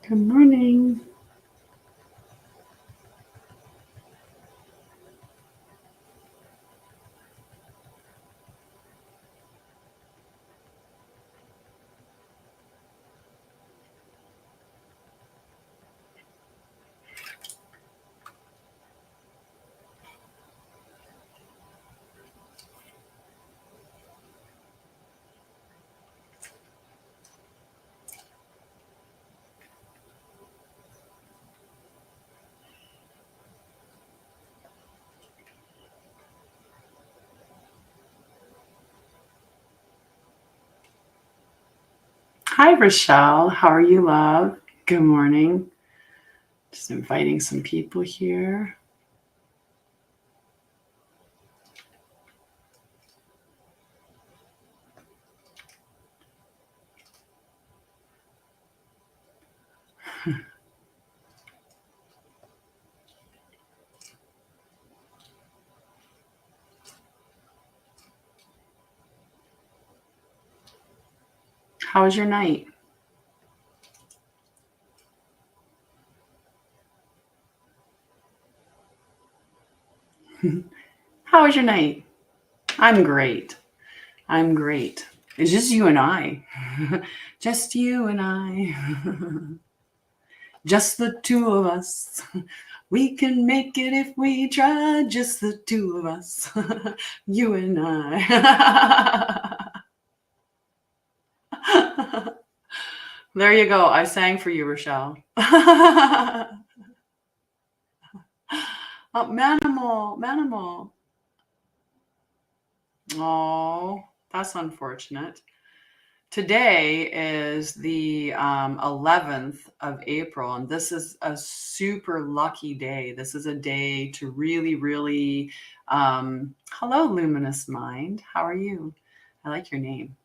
Good morning. Hi, Rochelle. How are you, love? Good morning. Just inviting some people here. How was your night? How was your night? I'm great. I'm great. It's just you and I. Just you and I. Just the two of us. We can make it if we try. Just the two of us. You and I. There you go. I sang for you, Rochelle. Oh, Manimal. Oh, that's unfortunate. Today is the 11th of April, and this is a super lucky day. This is a day to really, hello, Luminous Mind. How are you? I like your name.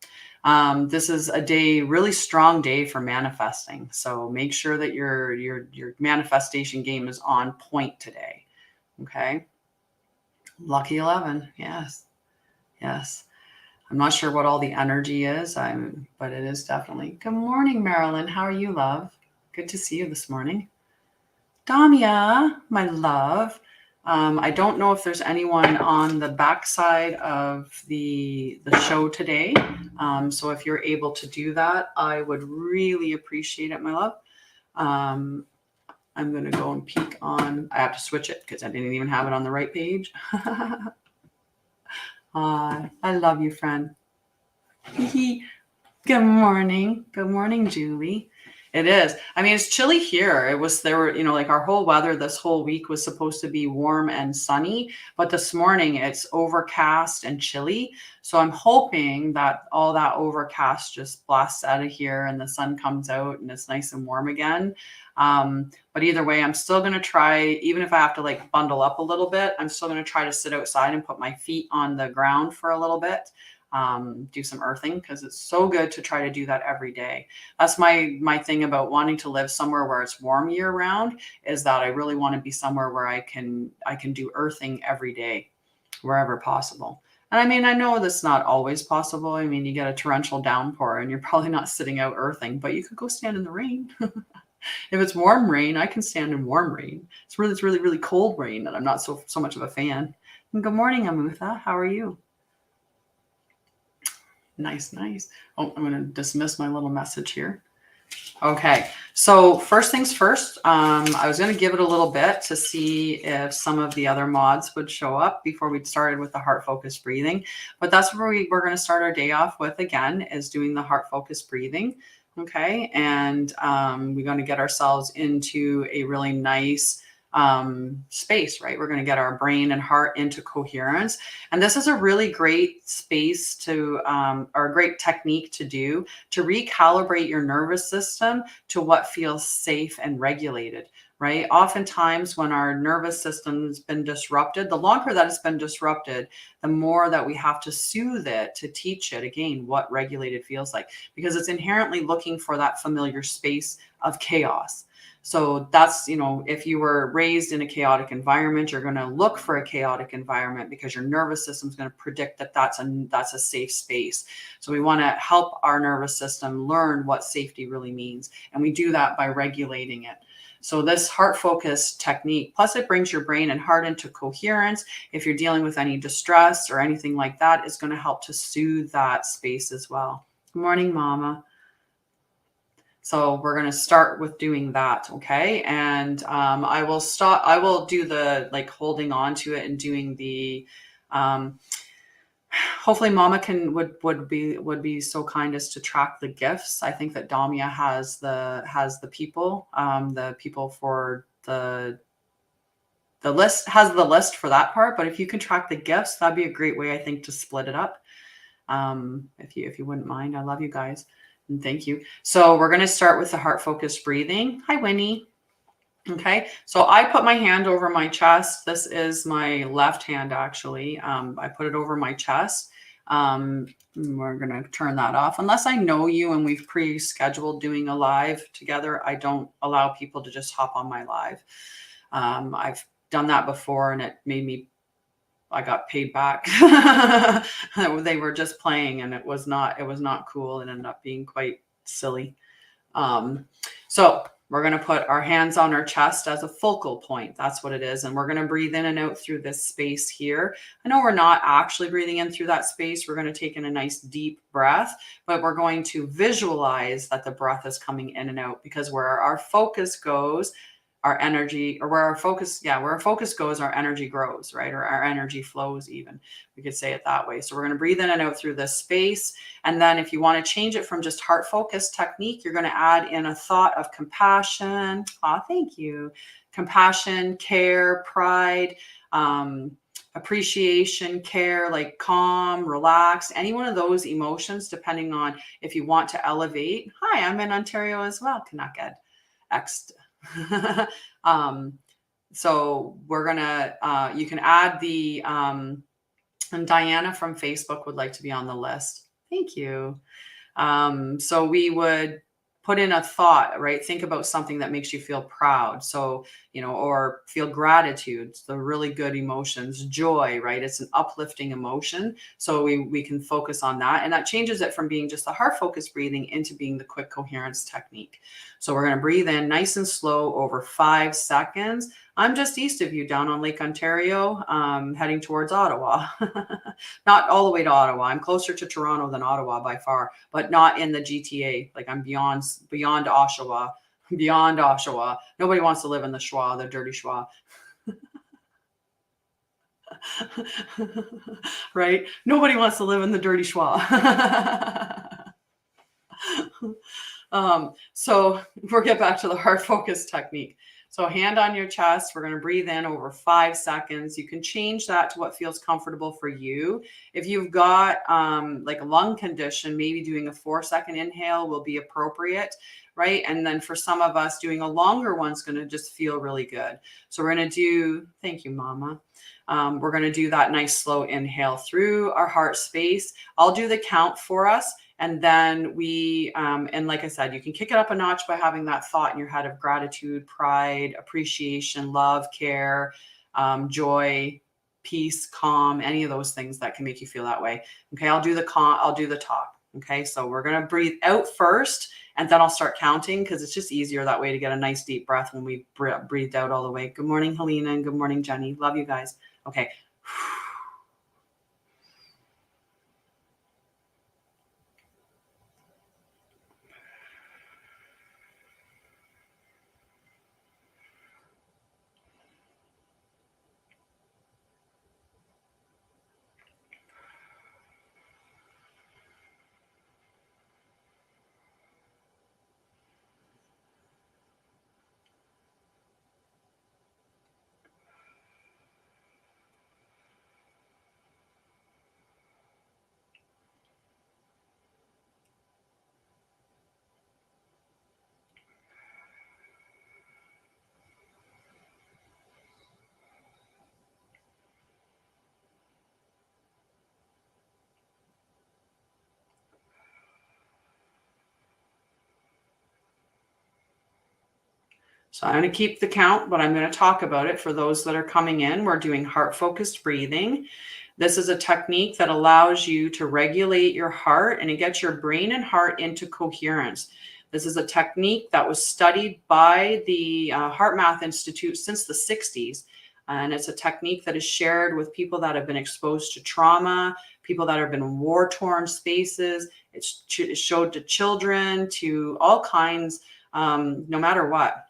This is a day, really strong day for manifesting. So make sure that your manifestation game is on point today. Okay. Lucky 11. Yes. Yes. I'm not sure what all the energy is. But it is definitely. Good morning, Marilyn. How are you, love? Good to see you this morning. Tanya, my love. I don't know if there's anyone on the backside of the show today. So if you're able to do that, I would really appreciate it, my love. I'm going to go and peek on. I have to switch it because I didn't even have it on the right page. I love you, friend. Good morning. Good morning, Julie. It is. I mean, it's chilly here. There were, like our whole weather this whole week was supposed to be warm and sunny, but this morning it's overcast and chilly. So I'm hoping that all that overcast just blasts out of here and the sun comes out and it's nice and warm again. But either way, I'm still going to try, even if I have to like bundle up a little bit, I'm still going to try to sit outside and put my feet on the ground for a little bit. Do some earthing because it's so good to try to do that every day. That's my thing about wanting to live somewhere where it's warm year round, is that I really want to be somewhere where I can do earthing every day wherever possible. And I mean, I know that's not always possible. I mean, you get a torrential downpour and you're probably not sitting out earthing, but you could go stand in the rain. If it's warm rain, I can stand in warm rain. It's really cold rain that I'm not so much of a fan. And good morning, Amutha. How are you? Nice. Oh, I'm going to dismiss my little message here. Okay. So first things first, I was going to give it a little bit to see if some of the other mods would show up before we started with the heart focused breathing. But that's where we're going to start our day off with, again, is doing the heart focused breathing. Okay. And we're going to get ourselves into a really nice space, right? We're going to get our brain and heart into coherence. And this is a really great space to, or a great technique to do to recalibrate your nervous system to what feels safe and regulated, right? Oftentimes when our nervous system's been disrupted, the longer that it's been disrupted, the more that we have to soothe it to teach it again what regulated feels like, because it's inherently looking for that familiar space of chaos. So that's, if you were raised in a chaotic environment, you're going to look for a chaotic environment because your nervous system is going to predict that that's a safe space. So we want to help our nervous system learn what safety really means. And we do that by regulating it. So this heart focus technique, plus it brings your brain and heart into coherence. If you're dealing with any distress or anything like that, it's going to help to soothe that space as well. Good morning, Mama. So we're going to start with doing that. Okay. And I will do the holding on to it and doing the, hopefully Mama would be so kind as to track the gifts. I think that Damia has the people for the list, has the list for that part. But if you can track the gifts, that'd be a great way, I think, to split it up. If you wouldn't mind. I love you guys. And thank you. So we're going to start with the heart focused breathing. Hi, Winnie. Okay. So I put my hand over my chest. This is my left hand, actually. I put it over my chest. We're going to turn that off. Unless I know you and we've pre-scheduled doing a live together, I don't allow people to just hop on my live. I've done that before and it made me, I got paid back. They were just playing and it was not cool. It ended up being quite silly. So we're going to put our hands on our chest as a focal point. That's what it is. And we're going to breathe in and out through this space here. I know we're not actually breathing in through that space. We're going to take in a nice deep breath, but we're going to visualize that the breath is coming in and out, because where our focus goes, our energy, or where our focus goes, our energy grows, right? Or our energy flows, even. We could say it that way. So we're going to breathe in and out through this space. And then if you want to change it from just heart focus technique, you're going to add in a thought of compassion. Thank you. Compassion, care, pride, appreciation, care, like calm, relax, any one of those emotions, depending on if you want to elevate. Hi, I'm in Ontario as well. Kanaked. So we're gonna, you can add the, and Diana from Facebook would like to be on the list. Thank you. So we would put in a thought, right? Think about something that makes you feel proud. So, or feel gratitude, the really good emotions, joy, right? It's an uplifting emotion. So we can focus on that. And that changes it from being just the heart focused breathing into being the quick coherence technique. So we're going to breathe in nice and slow over 5 seconds. I'm just east of you down on Lake Ontario, heading towards Ottawa. Not all the way to Ottawa. I'm closer to Toronto than Ottawa by far, but not in the GTA. Like I'm beyond Oshawa, beyond Oshawa. Nobody wants to live in the schwa, the dirty schwa. Right? Nobody wants to live in the dirty schwa. So we'll get back to the heart focus technique. So hand on your chest, we're going to breathe in over 5 seconds. You can change that to what feels comfortable for you. If you've got like a lung condition, maybe doing a 4-second inhale will be appropriate, right? And then for some of us, doing a longer one's going to just feel really good. So we're going to do, thank you, Mama. We're going to do that nice slow inhale through our heart space. I'll do the count for us. And then we, and like I said, you can kick it up a notch by having that thought in your head of gratitude, pride, appreciation, love, care, joy, peace, calm, any of those things that can make you feel that way. Okay, I'll do the talk. Okay, so we're going to breathe out first, and then I'll start counting because it's just easier that way to get a nice deep breath when we breathed out all the way. Good morning, Helena, and good morning, Jenny. Love you guys. Okay. So I'm going to keep the count, but I'm going to talk about it for those that are coming in. We're doing heart-focused breathing. This is a technique that allows you to regulate your heart and it gets your brain and heart into coherence. This is a technique that was studied by the Heart Math Institute since the 60s. And it's a technique that is shared with people that have been exposed to trauma, people that have been in war-torn spaces. It's showed to children, to all kinds, no matter what.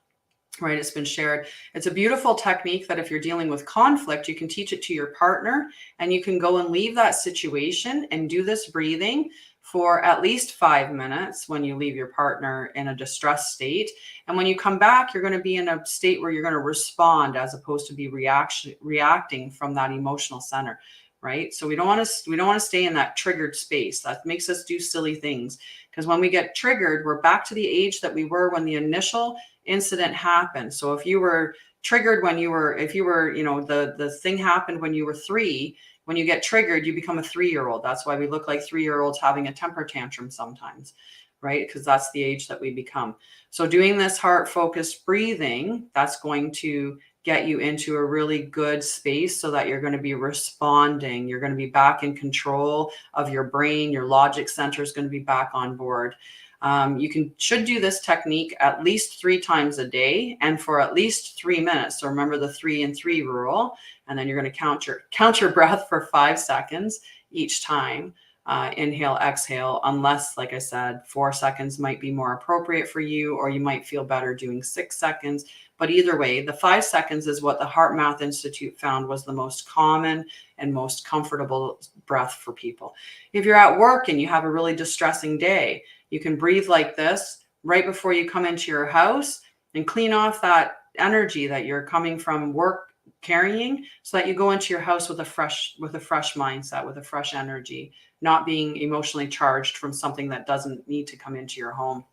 Right, it's been shared. It's a beautiful technique that if you're dealing with conflict, you can teach it to your partner and you can go and leave that situation and do this breathing for at least 5 minutes when you leave your partner in a distressed state. And when you come back, you're going to be in a state where you're going to respond as opposed to be reacting from that emotional center. Right. So we don't want to stay in that triggered space. That makes us do silly things. Because when we get triggered, we're back to the age that we were when the initial incident happened. So if you were triggered when you were, the thing happened when you were 3, when you get triggered, you become a 3-year-old. That's why we look like 3-year-olds having a temper tantrum sometimes, right? Because that's the age that we become. So doing this heart-focused breathing, that's going to get you into a really good space so that you're going to be responding. You're going to be back in control of your brain. Your logic center is going to be back on board. You should do this technique at least 3 times a day and for at least 3 minutes. So remember the 3 and 3 rule, and then you're going to count your breath for 5 seconds each time. Inhale, exhale, unless, like I said, 4 seconds might be more appropriate for you, or you might feel better doing 6 seconds. But either way, the 5 seconds is what the Heart Math Institute found was the most common and most comfortable breath for people. If you're at work and you have a really distressing day, you can breathe like this right before you come into your house and clean off that energy that you're coming from work carrying, so that you go into your house with a fresh mindset, with a fresh energy, not being emotionally charged from something that doesn't need to come into your home.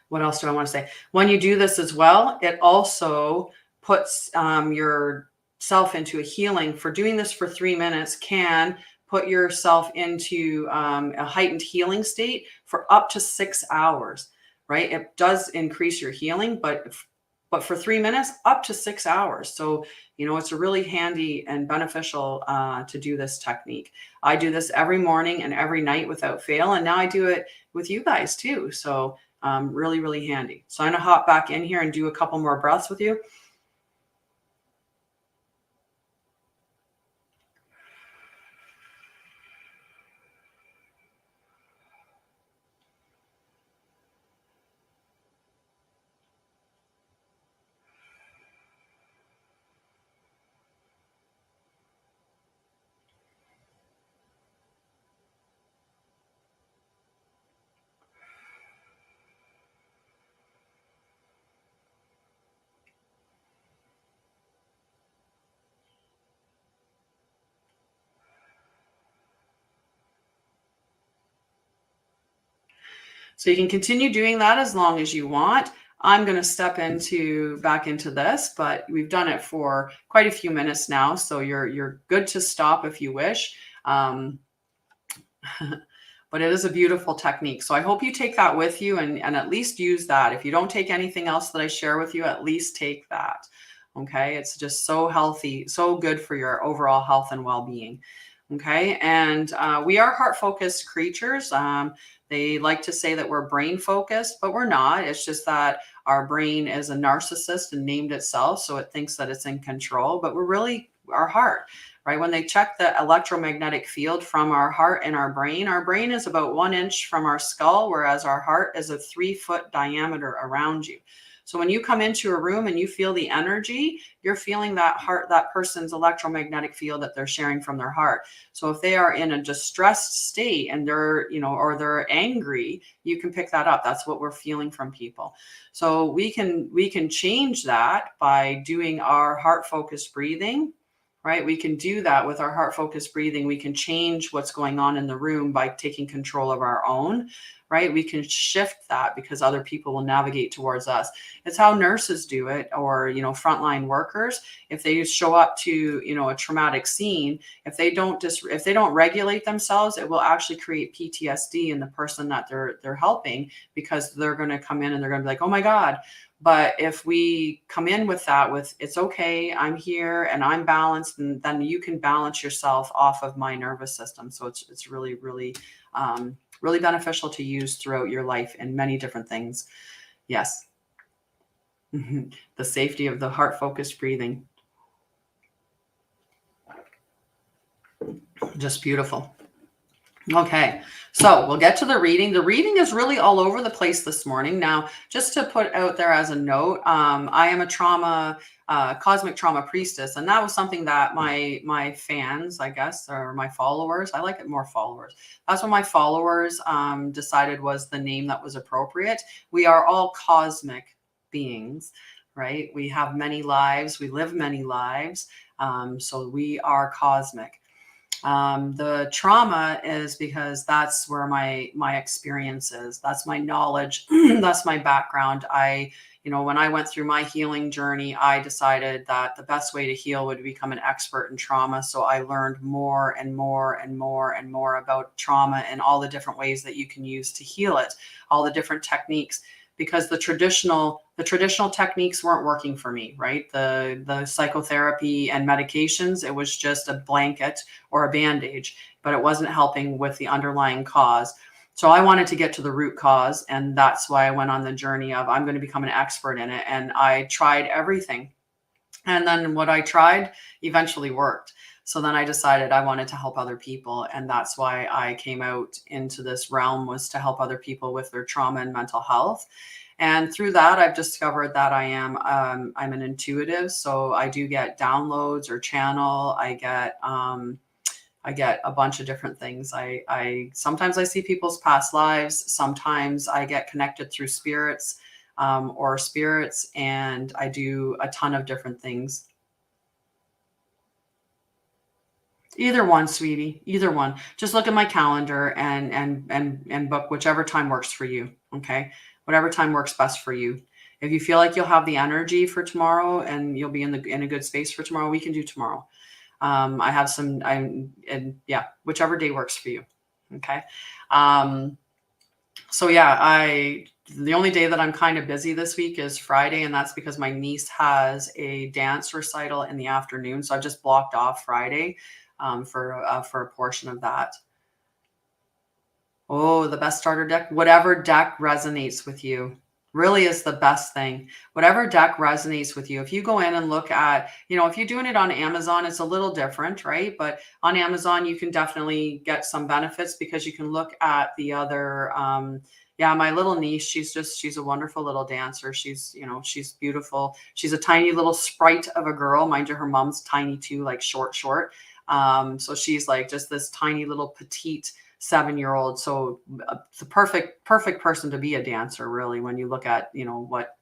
What else do I want to say? When you do this as well, it also puts yourself into a healing. For doing this for 3 minutes can put yourself into a heightened healing state for up to 6 hours, right? It does increase your healing, but for 3 minutes, up to 6 hours. So, it's a really handy and beneficial to do this technique. I do this every morning and every night without fail. And now I do it with you guys too. So really, really handy. So I'm going to hop back in here and do a couple more breaths with you. So you can continue doing that as long as you want. I'm going to step back into this, but we've done it for quite a few minutes now. So you're good to stop if you wish. But it is a beautiful technique. So I hope you take that with you and at least use that. If you don't take anything else that I share with you, at least take that. Okay. It's just so healthy, so good for your overall health and well-being. Okay. And we are heart-focused creatures. They like to say that we're brain focused, but we're not. It's just that our brain is a narcissist and named itself. So it thinks that it's in control, but we're really our heart, right? When they check the electromagnetic field from our heart and our brain is about 1 inch from our skull, whereas our heart is a 3-foot diameter around you. So when you come into a room and you feel the energy, you're feeling that person's electromagnetic field that they're sharing from their heart. So if they are in a distressed state and they're, or they're angry, you can pick that up. That's what we're feeling from people. So we can change that by doing our heart-focused breathing, right? We can do that with our heart-focused breathing. We can change what's going on in the room by taking control of our own. right? We can shift that because other people will navigate towards us. It's how nurses do it, or, frontline workers. If they show up to, a traumatic scene, if they don't regulate themselves, it will actually create PTSD in the person that they're helping, because they're going to come in and they're going to be like, oh my God. But if we come in with that, with it's okay, I'm here and I'm balanced, and then you can balance yourself off of my nervous system. So it's really, really, really beneficial to use throughout your life in many different things. Yes. The safety of the heart-focused breathing. Just beautiful. Okay, so we'll get to the reading. The reading is really all over the place this morning. Now, just to put out there as a note, I am a cosmic trauma priestess, and that was something that my fans, I guess, or my followers, I like it more followers. That's what my followers decided was the name that was appropriate. We are all cosmic beings, right? We have many lives. We live many lives. So we are cosmic. The trauma is because that's where my experience is. That's my knowledge. That's my background. When I went through my healing journey, I decided that the best way to heal would become an expert in trauma. So I learned more and more and more and more about trauma and all the different ways that you can use to heal it, all the different techniques, because the traditional techniques weren't working for me, right? The psychotherapy and medications, it was just a blanket or a bandage, but it wasn't helping with the underlying cause. So I wanted to get to the root cause, and that's why I went on the journey of I'm going to become an expert in it. And I tried everything. And then what I tried eventually worked. So then I decided I wanted to help other people. And that's why I came out into this realm, was to help other people with their trauma and mental health. And through that, I've discovered that I'm an intuitive. So I do get downloads or channel. I get a bunch of different things. Sometimes I see people's past lives. Sometimes I get connected through spirits, and I do a ton of different things. Either one, sweetie, either one. Just look at my calendar and book whichever time works for you. Okay. Whatever time works best for you. If you feel like you'll have the energy for tomorrow and you'll be in a good space for tomorrow, we can do tomorrow. I have some, whichever day works for you. Okay. The only day that I'm kind of busy this week is Friday, and that's because my niece has a dance recital in the afternoon. So I've just blocked off Friday for a portion of that. Oh, the best starter deck, whatever deck resonates with you, really is the best thing. Whatever deck resonates with you. If you go in and look at, if you're doing it on Amazon, it's a little different, right? But on Amazon, you can definitely get some benefits because you can look at the other, my little niece, she's a wonderful little dancer. She's beautiful. She's a tiny little sprite of a girl. Mind you, her mom's tiny too, like short. So she's like just this tiny little petite 7-year-old. So the perfect person to be a dancer, really, when you look at, what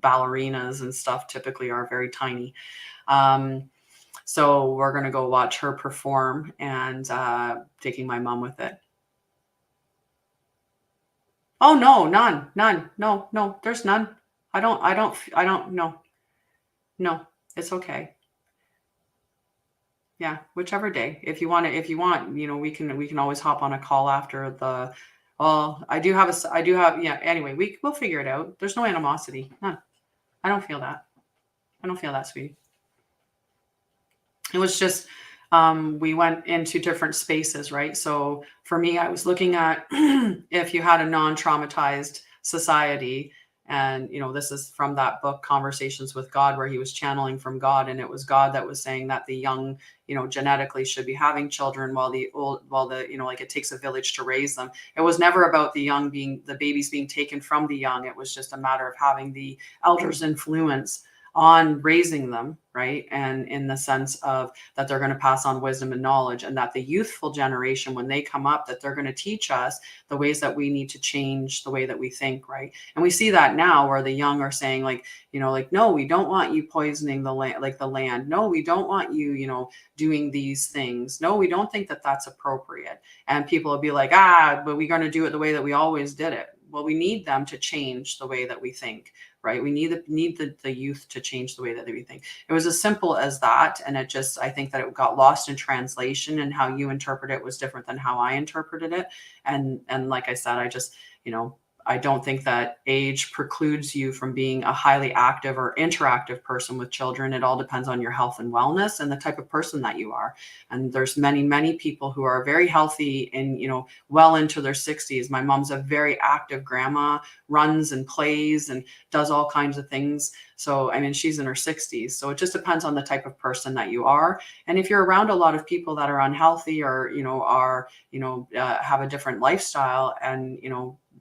ballerinas and stuff typically are, very tiny. So we're going to go watch her perform, and taking my mom with it. Oh, no, none. No, there's none. I don't know. No, it's okay. Yeah, whichever day. If you want, we can always hop on a call after the, anyway, we'll figure it out. There's no animosity. None. I don't feel that. Sweetie. It was just, we went into different spaces, right? So for me, I was looking at if you had a non-traumatized society. And, this is from that book, Conversations with God, where he was channeling from God. And it was God that was saying that the young, genetically should be having children, while it takes a village to raise them. It was never about the babies being taken from the young. It was just a matter of having the elders' influence on raising them, right? And in the sense of that they're going to pass on wisdom and knowledge, and that the youthful generation, when they come up, that they're going to teach us the ways that we need to change the way that we think, right? And we see that now where the young are saying like, like, no, we don't want you poisoning the land, like the land. No, we don't want you, doing these things. No, we don't think that that's appropriate. And people will be like, but we're going to do it the way that we always did it. Well, we need them to change the way that we think, right? We need the youth to change the way that we think. It was as simple as that. And I think that it got lost in translation, and how you interpret it was different than how I interpreted it. And like I said, I don't think that age precludes you from being a highly active or interactive person with children. It all depends on your health and wellness and the type of person that you are. And there's many, many people who are very healthy and, well into their 60s. My mom's a very active grandma, runs and plays and does all kinds of things. So, she's in her 60s. So it just depends on the type of person that you are. And if you're around a lot of people that are unhealthy or, have a different lifestyle and,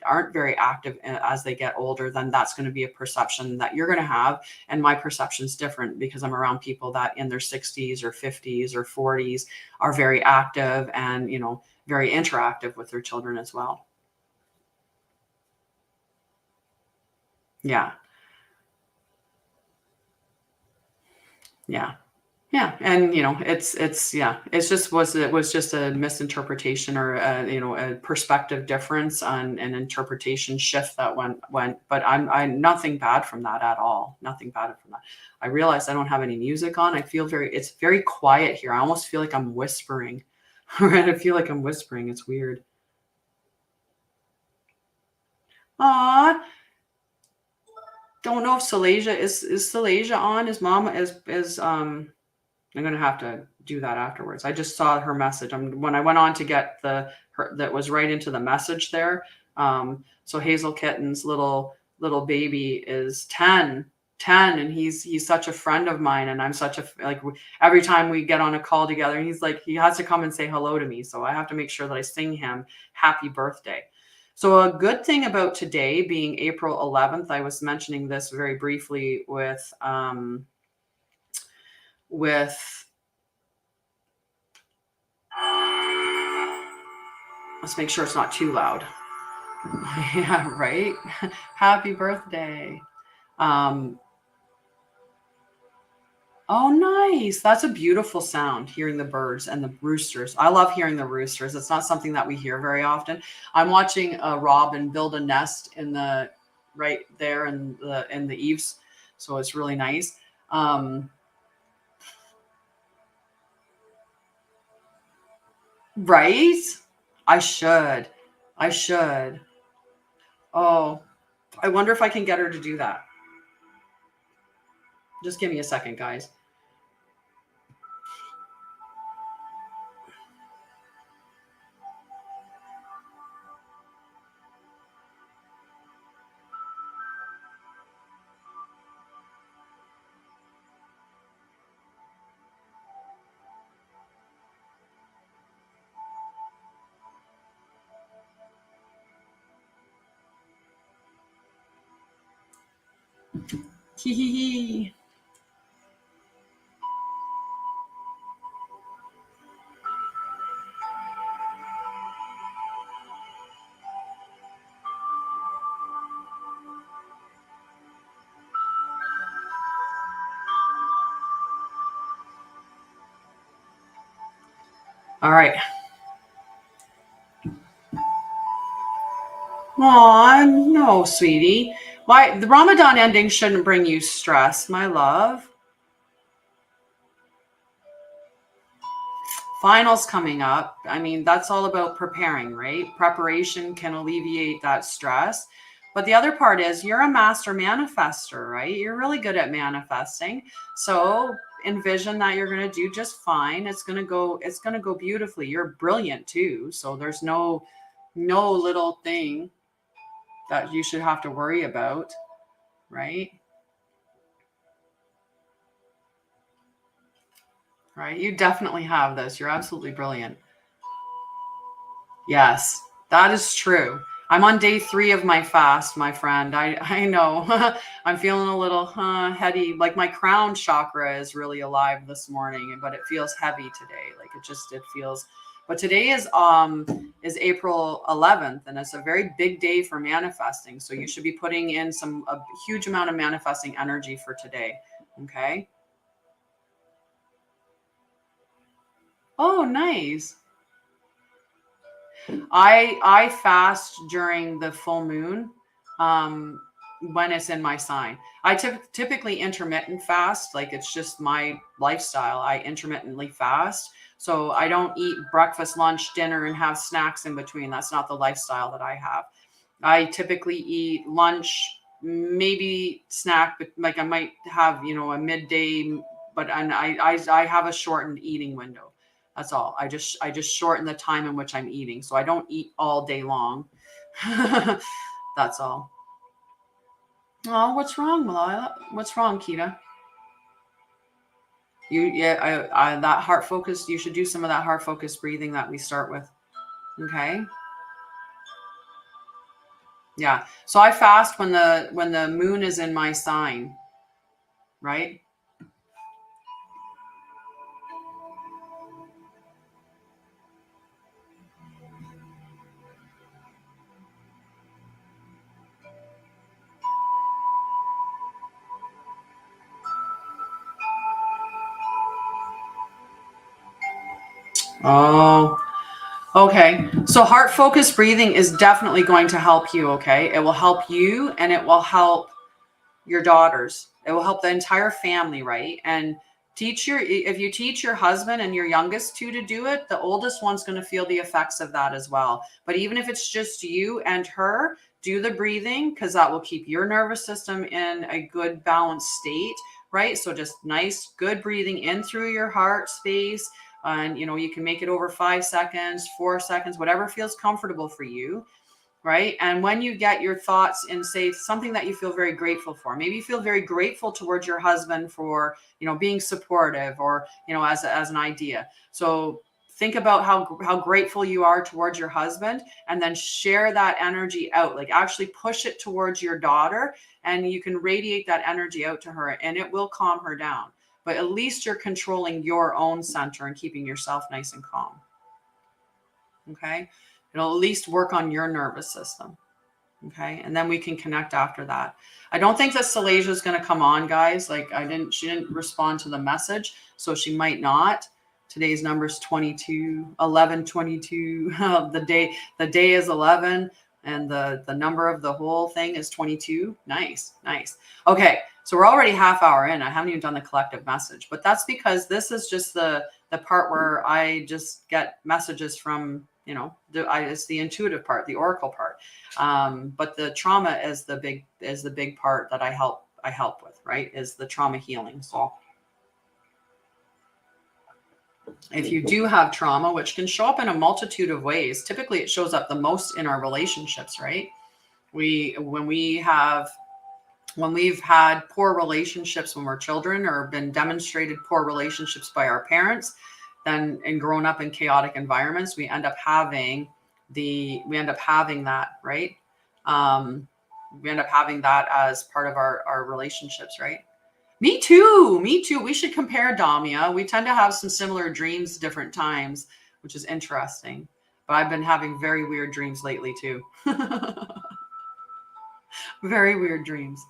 aren't very active as they get older, then that's going to be a perception that you're going to have. And my perception is different because I'm around people that in their 60s or 50s or 40s are very active and, very interactive with their children as well. Yeah. Yeah. Yeah. And, it was just a misinterpretation or, a perspective difference on an interpretation shift that went, but I'm nothing bad from that at all. Nothing bad from that. I realized I don't have any music on. It's very quiet here. I almost feel like I'm whispering. Right. I feel like I'm whispering. It's weird. Aw, don't know if Salasia is Salasia on. His mom is I'm gonna have to do that afterwards. I just saw her message. When I went on to get that was right into the message there. So Hazel Kitten's little baby is 10, and he's such a friend of mine, and I'm such every time we get on a call together, he's like, he has to come and say hello to me. So I have to make sure that I sing him happy birthday. So a good thing about today being April 11th, I was mentioning this very briefly with let's make sure it's not too loud. Yeah, right. Happy birthday. Oh, nice. That's a beautiful sound, hearing the birds and the roosters. I love hearing the roosters. It's not something that we hear very often. I'm watching a robin build a nest right there in the eaves. So it's really nice. Right? I should. Oh, I wonder if I can get her to do that. Just give me a second, guys. Hee hee hee. All right. Aw, no, sweetie. Why the Ramadan ending shouldn't bring you stress, my love. Finals coming up. That's all about preparing, right? Preparation can alleviate that stress. But the other part is you're a master manifester, right? You're really good at manifesting. So envision that you're going to do just fine. It's going to go beautifully. You're brilliant too. So there's no little thing that you should have to worry about, right? Right? You definitely have this. You're absolutely brilliant. Yes, that is true. I'm on day 3 of my fast, my friend. I know. I'm feeling a little heady. Like my crown chakra is really alive this morning, but it feels heavy today. Like it feels. But today is April 11th, and it's a very big day for manifesting. So you should be putting in a huge amount of manifesting energy for today. Okay. Oh, nice. I fast during the full moon, um, when it's in my sign. I typically intermittent fast, like it's just my lifestyle. I intermittently fast, so I don't eat breakfast, lunch, dinner, and have snacks in between. That's not the lifestyle that I have. I typically eat lunch, maybe snack, but like I might have, a midday, but and I have a shortened eating window. That's all. I just shorten the time in which I'm eating, so I don't eat all day long. That's all. Oh, what's wrong, Malala? What's wrong, Kita? That heart focus. You should do some of that heart focus breathing that we start with. Okay. Yeah. So I fast when the moon is in my sign, right? Oh, okay. So heart focused breathing is definitely going to help you. Okay. It will help you and it will help your daughters. It will help the entire family, right? And if you teach your husband and your youngest two to do it, the oldest one's going to feel the effects of that as well. But even if it's just you and her, do the breathing because that will keep your nervous system in a good balanced state, right? So just nice, good breathing in through your heart space. And you can make it over 5 seconds, 4 seconds, whatever feels comfortable for you, right? And when you get your thoughts in, say, something that you feel very grateful for, maybe you feel very grateful towards your husband for, being supportive or, as an idea. So think about how grateful you are towards your husband and then share that energy out, like actually push it towards your daughter and you can radiate that energy out to her and it will calm her down. But at least you're controlling your own center and keeping yourself nice and calm. Okay. It'll at least work on your nervous system. Okay. And then we can connect after that. I don't think that Salasia is going to come on, guys. Like she didn't respond to the message. So she might not. Today's number is 22, 11, 22. The day is 11 and the number of the whole thing is 22. Nice. Nice. Okay. So we're already half hour in. I haven't even done the collective message, but that's because this is just the part where I just get messages from, it's the intuitive part, the oracle part. But the trauma is the big part that I help with, right? Is the trauma healing. So if you do have trauma, which can show up in a multitude of ways, typically it shows up the most in our relationships, right? When we've had poor relationships when we're children or been demonstrated poor relationships by our parents, then and grown up in chaotic environments, we end up having that, right? We end up having that as part of our relationships, right? Me too. We should compare, Damia. We tend to have some similar dreams different times, which is interesting. But I've been having very weird dreams lately too. Very weird dreams.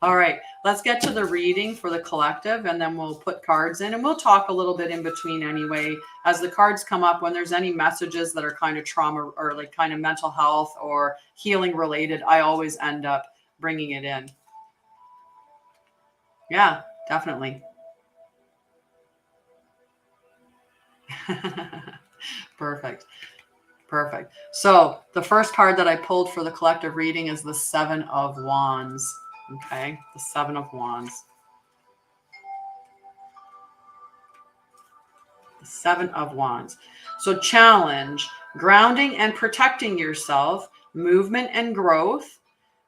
All right, let's get to the reading for the collective and then we'll put cards in and we'll talk a little bit in between anyway. As the cards come up, when there's any messages that are kind of trauma or like kind of mental health or healing related, I always end up bringing it in. Yeah, definitely. Perfect. Perfect. So the first card that I pulled for the collective reading is the 7 of Wands. Okay, the 7 of Wands. The 7 of Wands. So challenge, grounding and protecting yourself, movement and growth,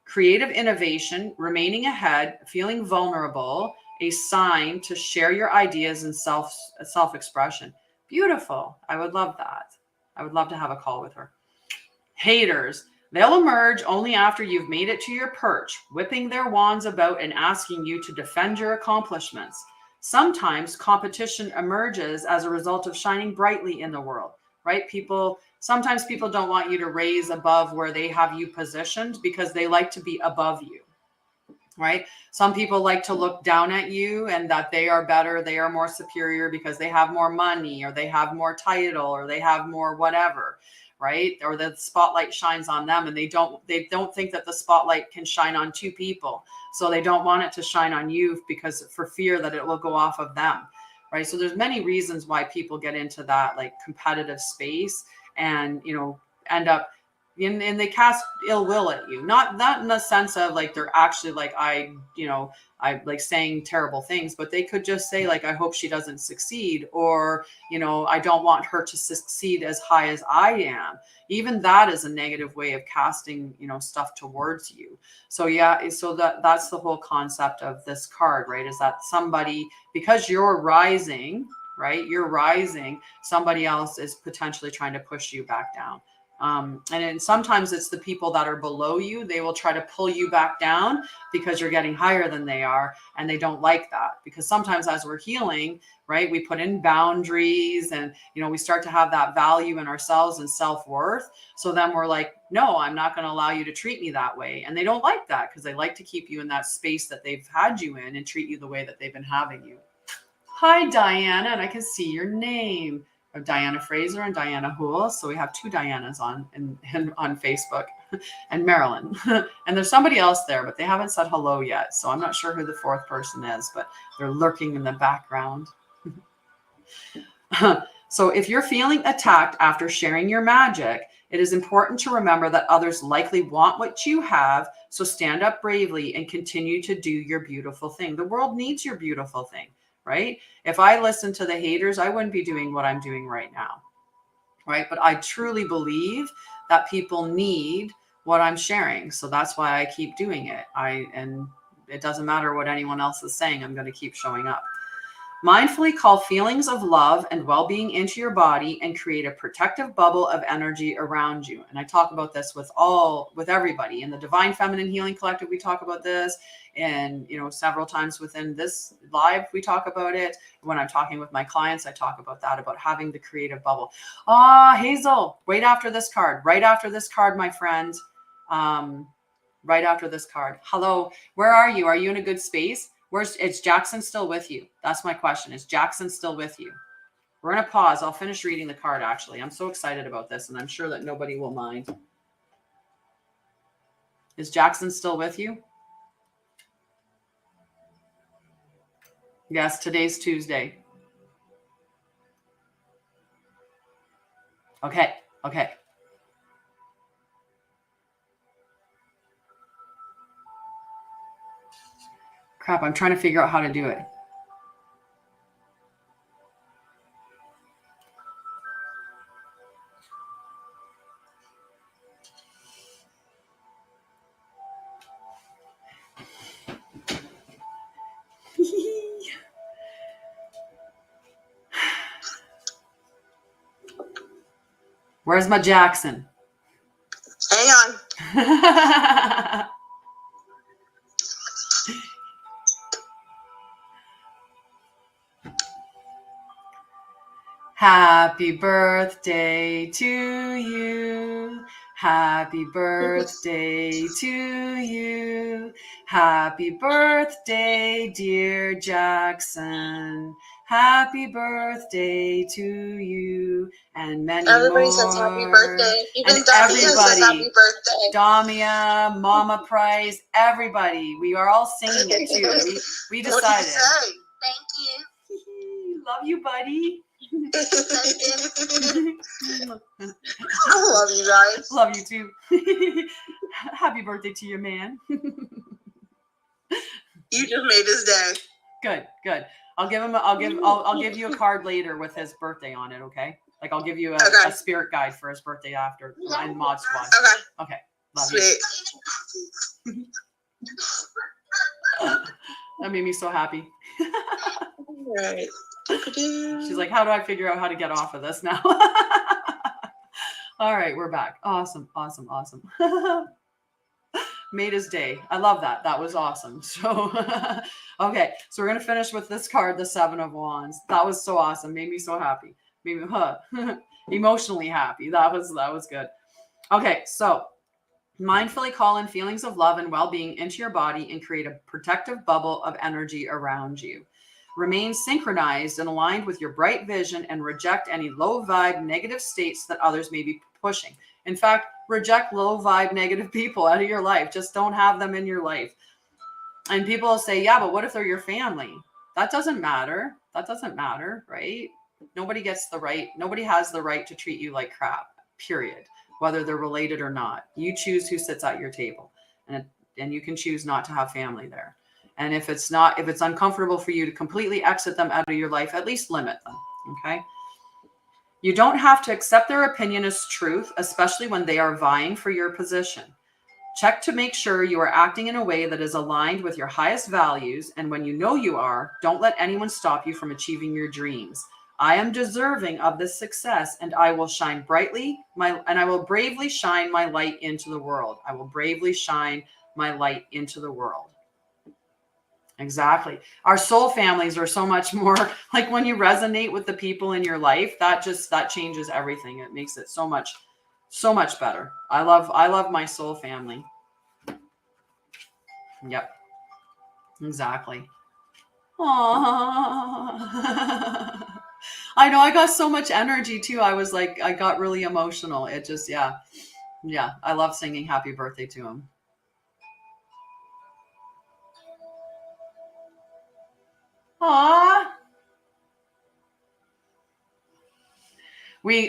creative innovation, remaining ahead, feeling vulnerable, a sign to share your ideas and self-expression. Beautiful. I would love that. I would love to have a call with her. Haters, They'll emerge only after you've made it to your perch, whipping their wands about and asking you to defend your accomplishments. Sometimes competition emerges as a result of shining brightly in the world, right? Sometimes people don't want you to raise above where they have you positioned because they like to be above you, right? Some people like to look down at you and that they are better, they are more superior because they have more money or they have more title or they have more whatever, right? Or the spotlight shines on them and they don't think that the spotlight can shine on two people. So they don't want it to shine on you because for fear that it will go off of them, right? So there's many reasons why people get into that like competitive space and, end up and they cast ill will at you, not in the sense of like they're actually like I like saying terrible things, but they could just say like I hope she doesn't succeed, or I don't want her to succeed as high as I am. Even that is a negative way of casting stuff towards you. So yeah, so that's the whole concept of this card, right? Is that somebody, because you're rising, right? You're rising, somebody else is potentially trying to push you back down. And then sometimes it's the people that are below you. They will try to pull you back down because you're getting higher than they are. And they don't like that, because sometimes as we're healing, right, we put in boundaries and, we start to have that value in ourselves and self-worth. So then we're like, no, I'm not going to allow you to treat me that way. And they don't like that because they like to keep you in that space that they've had you in and treat you the way that they've been having you. Hi, Diana. And I can see your name. Of Diana Fraser and Diana Houle. So we have two Dianas on Facebook, and Marilyn. And there's somebody else there, but they haven't said hello yet. So I'm not sure who the fourth person is, but they're lurking in the background. So if you're feeling attacked after sharing your magic, it is important to remember that others likely want what you have. So stand up bravely and continue to do your beautiful thing. The world needs your beautiful thing. Right? If I listened to the haters, I wouldn't be doing what I'm doing right now. Right? But I truly believe that people need what I'm sharing. So that's why I keep doing it. And it doesn't matter what anyone else is saying, I'm going to keep showing up. Mindfully call feelings of love and well-being into your body and create a protective bubble of energy around you. And I talk about this with everybody. In the Divine Feminine Healing Collective, we talk about this. And, several times within this live, we talk about it. When I'm talking with my clients, I talk about that, about having the creative bubble. Hazel, right after this card, my friend. Right after this card. Hello, where are you? Are you in a good space? Is Jackson still with you? That's my question. Is Jackson still with you? We're going to pause. I'll finish reading the card, actually. I'm so excited about this, and I'm sure that nobody will mind. Is Jackson still with you? Yes, today's Tuesday. Okay. Crap, I'm trying to figure out how to do it. Where's my Jackson? Hang on. Happy birthday to you. Happy birthday to you. Happy birthday, dear Jackson. Happy birthday to you, and many everybody more. Says happy birthday. Even and Damia says happy birthday. Damia, Mama Price, everybody. We are all singing it too. We decided. What did you say? Thank you. Love you, buddy. I love you guys. Love you too. Happy birthday to your man. You just made his day. Good. I'll give you a card later with his birthday on it, okay? Like I'll give you a spirit guide for his birthday after in Mod Squad. Okay. Love Sweet. You. That made me so happy. Right. She's like, how do I figure out how to get off of this now? All right, we're back. Awesome, awesome, awesome. Made his day. I love that. That was awesome. So, okay, so we're gonna finish with this card, the Seven of Wands. That was so awesome. Made me so happy. Made me emotionally happy. That was good. Okay, so mindfully call in feelings of love and well-being into your body and create a protective bubble of energy around you. Remain synchronized and aligned with your bright vision and reject any low vibe negative states that others may be pushing. In fact, reject low vibe negative people out of your life. Just don't have them in your life. And people will say, yeah, but what if they're your family? That doesn't matter. That doesn't matter, right? Nobody has the right to treat you like crap, period. Whether they're related or not. You choose who sits at your table, and you can choose not to have family there. And if it's uncomfortable for you to completely exit them out of your life, at least limit them. Okay. You don't have to accept their opinion as truth, especially when they are vying for your position. Check to make sure you are acting in a way that is aligned with your highest values. And when you know you are, don't let anyone stop you from achieving your dreams. I am deserving of this success, and I will shine brightly and I will bravely shine my light into the world. I will bravely shine my light into the world. Exactly. Our soul families are so much more like when you resonate with the people in your life, that changes everything. It makes it so much better. I love my soul family. Yep. Exactly. Aww. I know, I got so much energy too. I got really emotional. It just, yeah. I love singing happy birthday to him. Aww.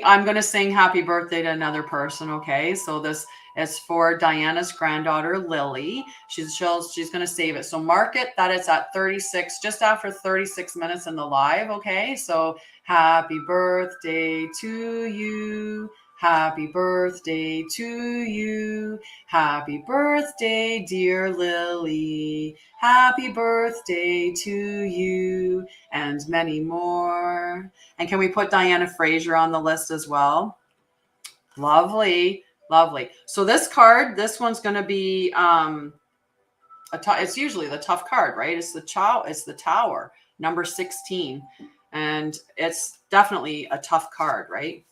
I'm going to sing happy birthday to another person. Okay. So this is for Diana's granddaughter, Lily. She's going to save it. So mark it that it's at 36, just after 36 minutes in the live. Okay. So happy birthday to you. Happy birthday to you. Happy birthday, dear Lily. Happy birthday to you, and many more. And can we put Diana Fraser on the list as well? Lovely. Lovely. So this card, this one's going to be, it's usually the tough card, right? It's the Tower, number 16. And it's definitely a tough card, right?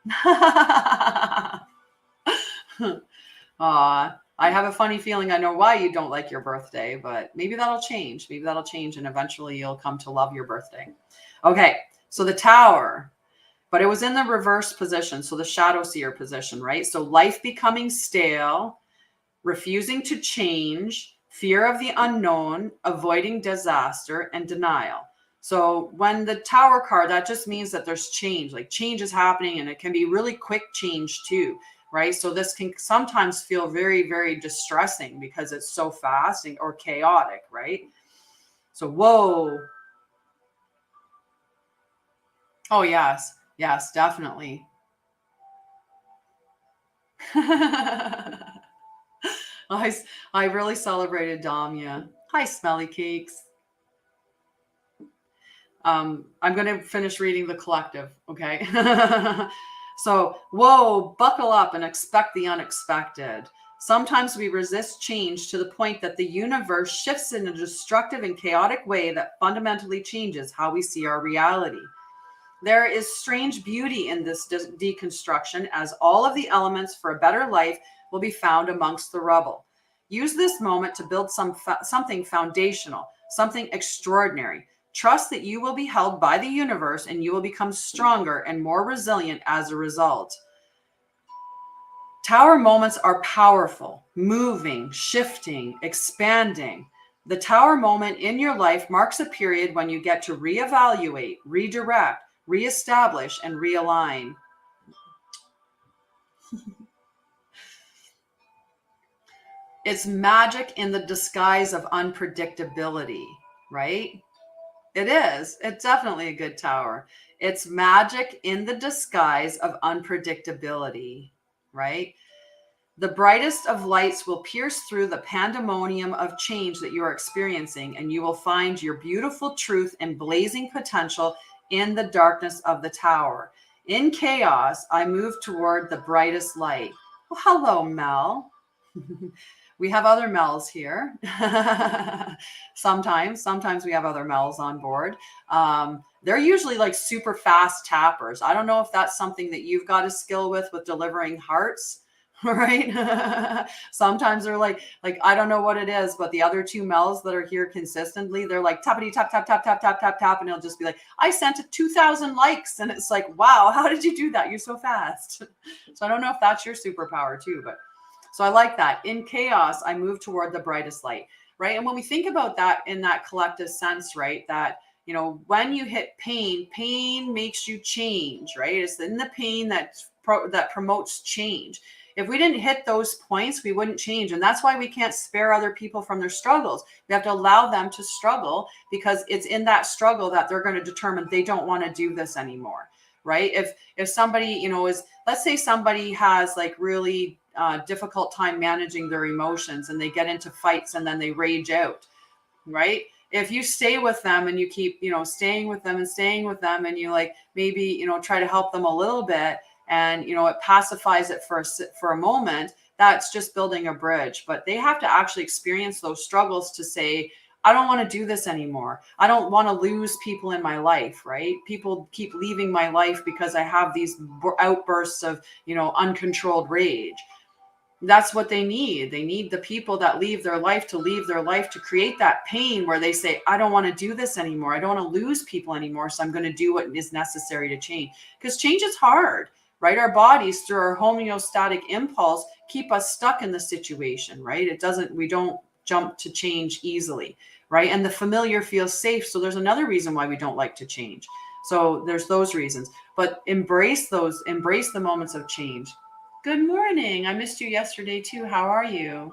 I have a funny feeling I know why you don't like your birthday, but maybe that'll change. Maybe that'll change, and eventually you'll come to love your birthday. Okay, so the Tower, but it was in the reverse position, so the Shadow Seer position, right? So life becoming stale, refusing to change, fear of the unknown, avoiding disaster, and denial. So when the Tower card, that just means that there's change, like change is happening, and it can be really quick change too, right? So this can sometimes feel very, very distressing because it's so fast or chaotic, right? So, whoa. Oh, yes. Yes, definitely. I really celebrated Damia. Hi, Smelly Cakes. I'm going to finish reading the collective, okay? So, whoa, buckle up and expect the unexpected. Sometimes we resist change to the point that the universe shifts in a destructive and chaotic way that fundamentally changes how we see our reality. There is strange beauty in this deconstruction, as all of the elements for a better life will be found amongst the rubble. Use this moment to build something foundational, something extraordinary. Trust that you will be held by the universe and you will become stronger and more resilient as a result. Tower moments are powerful, moving, shifting, expanding. The Tower moment in your life marks a period when you get to reevaluate, redirect, reestablish, and realign. It's magic in the disguise of unpredictability, right? It is. It's definitely a good Tower. It's magic in the disguise of unpredictability, right? The brightest of lights will pierce through the pandemonium of change that you are experiencing, and you will find your beautiful truth and blazing potential in the darkness of the Tower. In chaos, I move toward the brightest light. Well, hello, Mel. We have other Mels here. Sometimes we have other Mels on board. They're usually like super fast tappers. I don't know if that's something that you've got a skill with delivering hearts, right? Sometimes they're like I don't know what it is, but the other two Mels that are here consistently, they're like tappity tap tap tap tap tap tap tap, and it'll just be like, I sent 2,000 likes, and it's like, wow, how did you do that? You're so fast. So I don't know if that's your superpower too, but. So I like that. In chaos, I move toward the brightest light, right? And when we think about that in that collective sense, right, that, you know, when you hit pain, pain makes you change, right? It's in the pain that promotes change. If we didn't hit those points, we wouldn't change. And that's why we can't spare other people from their struggles. We have to allow them to struggle, because it's in that struggle that they're going to determine they don't want to do this anymore, right? If somebody, you know, let's say somebody has like really difficult time managing their emotions, and they get into fights and then they rage out, right? If you stay with them and you keep, you know, staying with them and you like maybe, you know, try to help them a little bit, and, you know, it pacifies it for a moment, that's just building a bridge. But they have to actually experience those struggles to say, I don't want to do this anymore. I don't want to lose people in my life, right? People keep leaving my life because I have these outbursts of, you know, uncontrolled rage. That's what they need. They need the people that leave their life to create that pain where they say, I don't want to do this anymore. I don't want to lose people anymore. So I'm going to do what is necessary to change. Because change is hard, right? Our bodies, through our homeostatic impulse, keep us stuck in the situation, right? We don't jump to change easily, right? And the familiar feels safe. So there's another reason why we don't like to change. So there's those reasons, but embrace the moments of change. Good morning. I missed you yesterday too. How are you?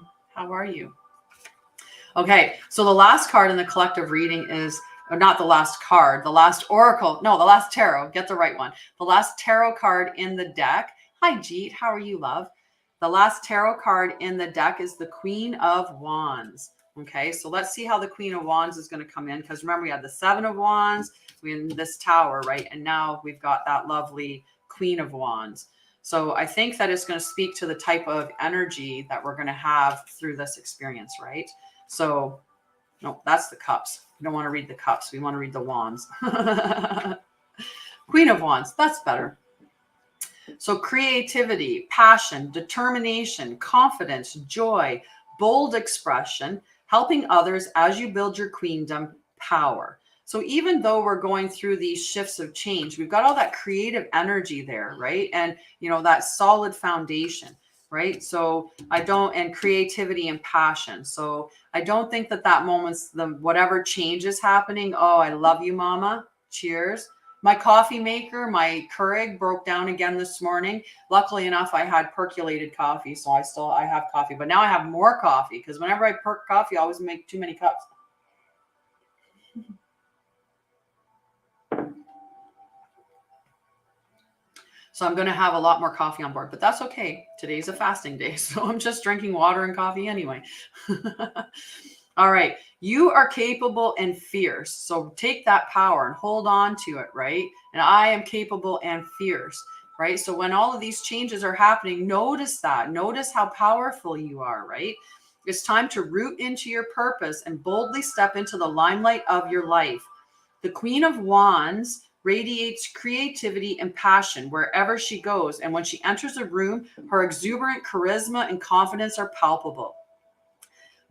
Okay, so the last card in the collective reading is, or not the last card, the last oracle. No, the last tarot. Get the right one. The last tarot card in the deck. Hi, Jeet. How are you, love? The last tarot card in the deck is the Queen of Wands. Okay, so let's see how the Queen of Wands is going to come in, because remember, we had the Seven of Wands, we're in this tower, right? And now we've got that lovely Queen of Wands. So I think that it's going to speak to the type of energy that we're going to have through this experience, right? So, no, that's the cups. We don't want to read the cups. We want to read the wands. Queen of Wands, that's better. So creativity, passion, determination, confidence, joy, bold expression, helping others as you build your queendom, power. So even though we're going through these shifts of change, we've got all that creative energy there, right? And, you know, that solid foundation, right? So and creativity and passion. So I don't think that moment's whatever change is happening. Oh, I love you, mama. Cheers. My coffee maker, my Keurig, broke down again this morning. Luckily enough, I had percolated coffee. So I have coffee, but now I have more coffee, because whenever I perk coffee, I always make too many cups. So I'm going to have a lot more coffee on board, but that's okay. Today's a fasting day, so I'm just drinking water and coffee anyway. All right. You are capable and fierce. So take that power and hold on to it, right? And I am capable and fierce, right? So when all of these changes are happening, notice that. Notice how powerful you are, right? It's time to root into your purpose and boldly step into the limelight of your life. The Queen of Wands radiates creativity and passion wherever she goes. And when she enters a room, her exuberant charisma and confidence are palpable.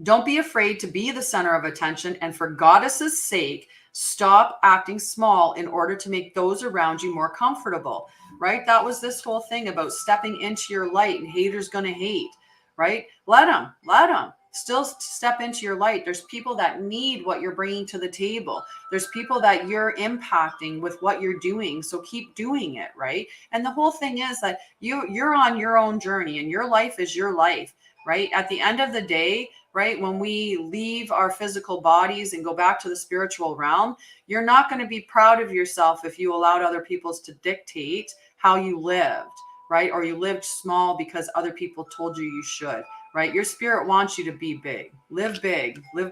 Don't be afraid to be the center of attention. And for goddess's sake, stop acting small in order to make those around you more comfortable, right? That was this whole thing about stepping into your light, and haters going to hate, right? Let them. Still step into your light. There's people that need what you're bringing to the table. There's people that you're impacting with what you're doing. So keep doing it, right? And the whole thing is that you're on your own journey, and your life is your life, right? At the end of the day, right, when we leave our physical bodies and go back to the spiritual realm, you're not going to be proud of yourself if you allowed other people to dictate how you lived, right? Or you lived small because other people told you should. Right? Your spirit wants you to be big, live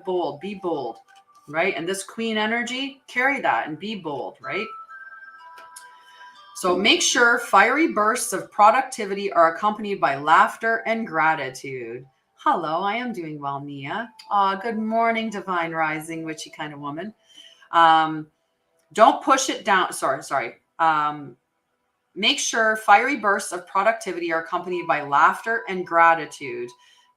bold, be bold, right? And this queen energy, carry that and be bold, right? So make sure fiery bursts of productivity are accompanied by laughter and gratitude. Hello, I am doing well, Nia. Good morning, Divine Rising, witchy kind of woman. Don't push it down. Sorry. Make sure fiery bursts of productivity are accompanied by laughter and gratitude,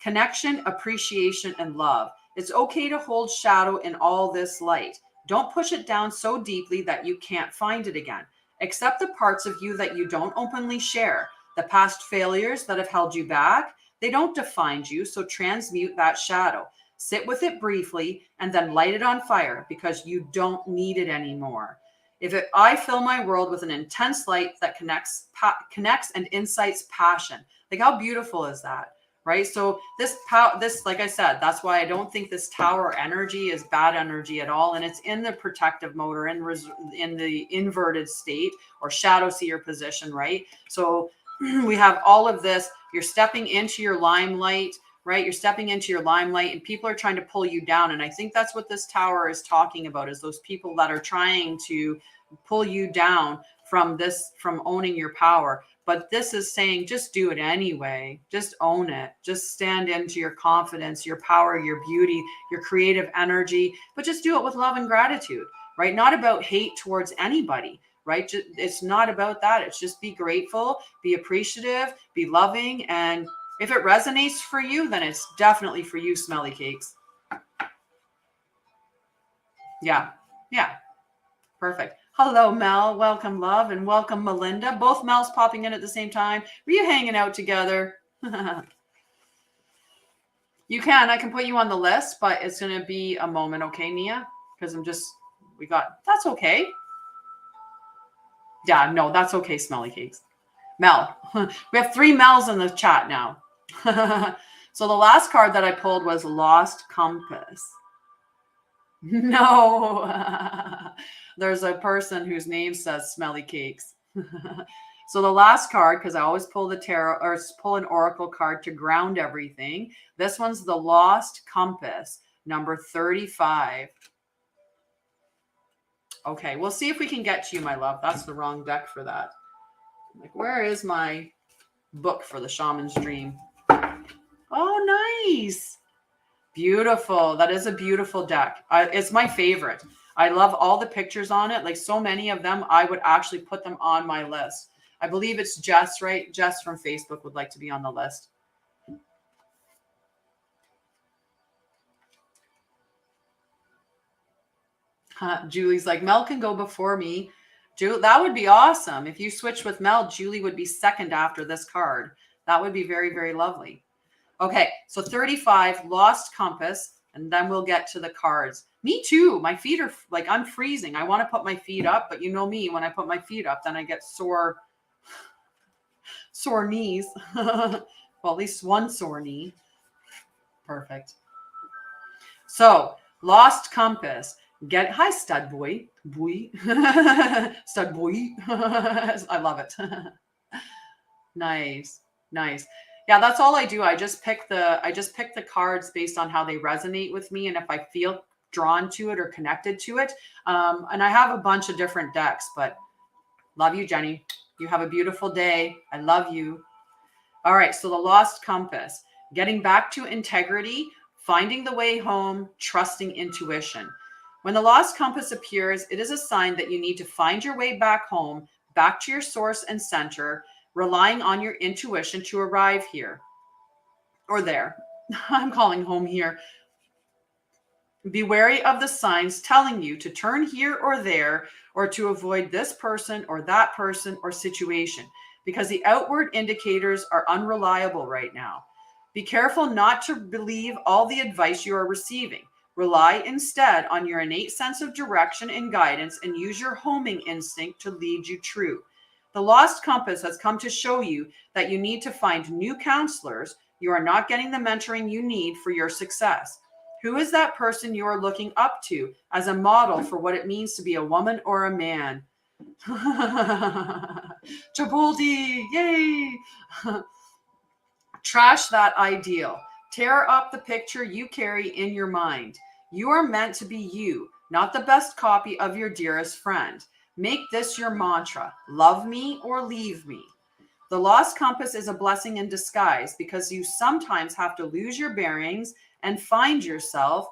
connection, appreciation, and love. It's okay to hold shadow in all this light. Don't push it down so deeply that you can't find it again. Accept the parts of you that you don't openly share, the past failures that have held you back. They don't define you, so transmute that shadow. Sit with it briefly and then light it on fire because you don't need it anymore. I fill my world with an intense light that connects and incites passion. Like, how beautiful is that, right? So this, like I said, that's why I don't think this tower energy is bad energy at all. And it's in the protective mode or in the inverted state or shadow seer position, right? So we have all of this. You're stepping into your limelight, right? You're stepping into your limelight and people are trying to pull you down. And I think that's what this tower is talking about, is those people that are trying to pull you down from owning your power. But this is saying, just do it anyway. Just own it. Just stand into your confidence, your power, your beauty, your creative energy, but just do it with love and gratitude, right? Not about hate towards anybody, right? It's not about that. It's just be grateful, be appreciative, be loving. And if it resonates for you, then it's definitely for you, Smelly Cakes. Yeah. Perfect. Hello, Mel. Welcome, love, and welcome, Melinda. Both Mels popping in at the same time. Were you hanging out together? You can. I can put you on the list, but it's going to be a moment, okay, Nia? Because that's okay. Yeah, no, that's okay, Smelly Cakes. Mel. We have 3 Mels in the chat now. So the last card that I pulled was Lost Compass. No. There's a person whose name says Smelly Cakes. So the last card, because I always pull the tarot or pull an oracle card to ground everything. This one's the Lost Compass, number 35. Okay, we'll see if we can get to you, my love. That's the wrong deck for that. Like, where is my book for the Shaman's Dream? Oh, nice. Beautiful. That is a beautiful deck. It's my favorite. I love all the pictures on it. Like, so many of them, I would actually put them on my list. I believe it's Jess, right? Jess from Facebook would like to be on the list. Julie's like, Mel can go before me. That would be awesome. If you switch with Mel, Julie would be second after this card. That would be very, very lovely. Okay, so 35, Lost Compass, and then we'll get to the cards. Me too. My feet are like, I'm freezing. I want to put my feet up, but you know me, when I put my feet up, then I get sore knees. Well, at least one sore knee. Perfect. So, Lost Compass. Hi, stud boy. Stud boy. I love it. Nice. Yeah, that's all I do. I just pick the cards based on how they resonate with me, and if I feel drawn to it or connected to it. And I have a bunch of different decks, but love you, Jenny. You have a beautiful day. I love you. All right, so the Lost Compass, getting back to integrity, finding the way home, trusting intuition. When the Lost Compass appears, it is a sign that you need to find your way back home, back to your source and center, relying on your intuition to arrive here or there. I'm calling home here. Be wary of the signs telling you to turn here or there, or to avoid this person or situation, because the outward indicators are unreliable right now. Be careful not to believe all the advice you are receiving. Rely instead on your innate sense of direction and guidance, and use your homing instinct to lead you true. The Lost Compass has come to show you that you need to find new counselors. You are not getting the mentoring you need for your success. Who is that person you are looking up to as a model for what it means to be a woman or a man? Chiboldi, yay! Trash that ideal. Tear up the picture you carry in your mind. You are meant to be you, not the best copy of your dearest friend. Make this your mantra. Love me or leave me. The lost compass is a blessing in disguise because you sometimes have to lose your bearings and find yourself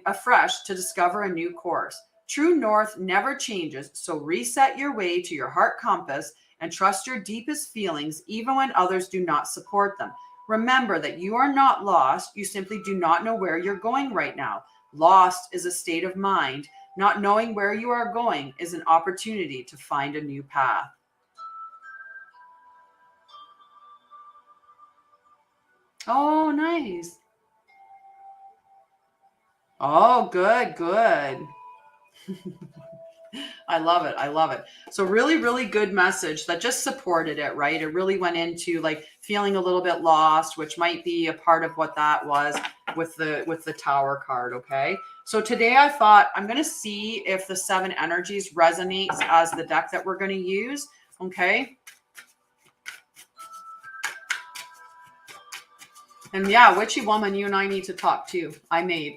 afresh to discover a new course. True north never changes, so reset your way to your heart compass and trust your deepest feelings even when others do not support them. Remember that you are not lost, you simply do not know where you're going right now. Lost is a state of mind. Not knowing where you are going is an opportunity to find a new path. Oh, nice. Oh, good, good. I love it. I love it. So really, really good message that just supported it, right? It really went into like feeling a little bit lost, which might be a part of what that was with the Tower card, okay? So today I thought I'm going to see if the 7 energies resonates as the deck that we're going to use, okay? And yeah, witchy woman, you and I need to talk too. I made.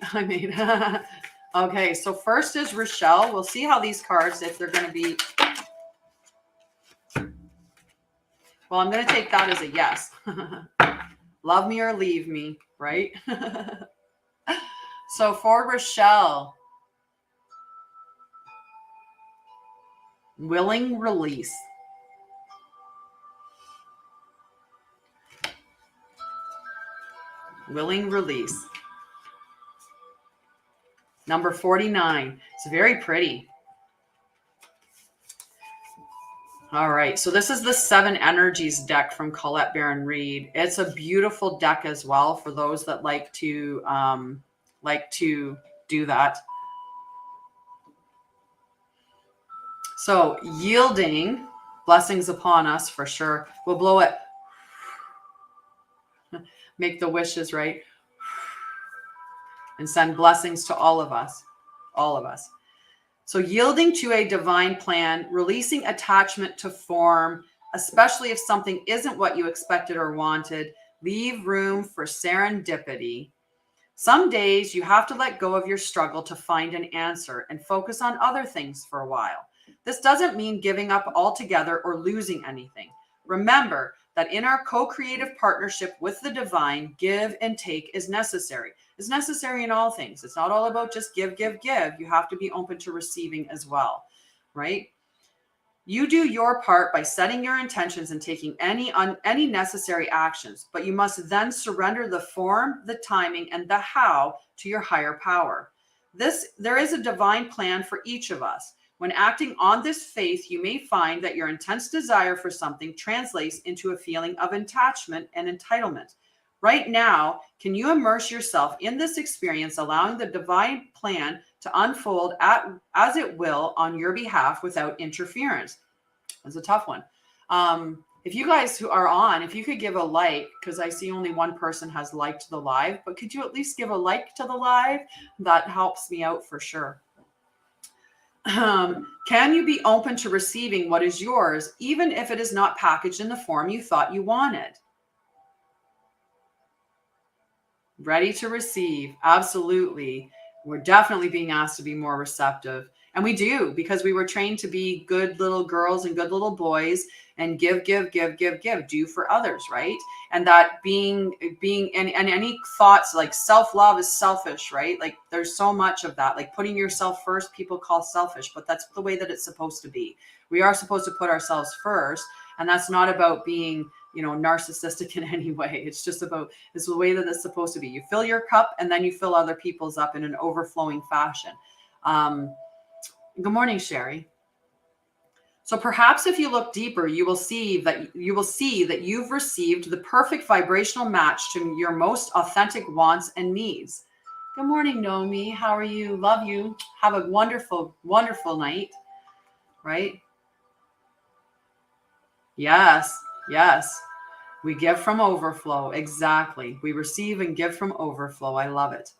Okay, so first is Rochelle. We'll see how these cards, if they're going to be. Well, I'm going to take that as a yes. Love me or leave me, right? So for Rochelle, willing release. Willing release. Number 49. It's very pretty. All right. So this is the 7 Energies deck from Colette Baron Reed. It's a beautiful deck as well for those that like to do that. So yielding, blessings upon us for sure. We'll blow it. Make the wishes, right? And send blessings to all of us. All of us. So yielding to a divine plan, releasing attachment to form, especially if something isn't what you expected or wanted, leave room for serendipity. Some days you have to let go of your struggle to find an answer and focus on other things for a while. This doesn't mean giving up altogether or losing anything. Remember that in our co-creative partnership with the divine, give and take is necessary. It's necessary in all things. It's not all about just give, give, give. You have to be open to receiving as well, right? You do your part by setting your intentions and taking any necessary actions, but you must then surrender the form, the timing, and the how to your higher power. There is a divine plan for each of us. When acting on this faith, you may find that your intense desire for something translates into a feeling of attachment and entitlement. Right now, can you immerse yourself in this experience, allowing the divine plan to unfold as it will on your behalf without interference? That's a tough one. If you guys who are on, if you could give a like, because I see only one person has liked the live, but could you at least give a like to the live? That helps me out for sure. Can you be open to receiving what is yours, even if it is not packaged in the form you thought you wanted? Ready to receive. Absolutely. We're definitely being asked to be more receptive. And we do, because we were trained to be good little girls and good little boys and give, do for others, right? And that being and any thoughts like self-love is selfish, right? Like there's so much of that, like putting yourself first, people call selfish, but that's the way that it's supposed to be. We are supposed to put ourselves first. And that's not about being, narcissistic in any way. It's just about, it's the way that it's supposed to be. You fill your cup and then you fill other people's up in an overflowing fashion. Good morning, Sherry. So perhaps if you look deeper, you will see that you've received the perfect vibrational match to your most authentic wants and needs. Good morning, Nomi. How are you? Love you. Have a wonderful, wonderful night. Right? Yes. Yes. We give from overflow. Exactly. We receive and give from overflow. I love it.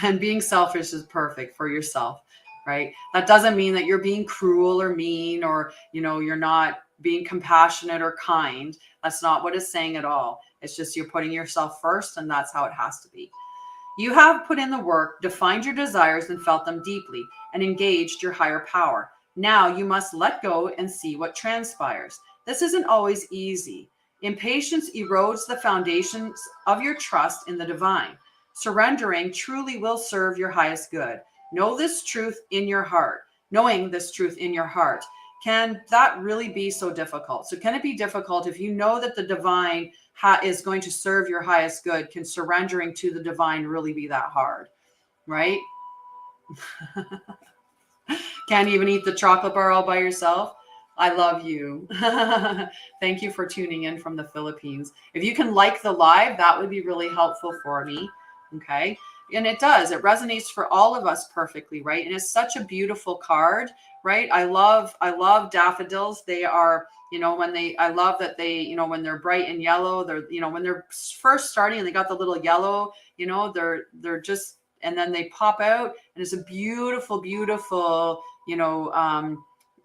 And being selfish is perfect for yourself. Right? That doesn't mean that you're being cruel or mean or, you're not being compassionate or kind. That's not what it's saying at all. It's just you're putting yourself first, and that's how it has to be. You have put in the work, defined your desires and felt them deeply, and engaged your higher power. Now you must let go and see what transpires. This isn't always easy. Impatience erodes the foundations of your trust in the divine. Surrendering truly will serve your highest good. Know this truth in your heart. Knowing this truth in your heart. Can that really be so difficult? So can it be difficult if you know that the divine is going to serve your highest good? Can surrendering to the divine really be that hard? Right? Can't even eat the chocolate bar all by yourself. I love you. Thank you for tuning in from the Philippines. If you can like the live, that would be really helpful for me. Okay. And it does. It resonates for all of us perfectly, right? And it's such a beautiful card, right? I love daffodils. They are, I love that they, when they're bright and yellow, they're, when they're first starting and they got the little yellow, they're just, and then they pop out and it's a beautiful, beautiful,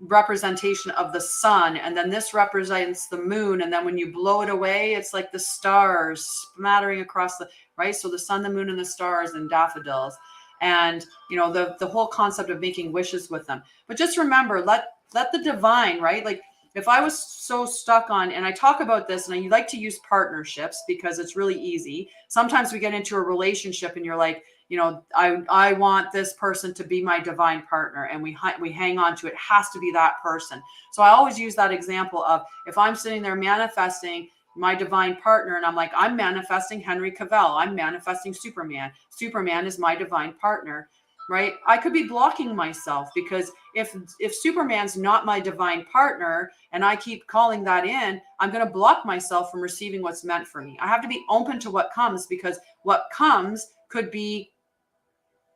representation of the sun. And then this represents the moon. And then when you blow it away, it's like the stars smattering across right? So the sun, the moon, and the stars and daffodils. And, the whole concept of making wishes with them. But just remember, let the divine, right? Like if I was so stuck on, and I talk about this, and I like to use partnerships because it's really easy. Sometimes we get into a relationship and you're like, I want this person to be my divine partner, and we hang on to it. It has to be that person. So I always use that example of if I'm sitting there manifesting my divine partner, and I'm like, I'm manifesting Henry Cavill. I'm manifesting Superman. Superman is my divine partner, right? I could be blocking myself because if Superman's not my divine partner and I keep calling that in, I'm going to block myself from receiving what's meant for me. I have to be open to what comes, because what comes could be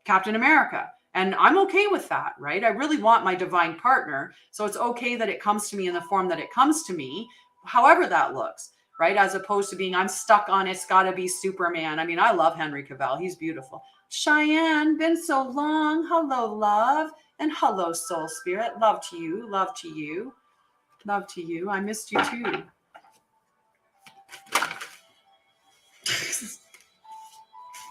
Captain America. And I'm okay with that, right? I really want my divine partner. So it's okay that it comes to me in the form that it comes to me, however that looks, right? As opposed to being, I'm stuck on, it's got to be Superman. I mean, I love Henry Cavill. He's beautiful. Cheyenne, been so long. Hello, love. And hello, soul spirit. Love to you. Love to you. Love to you. I missed you too.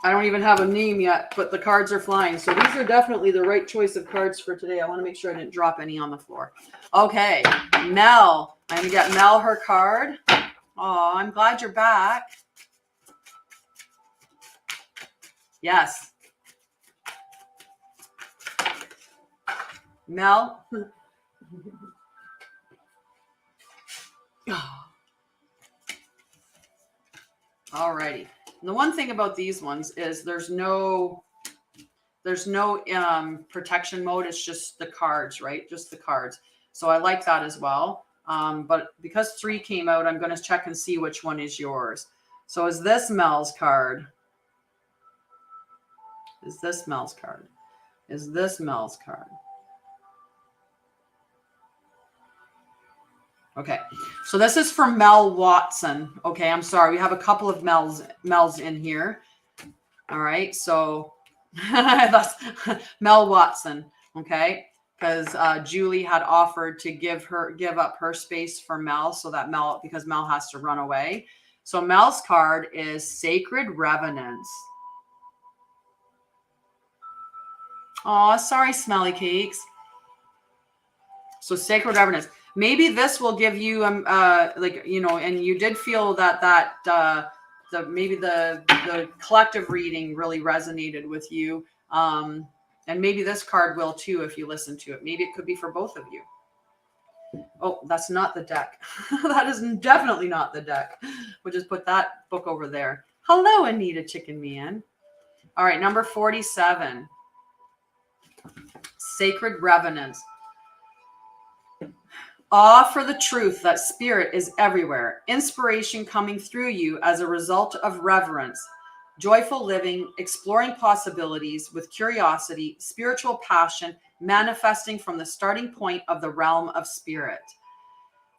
I don't even have a name yet, but the cards are flying. So these are definitely the right choice of cards for today. I want to make sure I didn't drop any on the floor. Okay, Mel. I'm going to get Mel her card. Oh, I'm glad you're back. Yes. Mel. All righty. And the one thing about these ones is there's no protection mode. It's just the cards, right? Just the cards. So I like that as well. But because 3 came out, I'm going to check and see which one is yours. So is this Mel's card? Is this Mel's card? Is this Mel's card? Okay, so this is for Mel Watson. Okay, I'm sorry. We have a couple of Mel's in here. All right, so that's Mel Watson. Okay, because Julie had offered to give up her space for Mel, so that because Mel has to run away. So Mel's card is Sacred Revenants. Oh, sorry, Smelly Cakes. So Sacred Revenants. Maybe this will give you and you did feel that maybe the collective reading really resonated with you, and maybe this card will too if you listen to it. Maybe it could be for both of you. Oh, that's not the deck. That is definitely not the deck. We'll just put that book over there. Hello, Anita Chicken Man. All right, number 47. Sacred Revenants. Awe for the truth that spirit is everywhere. Inspiration coming through you as a result of reverence. Joyful living, exploring possibilities with curiosity, spiritual passion, manifesting from the starting point of the realm of spirit.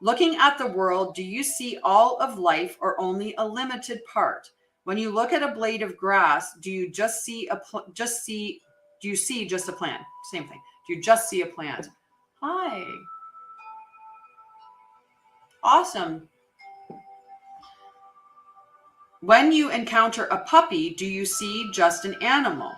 Looking at the world, do you see all of life or only a limited part? When you look at a blade of grass, do you just see do you see just a plant? Same thing. Do you just see a plant? Hi. Awesome. When you encounter a puppy, do you see just an animal?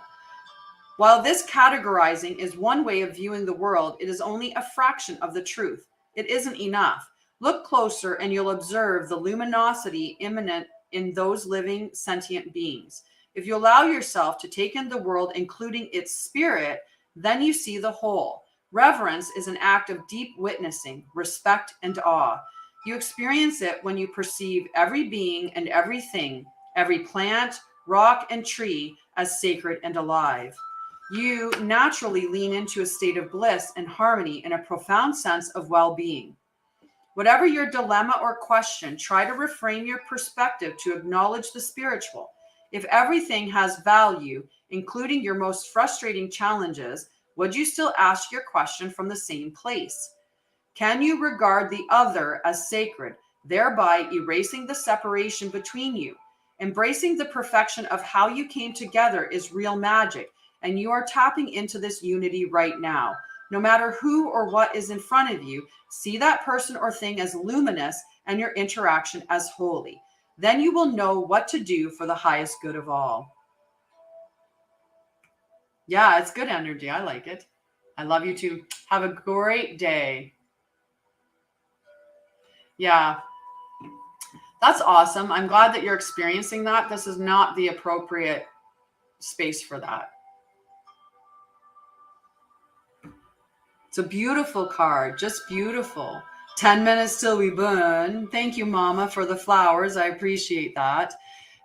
While this categorizing is one way of viewing the world, it is only a fraction of the truth. It isn't enough. Look closer and you'll observe the luminosity immanent in those living sentient beings. If you allow yourself to take in the world, including its spirit, then you see the whole. Reverence is an act of deep witnessing, respect, and awe. You experience it when you perceive every being and everything, every plant, rock, and tree as sacred and alive. You naturally lean into a state of bliss and harmony and a profound sense of well-being. Whatever your dilemma or question, try to reframe your perspective to acknowledge the spiritual. If everything has value, including your most frustrating challenges, would you still ask your question from the same place? Can you regard the other as sacred, thereby erasing the separation between you? Embracing the perfection of how you came together is real magic, and you are tapping into this unity right now. No matter who or what is in front of you, see that person or thing as luminous and your interaction as holy. Then you will know what to do for the highest good of all. Yeah, it's good energy. I like it. I love you too. Have a great day. Yeah, that's awesome. I'm glad that you're experiencing that. This is not the appropriate space for that. It's a beautiful card, just beautiful. 10 minutes till we burn. Thank you, Mama, for the flowers. I appreciate that.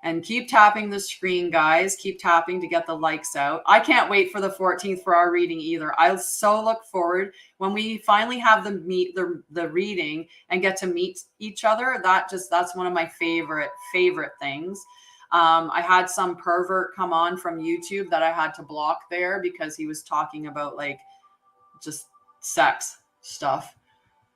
And keep tapping the screen, guys. Keep tapping to get the likes out. I can't wait for the 14th for our reading either. I so look forward when we finally have the reading and get to meet each other. That's one of my favorite things. I had some pervert come on from YouTube that I had to block there because he was talking about like just sex stuff,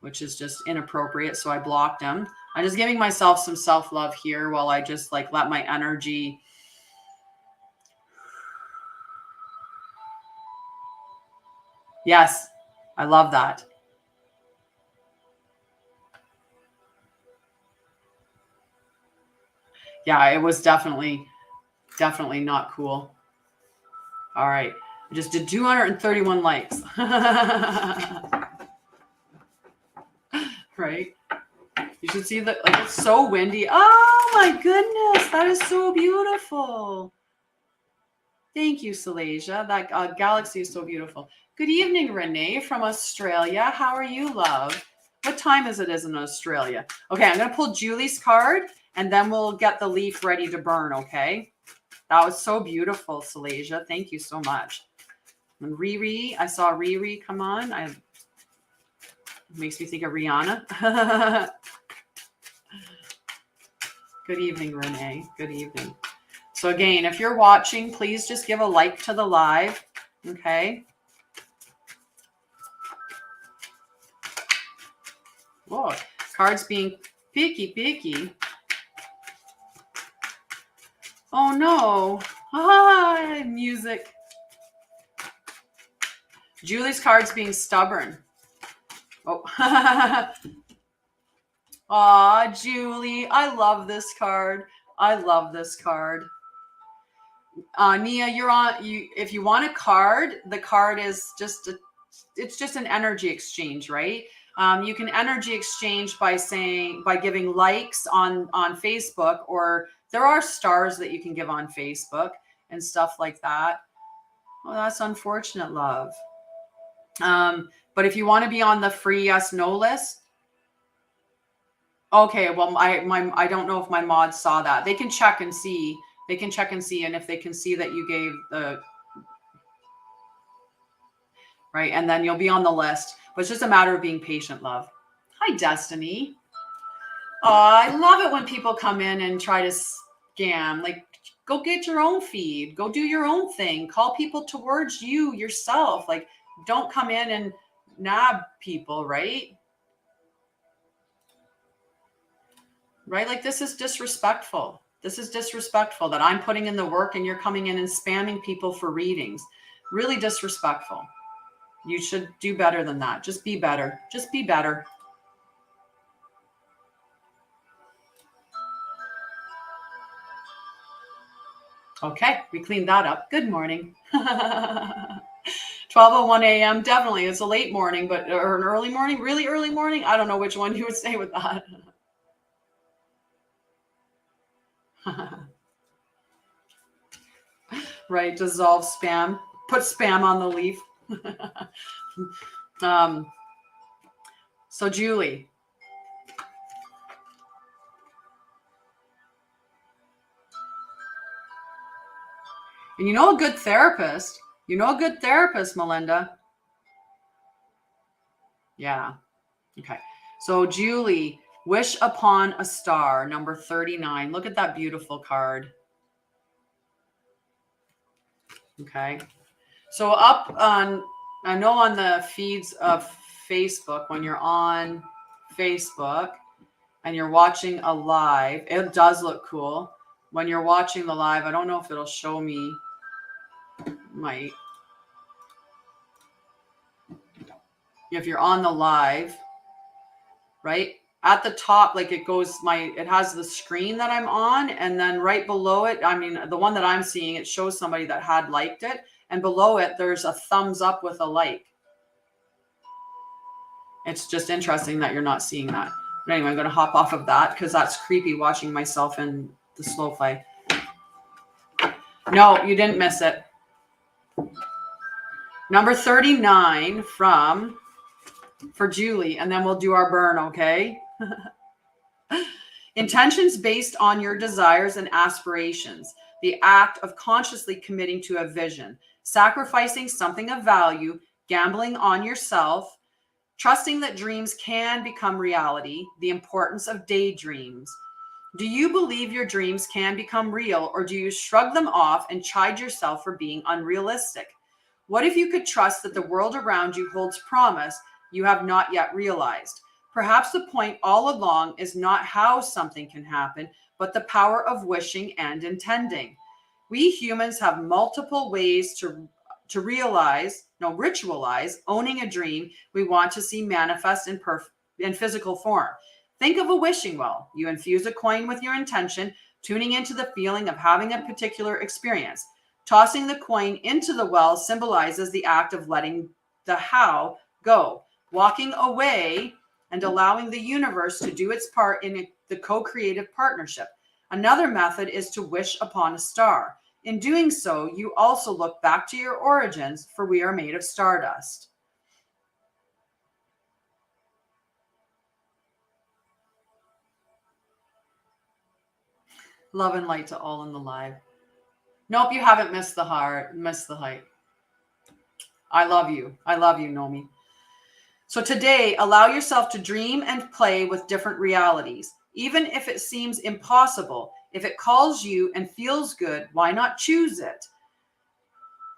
which is just inappropriate. So I blocked him. I'm just giving myself some self-love here while I just like let my energy. Yes, I love that. Yeah, it was definitely not cool. All right. I just did 231 likes. Right? You should see that, like, it's so windy. Oh my goodness, that is so beautiful. Thank you, Salasia. That galaxy is so beautiful. Good evening, Renee from Australia. How are you, love? What time is it in Australia? Okay, I'm going to pull Julie's card, and then we'll get the leaf ready to burn, okay? That was so beautiful, Salasia. Thank you so much. And Riri, I saw Riri come on. It makes me think of Rihanna. Good evening, Renee. Good evening. So again, if you're watching, please just give a like to the live, okay? Whoa, cards being picky. Oh no, music. Julie's card's being stubborn. Oh, aw, Julie, I love this card. I love this card. Nia, you're on. If you want a card, the card is it's just an energy exchange, right? You can energy exchange by giving likes on Facebook, or there are stars that you can give on Facebook and stuff like that. Well, that's unfortunate, love. But if you want to be on the free yes no list, okay. Well, I don't know if my mods saw that. They can check and see. And if they can see that you gave the right, and then you'll be on the list. But it's just a matter of being patient, love. Hi, Destiny. Oh, I love it when people come in and try to scam. Like, go get your own feed. Go do your own thing. Call people towards you yourself. Like, don't come in and nab people, right? Right? Like, this is disrespectful. This is disrespectful that I'm putting in the work and you're coming in and spamming people for readings. Really disrespectful. You should do better than that. Just be better. Just be better. Okay, we cleaned that up. Good morning. 12:01 a.m. Definitely. It's a late morning, but or an early morning, really early morning. I don't know which one you would say with that. Right, dissolve spam. Put spam on the leaf. So Julie. And you know a good therapist. Melinda. Yeah. Okay. So Julie, wish upon a star, number 39. Look at that beautiful card. Okay. So up on, I know on the feeds of Facebook, when you're on Facebook and you're watching a live, it does look cool. When you're watching the live, I don't know if it'll show me. Might. If you're on the live, right? At the top, like it goes, it has the screen that I'm on, and then right below it, I mean, the one that I'm seeing, it shows somebody that had liked it, and below it, there's a thumbs up with a like. It's just interesting that you're not seeing that. But anyway, I'm going to hop off of that because that's creepy watching myself in the slow play. No, you didn't miss it. Number 39 for Julie, and then we'll do our burn, okay? Intentions based on your desires and aspirations. The act of consciously committing to a vision, sacrificing something of value, gambling on yourself, trusting that dreams can become reality, the importance of daydreams. Do you believe your dreams can become real, or do you shrug them off and chide yourself for being unrealistic? What if you could trust that the world around you holds promise you have not yet realized? Perhaps the point all along is not how something can happen, but the power of wishing and intending. We humans have multiple ways to ritualize owning a dream we want to see manifest in physical form. Think of a wishing well. You infuse a coin with your intention, tuning into the feeling of having a particular experience. Tossing the coin into the well symbolizes the act of letting the how go, walking away and allowing the universe to do its part in the co-creative partnership. Another method is to wish upon a star. In doing so, you also look back to your origins, for we are made of stardust. Love and light to all in the live. Nope, you haven't missed the height. I love you. I love you, Nomi. So today, allow yourself to dream and play with different realities. Even if it seems impossible, if it calls you and feels good, why not choose it?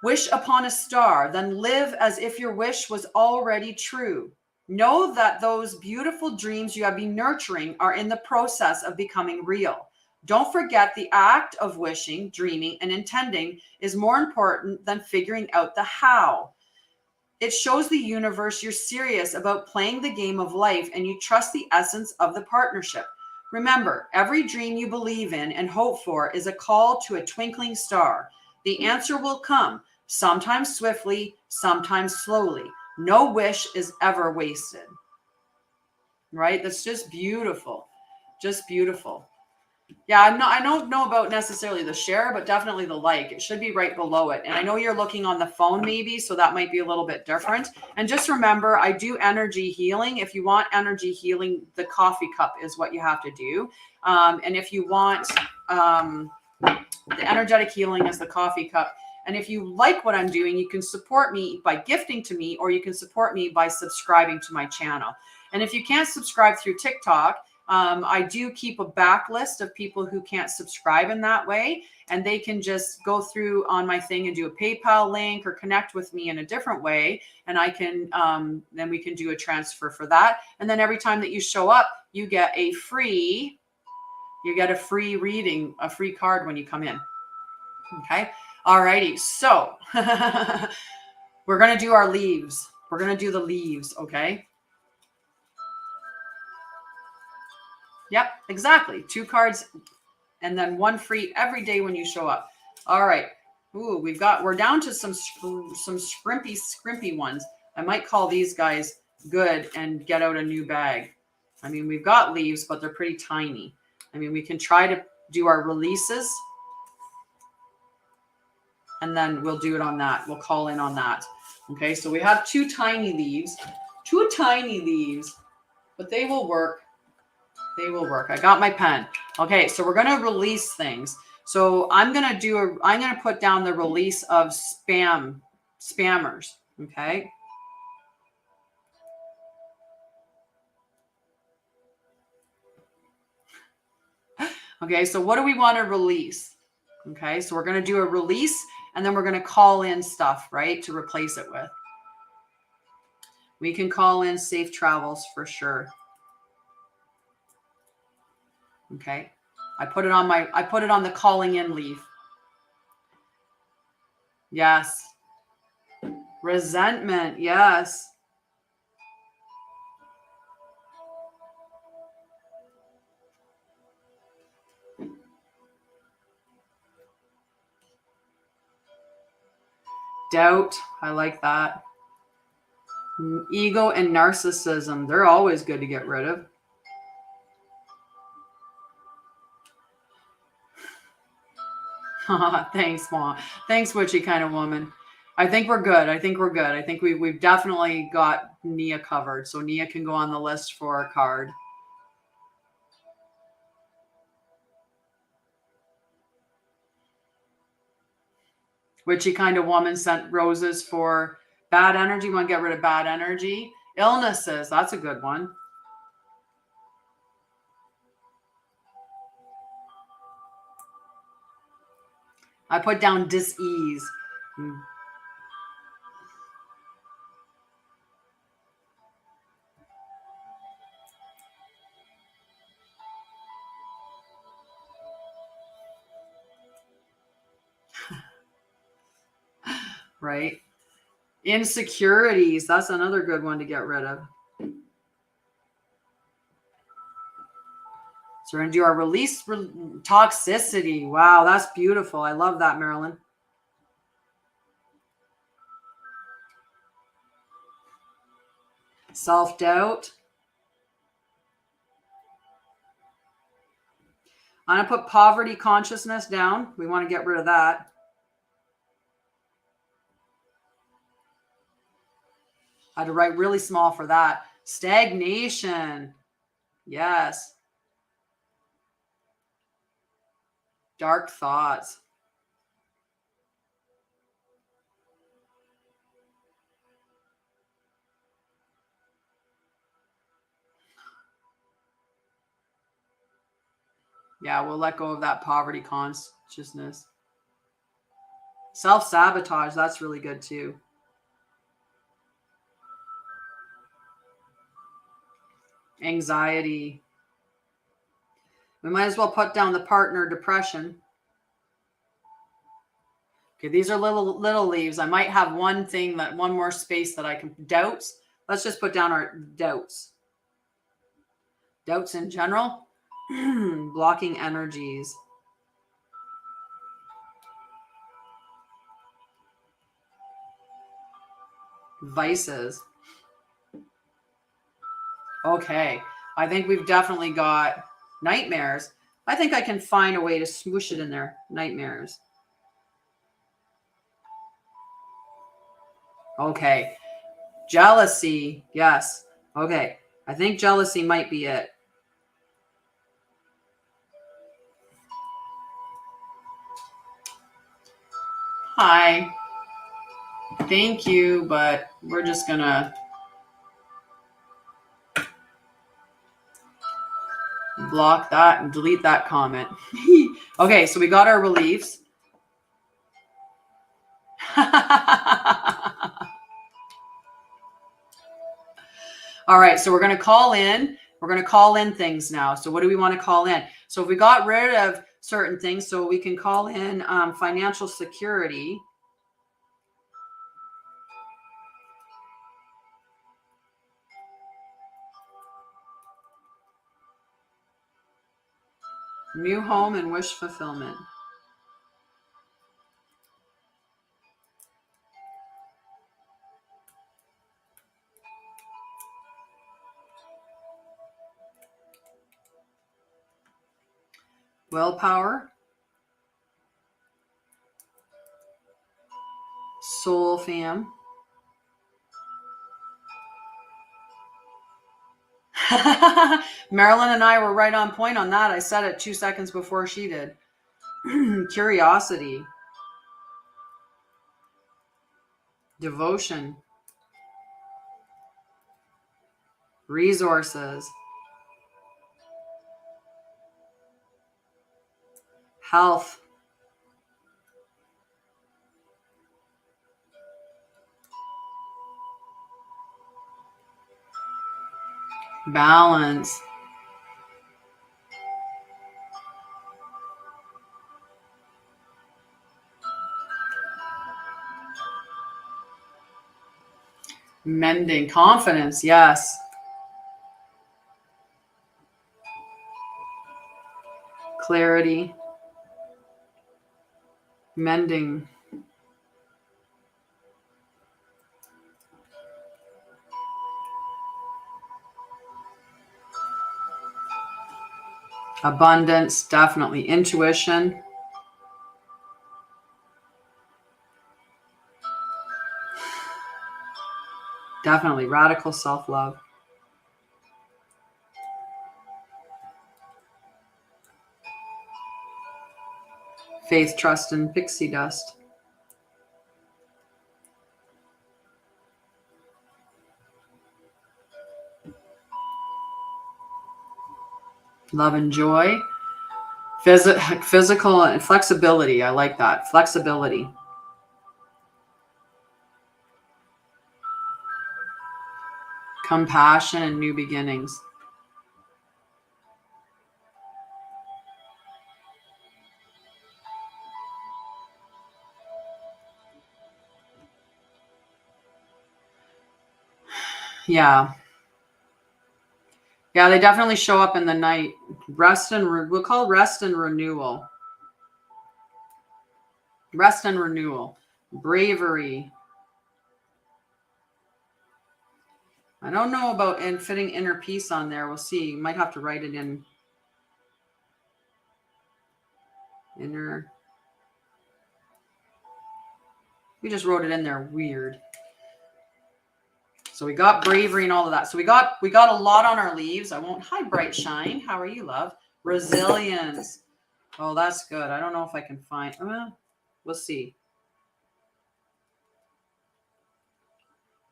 Wish upon a star, then live as if your wish was already true. Know that those beautiful dreams you have been nurturing are in the process of becoming real. Don't forget the act of wishing, dreaming, and intending is more important than figuring out the how. It shows the universe you're serious about playing the game of life and you trust the essence of the partnership. Remember, every dream you believe in and hope for is a call to a twinkling star. The answer will come, sometimes swiftly, sometimes slowly. No wish is ever wasted. Right? That's just beautiful. Just beautiful. Yeah, I don't know about necessarily the share, but definitely the like. It should be right below it. And I know you're looking on the phone maybe, so that might be a little bit different. And just remember, I do energy healing. If you want energy healing, the coffee cup is what you have to do. And if you want the energetic healing is the coffee cup. And if you like what I'm doing, you can support me by gifting to me, or you can support me by subscribing to my channel. And if you can't subscribe through TikTok, I do keep a backlist of people who can't subscribe in that way, and they can just go through on my thing and do a PayPal link or connect with me in a different way. And I can, then we can do a transfer for that. And then every time that you show up, you get a free reading, a free card when you come in. Okay. All righty. So we're going to do our leaves. We're going to do the leaves. Okay. Yep, exactly. 2 cards and then 1 free every day when you show up. All right. Ooh, we're down to some scrimpy ones. I might call these guys good and get out a new bag. I mean, we've got leaves, but they're pretty tiny. I mean, we can try to do our releases and then we'll do it on that. We'll call in on that. Okay, so we have two tiny leaves, but they will work. They will work. I got my pen. Okay, so we're going to release things. So I'm going to put down the release of spammers. Okay. Okay, so what do we want to release? Okay, so we're going to do a release and then we're going to call in stuff, right, to replace it with. We can call in safe travels for sure. Okay. I put it on the calling in leaf. Yes. Resentment. Yes. Doubt. I like that. Ego and narcissism. They're always good to get rid of. Thanks, Mom. Thanks, witchy kind of woman. I think we're good. I think we've definitely got Nia covered. So Nia can go on the list for a card. Witchy kind of woman sent roses for bad energy. Want to get rid of bad energy? Illnesses. That's a good one. I put down dis-ease. Right? Insecurities. That's another good one to get rid of. So we're going to do our release toxicity. Wow, that's beautiful. I love that, Marilyn. Self-doubt. I'm going to put poverty consciousness down. We want to get rid of that. I had to write really small for that. Stagnation. Yes. Dark thoughts. Yeah, we'll let go of that poverty consciousness. Self-sabotage, that's really good too. Anxiety. We might as well put down the partner depression. Okay, these are little leaves. I might have one more space that I can. Doubts. Let's just put down our doubts. Doubts in general. Blocking energies. Vices. Okay, I think we've definitely got nightmares. I think I can find a way to smoosh it in there. Nightmares. Okay. Jealousy. Yes. Okay. I think jealousy might be it. Hi. Thank you, but we're just going to block that and delete that comment. Okay, so we got our reliefs. All right, so we're going to call in. We're going to call in things now. So what do we want to call in? So if we got rid of certain things, so we can call in financial security. New home and wish fulfillment. willpower, soul fam. Marilyn and I were right on point on that. I said it 2 seconds before she did. Curiosity, devotion, resources, health, balance, mending, confidence, yes. Clarity, mending, abundance, definitely intuition, definitely radical self-love, faith, trust, and pixie dust. Love and joy, physical and flexibility. I like that. Flexibility. Compassion and new beginnings. Yeah. Yeah, they definitely show up in the night. Rest and we'll call rest and renewal. Rest and renewal. Bravery. I don't know about fitting inner peace on there. We'll see. You might have to write it in. Inner. We just wrote it in there. Weird. So we got bravery and all of that. So we got a lot on our leaves. I won't. Hi, Bright Shine. How are you, love? Resilience. Oh, that's good. I don't know if I can find. We'll see.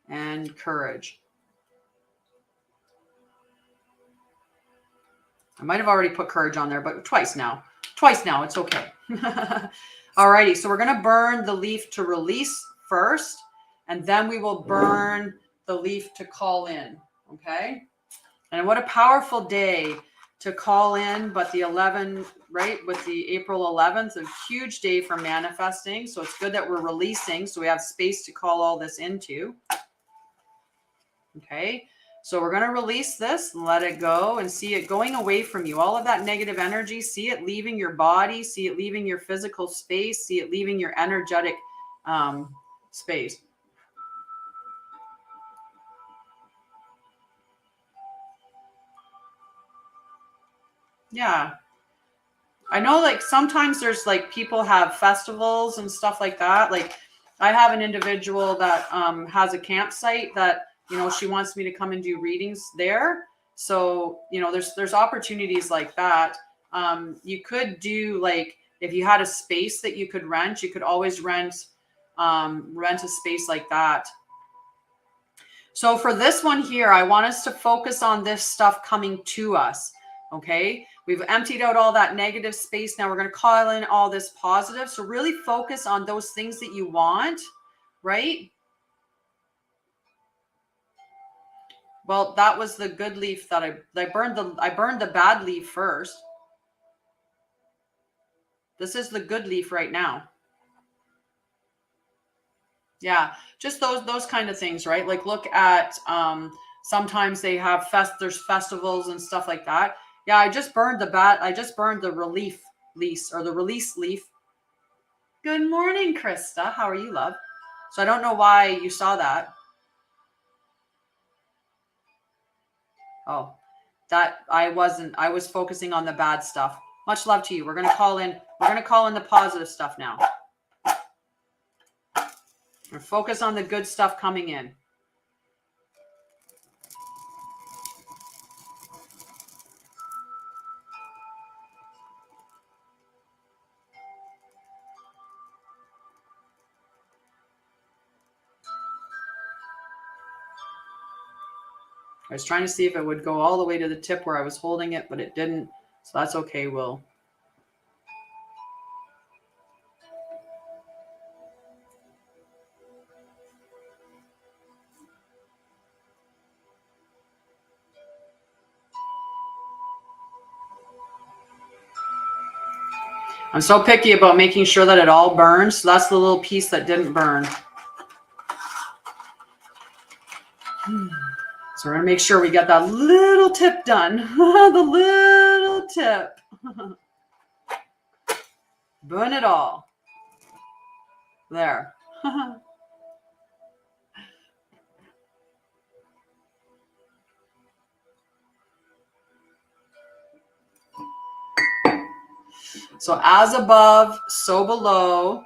And courage. I might have already put courage on there, but twice now. Twice now. It's okay. Alrighty. So we're going to burn the leaf to release first, and then we will burn the leaf to call in. Okay. And what a powerful day to call in, but the 11, right? With the April 11th, a huge day for manifesting. So it's good that we're releasing. So we have space to call all this into. Okay. So we're going to release this, let it go, and see it going away from you. All of that negative energy, see it leaving your body, see it leaving your physical space, see it leaving your energetic space. Yeah. I know, like, sometimes there's like people have festivals and stuff like that. Like, I have an individual that has a campsite that, you know, she wants me to come and do readings there. So, you know, there's opportunities like that. You could do, like, if you had a space that you could rent, you could always rent a space like that. So for this one here, I want us to focus on this stuff coming to us. Okay. We've emptied out all that negative space. Now we're going to call in all this positive. So really focus on those things that you want, right? Well, that was the good leaf that I burned the bad leaf first. This is the good leaf right now. Yeah, just those kind of things, right? Like, look at sometimes they have there's festivals and stuff like that. Yeah, I just burned the relief leaf or the release leaf. Good morning, Krista. How are you, love? So I don't know why you saw that. Oh, that I was focusing on the bad stuff. Much love to you. We're going to call in the positive stuff now. We're focused on the good stuff coming in. I was trying to see if it would go all the way to the tip where I was holding it, but it didn't. So that's okay, Will. I'm so picky about making sure that it all burns. So that's the little piece that didn't burn. So we're going to make sure we get that little tip done. The little tip. Burn it all. There. So as above, so below.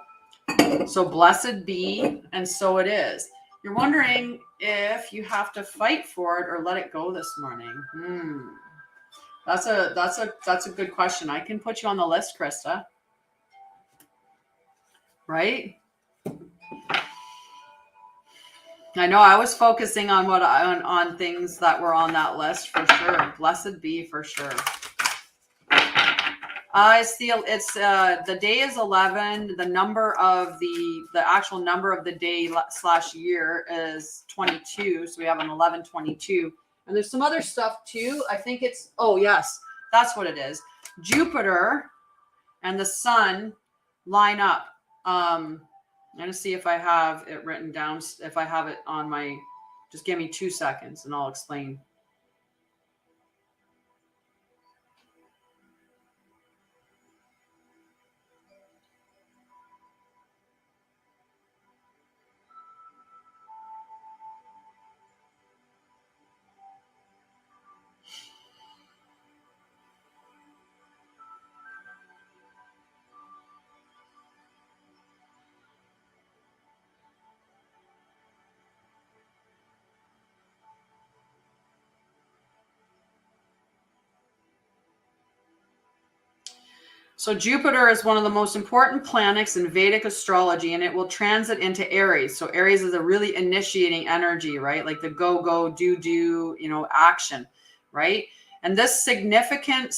So blessed be, and so it is. You're wondering if you have to fight for it or let it go this morning. That's a good question. I can put you on the list, Krista. Right? I know I was focusing on on things that were on that list for sure. Blessed be for sure. It's the day is 11. The number of the actual number of the day / year is 22. So we have an 1122. And there's some other stuff too. I think it's, oh yes, that's what it is. Jupiter and the sun line up. I'm going to see if I have it written down. If I have it on my, just give me 2 seconds and I'll explain. So Jupiter is one of the most important planets in Vedic astrology, and it will transit into Aries. So Aries is a really initiating energy, right? Like the go, do, action, right? And this significant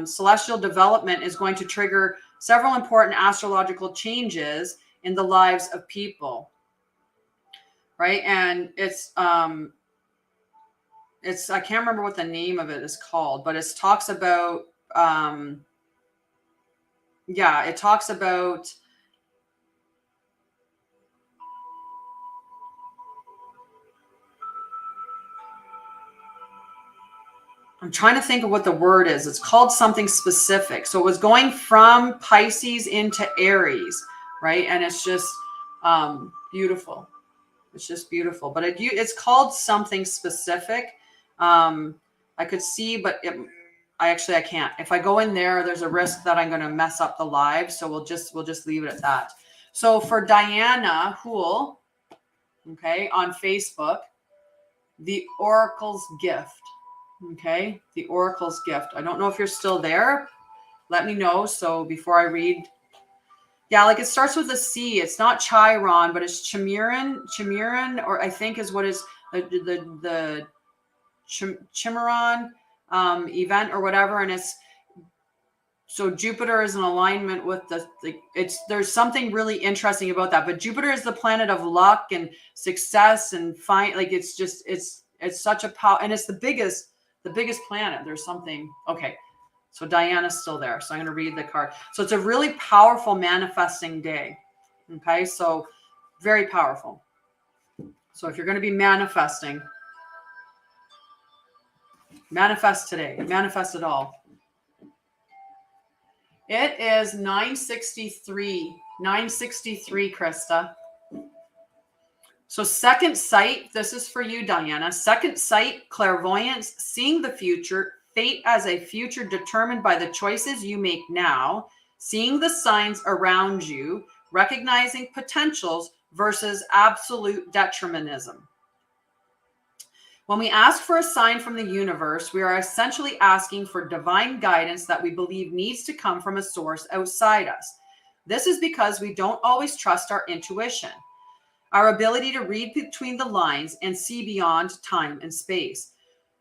celestial development is going to trigger several important astrological changes in the lives of people, right? And it's I can't remember what the name of it is called, but it talks about it talks about I'm trying to think of what the word is. It's called something specific. So it was going from Pisces into Aries, right? And it's just beautiful. It's just beautiful. But it's called something specific. I could see, but I can't. If I go in there, there's a risk that I'm going to mess up the live. So we'll just leave it at that. So for Diana Hool, okay, on Facebook, the Oracle's Gift. Okay, the Oracle's Gift. I don't know if you're still there. Let me know. So before I read, yeah, like it starts with a C. It's not Chiron, but it's Chimiran, or I think is what is the Chimaron event or whatever. And it's so Jupiter is in alignment with there's something really interesting about that. But Jupiter is the planet of luck and success and it's such a power, and it's the biggest planet. There's something. Okay. So Diana's still there. So I'm going to read the card. So it's a really powerful manifesting day. Okay. So very powerful. So if you're going to be manifesting, manifest today, manifest it all. It is 9:63, Krista. So second sight, this is for you, Diana. Second sight, clairvoyance, seeing the future, fate as a future determined by the choices you make now, seeing the signs around you, recognizing potentials versus absolute determinism. When we ask for a sign from the universe, we are essentially asking for divine guidance that we believe needs to come from a source outside us. This is because we don't always trust our intuition, our ability to read between the lines and see beyond time and space.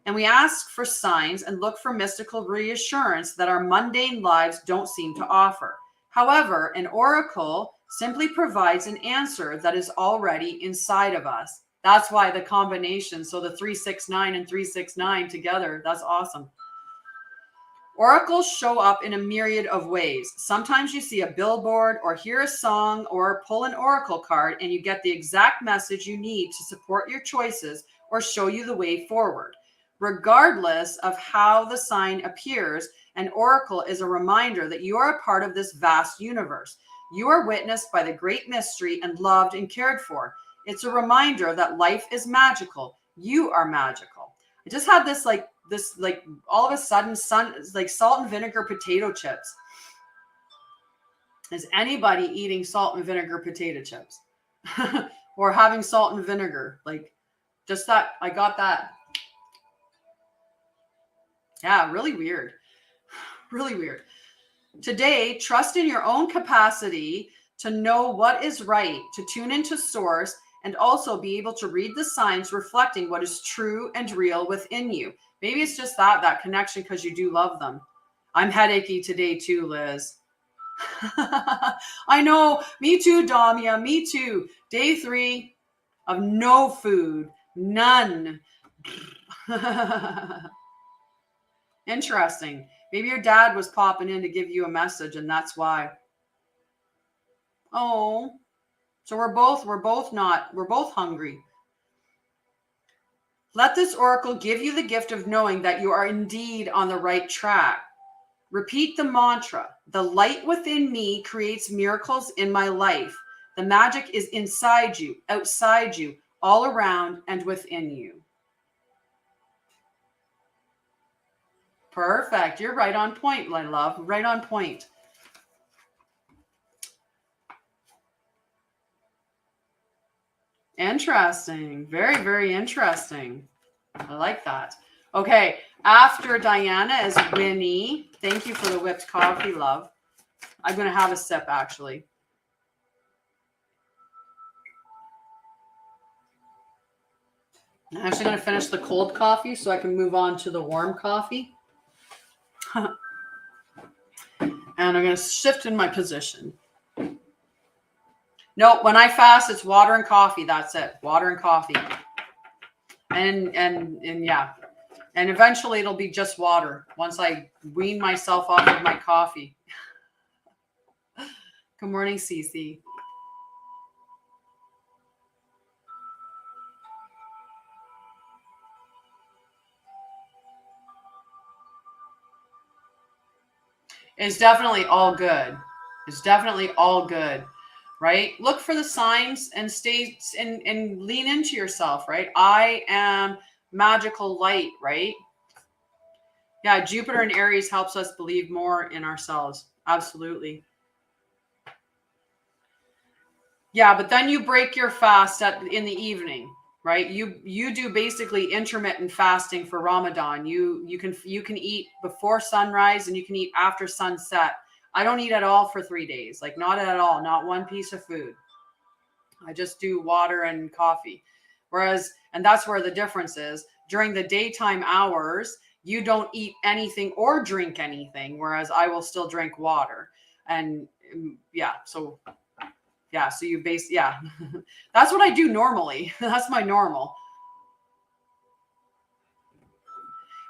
And we ask for signs and look for mystical reassurance that our mundane lives don't seem to offer. However, an oracle simply provides an answer that is already inside of us. That's why the combination, so the 369 and 369 together, that's awesome. Oracles show up in a myriad of ways. Sometimes you see a billboard or hear a song or pull an oracle card and you get the exact message you need to support your choices or show you the way forward. Regardless of how the sign appears, an oracle is a reminder that you are a part of this vast universe. You are witnessed by the great mystery and loved and cared for. It's a reminder that life is magical. You are magical. I just had this all of a sudden like salt and vinegar potato chips. Is anybody eating salt and vinegar potato chips? Or having salt and vinegar? Like just that, I got that. Yeah, really weird. Really weird. Today, trust in your own capacity to know what is right, to tune into source, and also be able to read the signs reflecting what is true and real within you. Maybe it's just that connection because you do love them. I'm headachy today too, Liz. I know. Me too, Damia. Me too. Day 3 of no food. None. Interesting. Maybe your dad was popping in to give you a message and that's why. Oh. So we're both hungry. Let this oracle give you the gift of knowing that you are indeed on the right track. Repeat the mantra. The light within me creates miracles in my life. The magic is inside you, outside you, all around and within you. Perfect. You're right on point, my love. Right on point. Interesting. Very, very interesting. I like that. Okay. After Diana is Winnie. Thank you for the whipped coffee, love. I'm going to have a sip, actually. I'm actually going to finish the cold coffee so I can move on to the warm coffee. And I'm going to shift in my position. No, when I fast, it's water and coffee. That's it. Water and coffee. And yeah. And eventually it'll be just water once I wean myself off of my coffee. Good morning, Cece. It's definitely all good. It's definitely all good. Right? Look for the signs and stay and lean into yourself, right? I am magical light, right? Yeah, Jupiter in Aries helps us believe more in ourselves. Absolutely. Yeah, but then you break your fast in the evening, right? You do basically intermittent fasting for Ramadan. You can eat before sunrise and you can eat after sunset. I don't eat at all for 3 days, like not at all, not one piece of food. I just do water and coffee. Whereas, and that's where the difference is. During the daytime hours, you don't eat anything or drink anything, whereas I will still drink water. And yeah, so you that's what I do normally. That's my normal.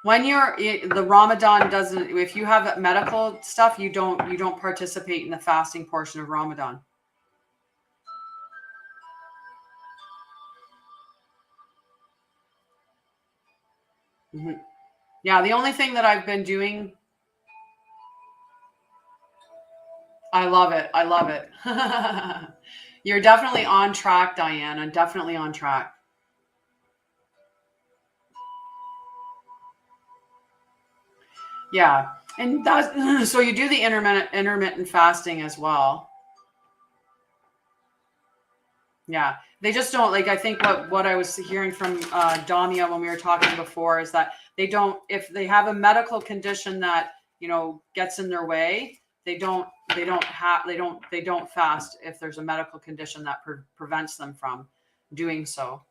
When the Ramadan doesn't, if you have medical stuff, you don't participate in the fasting portion of Ramadan. Mm-hmm. Yeah, the only thing that I've been doing, I love it. I love it. You're definitely on track, Diane. I'm definitely on track. Yeah. And that's, so you do the intermittent fasting as well. Yeah. They just don't, like, I think what I was hearing from Damia when we were talking before is that they don't, if they have a medical condition that, gets in their way, they don't fast if there's a medical condition that prevents them from doing so.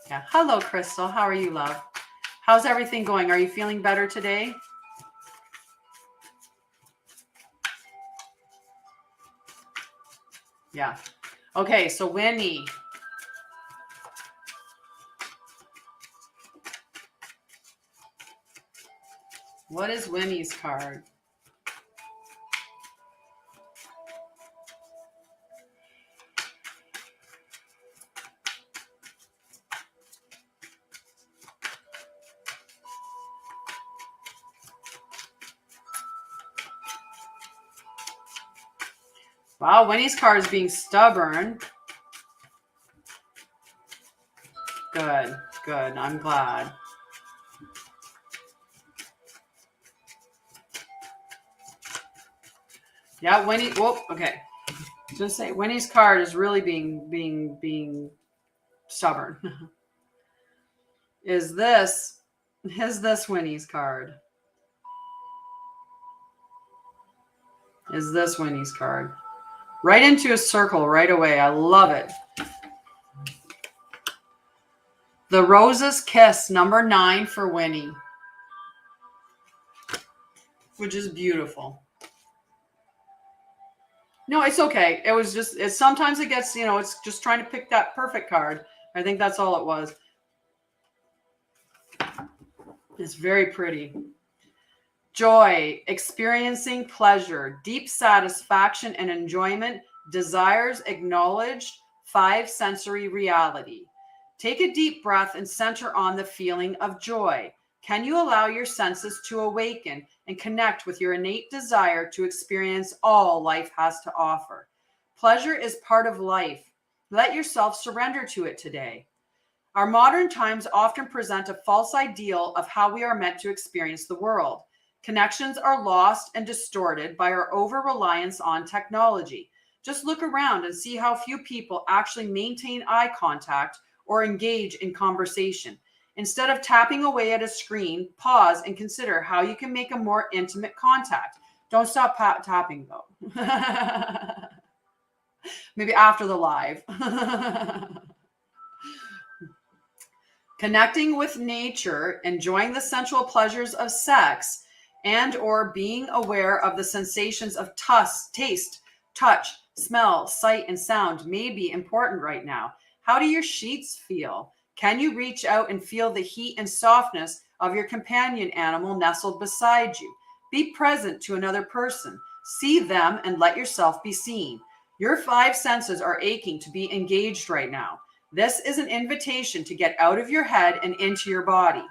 Yeah. Hello, Crystal. How are you, love? How's everything going? Are you feeling better today? Yeah. Okay, so Winnie. What is Winnie's card? Wow, Winnie's card is being stubborn. Good, good. I'm glad. Yeah, Winnie. Whoa, okay. Just say Winnie's card is really being stubborn. Is this Winnie's card? Is this Winnie's card? Right into a circle right away. I love it. The Rose's Kiss, number 9 for Winnie. Which is beautiful. No, it's okay. It was just, sometimes it gets, it's just trying to pick that perfect card. I think that's all it was. It's very pretty. Joy, experiencing pleasure, deep satisfaction and enjoyment, desires acknowledged, 5 sensory reality. Take a deep breath and center on the feeling of joy. Can you allow your senses to awaken and connect with your innate desire to experience all life has to offer? Pleasure is part of life. Let yourself surrender to it today. Our modern times often present a false ideal of how we are meant to experience the world. Connections are lost and distorted by our over-reliance on technology. Just look around and see how few people actually maintain eye contact or engage in conversation. Instead of tapping away at a screen, pause and consider how you can make a more intimate contact. Don't stop tapping though. Maybe after the live. Connecting with nature, enjoying the sensual pleasures of sex, and or being aware of the sensations of taste, touch, smell, sight, and sound may be important right now. How do your sheets feel? Can you reach out and feel the heat and softness of your companion animal nestled beside you? Be present to another person. See them and let yourself be seen. Your 5 senses are aching to be engaged right now. This is an invitation to get out of your head and into your body.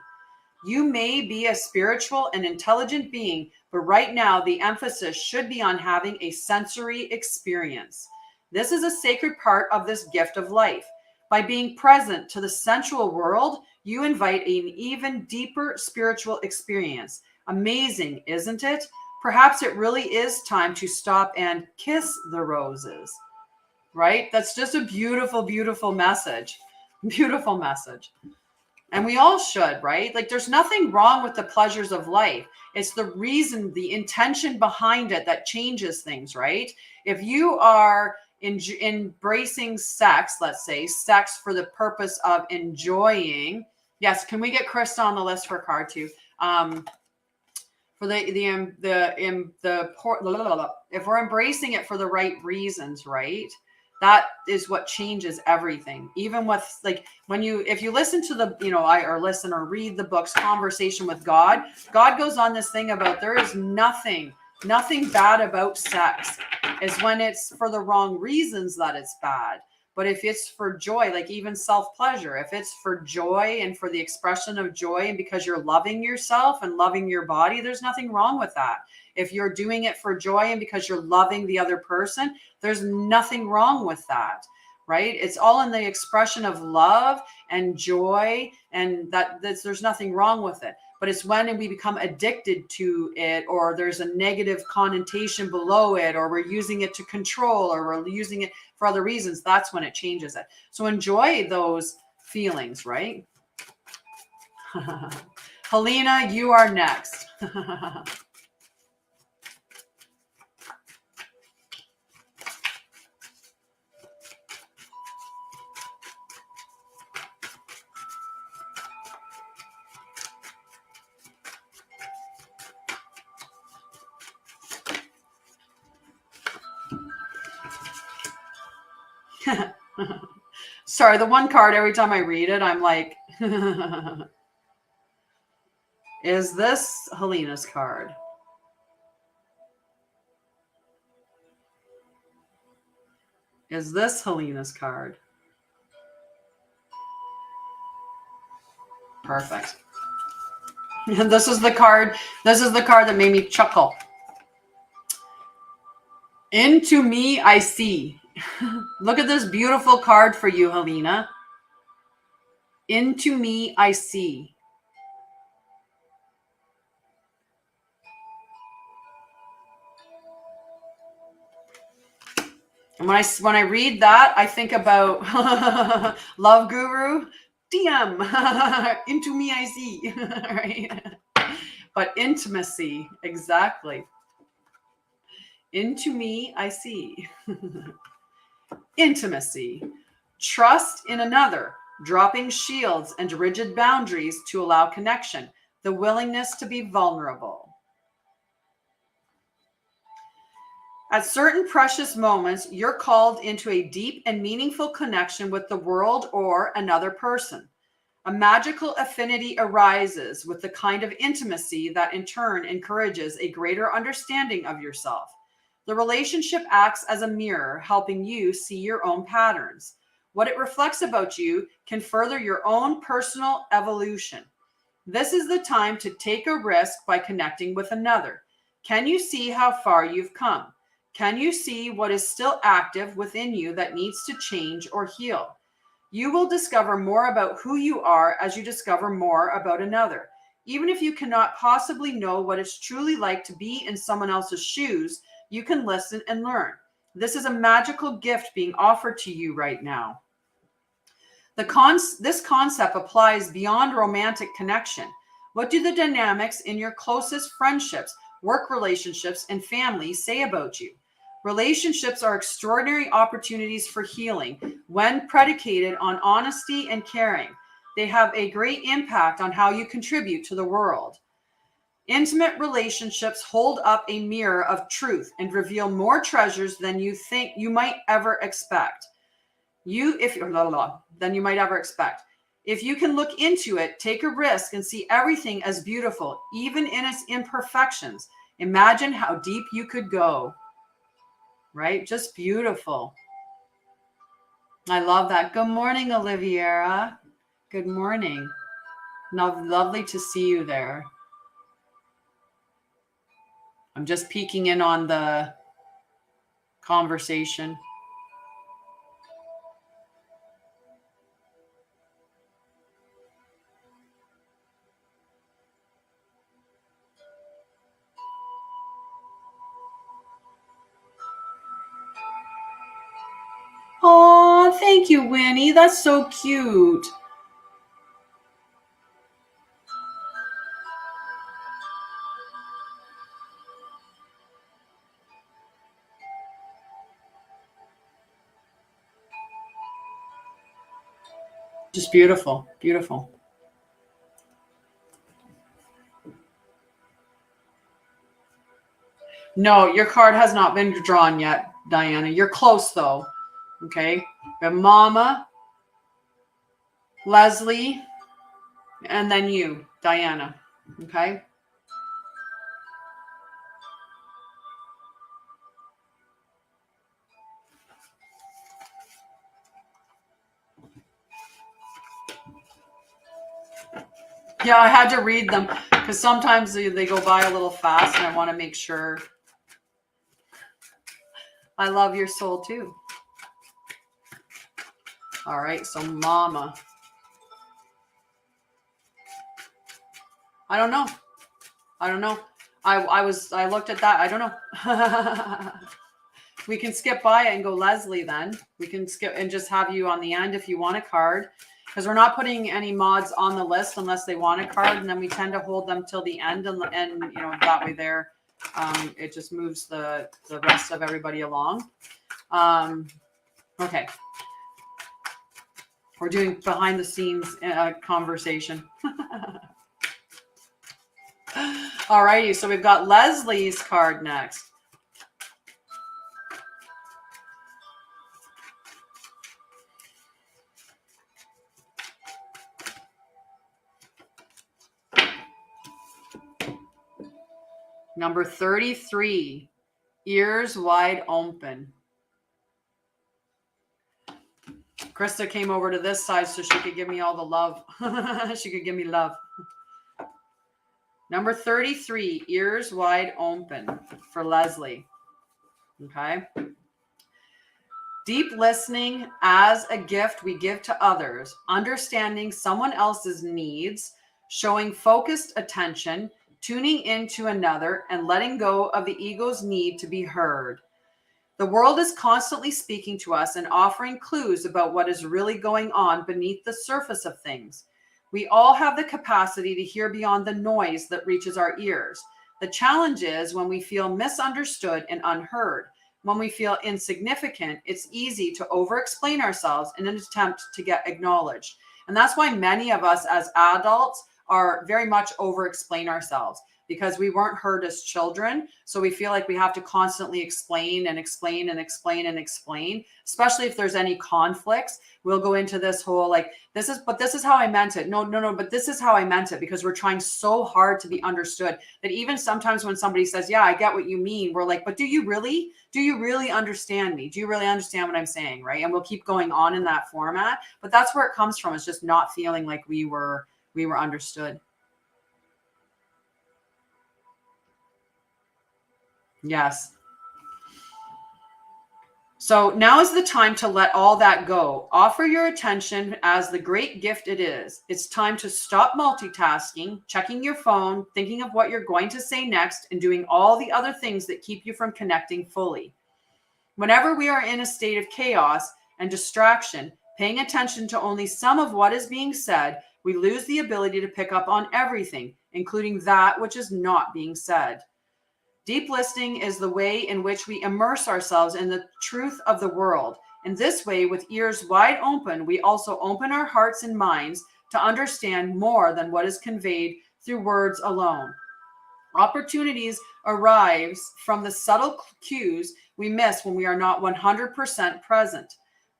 You may be a spiritual and intelligent being, but right now the emphasis should be on having a sensory experience. This is a sacred part of this gift of life. By being present to the sensual world, you invite an even deeper spiritual experience. Amazing, isn't it? Perhaps it really is time to stop and kiss the roses. Right? That's just a beautiful, beautiful message. Beautiful message. And we all should, right? Like there's nothing wrong with the pleasures of life. It's the reason, the intention behind it that changes things, right? If you are embracing sex, let's say sex for the purpose of enjoying. Yes. Can we get Krista on the list for a card too? For if we're embracing it for the right reasons, right? That is what changes everything. Even with like if you listen to the, listen or read the books, Conversation with God, God goes on this thing about there is nothing bad about sex. Is when it's for the wrong reasons that it's bad. But if it's for joy, like even self-pleasure, if it's for joy and for the expression of joy and because you're loving yourself and loving your body, there's nothing wrong with that. If you're doing it for joy and because you're loving the other person, there's nothing wrong with that. right? It's all in the expression of love and joy, and there's nothing wrong with it. But it's when we become addicted to it, or there's a negative connotation below it, or we're using it to control, or we're using it for other reasons, that's when it changes it. So enjoy those feelings, right? Helena, you are next. Sorry, the one card, every time I read it, I'm like, is this Helena's card? Is this Helena's card? Perfect. And this is the card that made me chuckle. Into me I see. Look at this beautiful card for you, Helena. Into me I see. And when I read that, I think about Love Guru, DM, into me I see, right? But intimacy, exactly. Into me I see. Intimacy, trust in another, dropping shields and rigid boundaries to allow connection, the willingness to be vulnerable. At certain precious moments, you're called into a deep and meaningful connection with the world or another person. A magical affinity arises with the kind of intimacy that in turn encourages a greater understanding of yourself. The relationship acts as a mirror, helping you see your own patterns. What it reflects about you can further your own personal evolution. This is the time to take a risk by connecting with another. Can you see how far you've come? Can you see what is still active within you that needs to change or heal? You will discover more about who you are as you discover more about another. Even if you cannot possibly know what it's truly like to be in someone else's shoes, you can listen and learn. This is a magical gift being offered to you right now. This concept applies beyond romantic connection. What do the dynamics in your closest friendships, work relationships, and family say about you? Relationships are extraordinary opportunities for healing when predicated on honesty and caring. They have a great impact on how you contribute to the world. Intimate relationships hold up a mirror of truth and reveal more treasures than you think you might ever expect. Than you might ever expect. If you can look into it, take a risk and see everything as beautiful, even in its imperfections. Imagine how deep you could go. Right? Just beautiful. I love that. Good morning, Oliviera. Good morning. Lovely to see you there. I'm just peeking in on the conversation. Oh, thank you, Winnie. That's so cute. Just beautiful, beautiful. No, your card has not been drawn yet, Diana. You're close, though. Okay. We have Mama, Leslie, and then you, Diana. Okay. Yeah, I had to read them because sometimes they go by a little fast and I want to make sure. I love your soul too. All right, so mama. I don't know. I looked at that. I don't know. We can skip by it and go Leslie then. We can skip and just have you on the end if you want a card. Because we're not putting any mods on the list unless they want a card. And then we tend to hold them till the end. And you know, that way there, it just moves the rest of everybody along. Okay. We're doing behind the scenes conversation. All righty. So we've got Leslie's card next. Number 33, ears wide open. Krista came over to this side so she could give me all the love. She could give me love. Number 33, ears wide open for Leslie. Okay. Deep listening as a gift we give to others, understanding someone else's needs, showing focused attention, tuning into another, and letting go of the ego's need to be heard. The world is constantly speaking to us and offering clues about what is really going on beneath the surface of things. We all have the capacity to hear beyond the noise that reaches our ears. The challenge is when we feel misunderstood and unheard. When we feel insignificant, it's easy to over-explain ourselves in an attempt to get acknowledged. And that's why many of us as adults are very much over-explain ourselves, because we weren't heard as children. So we feel like we have to constantly explain and explain and explain and explain, especially if there's any conflicts. We'll go into this whole like, this is how I meant it. No, but this is how I meant it, because we're trying so hard to be understood that even sometimes when somebody says, yeah, I get what you mean, we're like, but do you really understand me? Do you really understand what I'm saying? Right. And we'll keep going on in that format, but that's where it comes from. It's just not feeling like we were understood. Yes. So now is the time to let all that go. Offer your attention as the great gift it is. It's time to stop multitasking, checking your phone, thinking of what you're going to say next, and doing all the other things that keep you from connecting fully. Whenever we are in a state of chaos and distraction, paying attention to only some of what is being said, we lose the ability to pick up on everything, including that which is not being said. Deep listening is the way in which we immerse ourselves in the truth of the world. In this way, with ears wide open, we also open our hearts and minds to understand more than what is conveyed through words alone. Opportunities arise from the subtle cues we miss when we are not 100% present.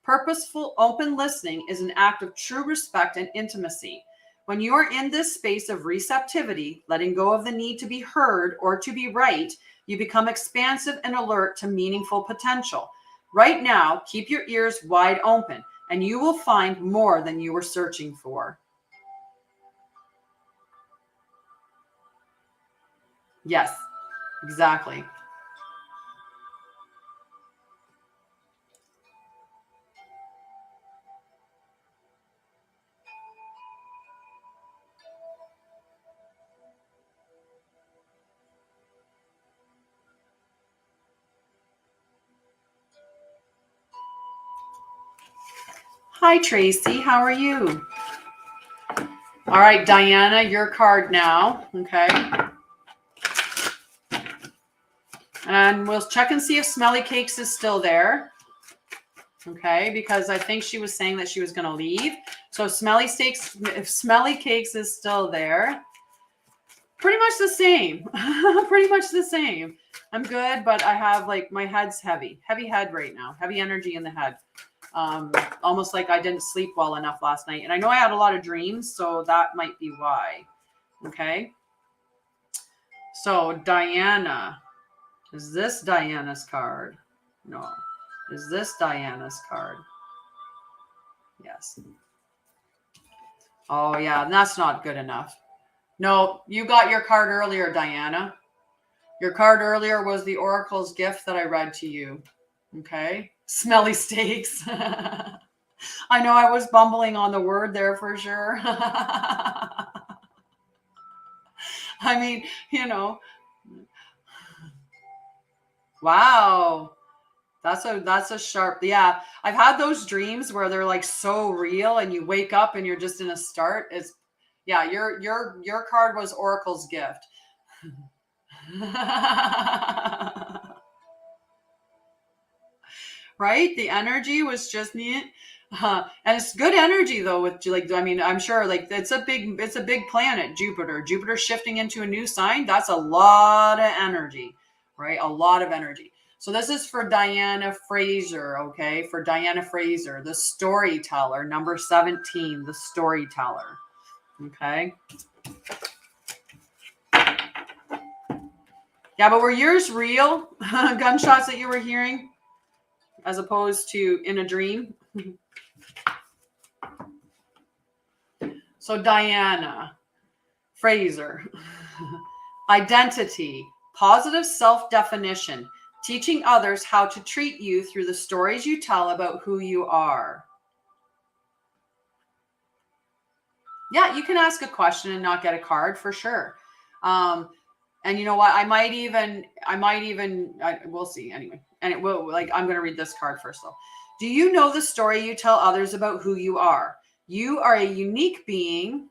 Purposeful, open listening is an act of true respect and intimacy. When you are in this space of receptivity, letting go of the need to be heard or to be right, you become expansive and alert to meaningful potential. Right now, keep your ears wide open, and you will find more than you were searching for. Yes, exactly. Hi, Tracy. How are you? All right, Diana, your card now. Okay. And we'll check and see if Smelly Cakes is still there. Okay, because I think she was saying that she was going to leave. So if Smelly Cakes is still there, pretty much the same. Pretty much the same. I'm good, but I have like my head's heavy head right now, heavy energy in the head. Almost like I didn't sleep well enough last night. And I know I had a lot of dreams, so that might be why. Okay. So Diana, is this Diana's card? No. Is this Diana's card? Yes. Oh yeah, that's not good enough. No, you got your card earlier, Diana. Your card earlier was the Oracle's gift that I read to you. Okay. Smelly Steaks. I know I was bumbling on the word there for sure. I mean, wow. That's a sharp, yeah. I've had those dreams where they're like so real and you wake up and you're just in a start. Yeah, your card was Oracle's gift. Right? The energy was just neat. And it's good energy though with like, I mean, I'm sure like it's a big planet, Jupiter. Jupiter shifting into a new sign, that's a lot of energy, right? A lot of energy. So this is for Diana Fraser, okay? For Diana Fraser, the storyteller, number 17, the storyteller. Okay. Yeah, but were yours real gunshots that you were hearing as opposed to in a dream? So Diana Fraser, identity, positive self-definition, teaching others how to treat you through the stories you tell about who you are. Yeah, you can ask a question and not get a card for sure. And you know what? I might even, we'll see anyway. And it will, like, I'm going to read this card first though. Do you know the story you tell others about who you are? You are a unique being.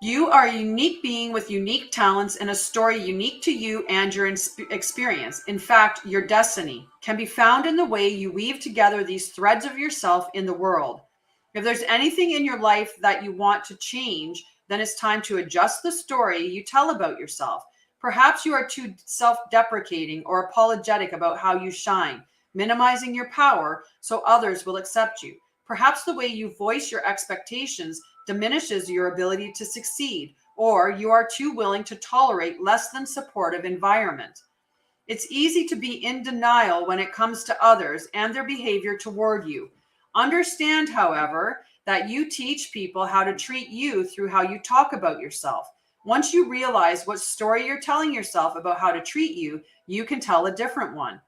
You are a unique being with unique talents and a story unique to you and your experience. In fact, your destiny can be found in the way you weave together these threads of yourself in the world. If there's anything in your life that you want to change, then it's time to adjust the story you tell about yourself. Perhaps you are too self-deprecating or apologetic about how you shine, minimizing your power so others will accept you. Perhaps the way you voice your expectations diminishes your ability to succeed, or you are too willing to tolerate less than supportive environment. It's easy to be in denial when it comes to others and their behavior toward you. Understand, however, that you teach people how to treat you through how you talk about yourself. Once you realize what story you're telling yourself about how to treat you, you can tell a different one.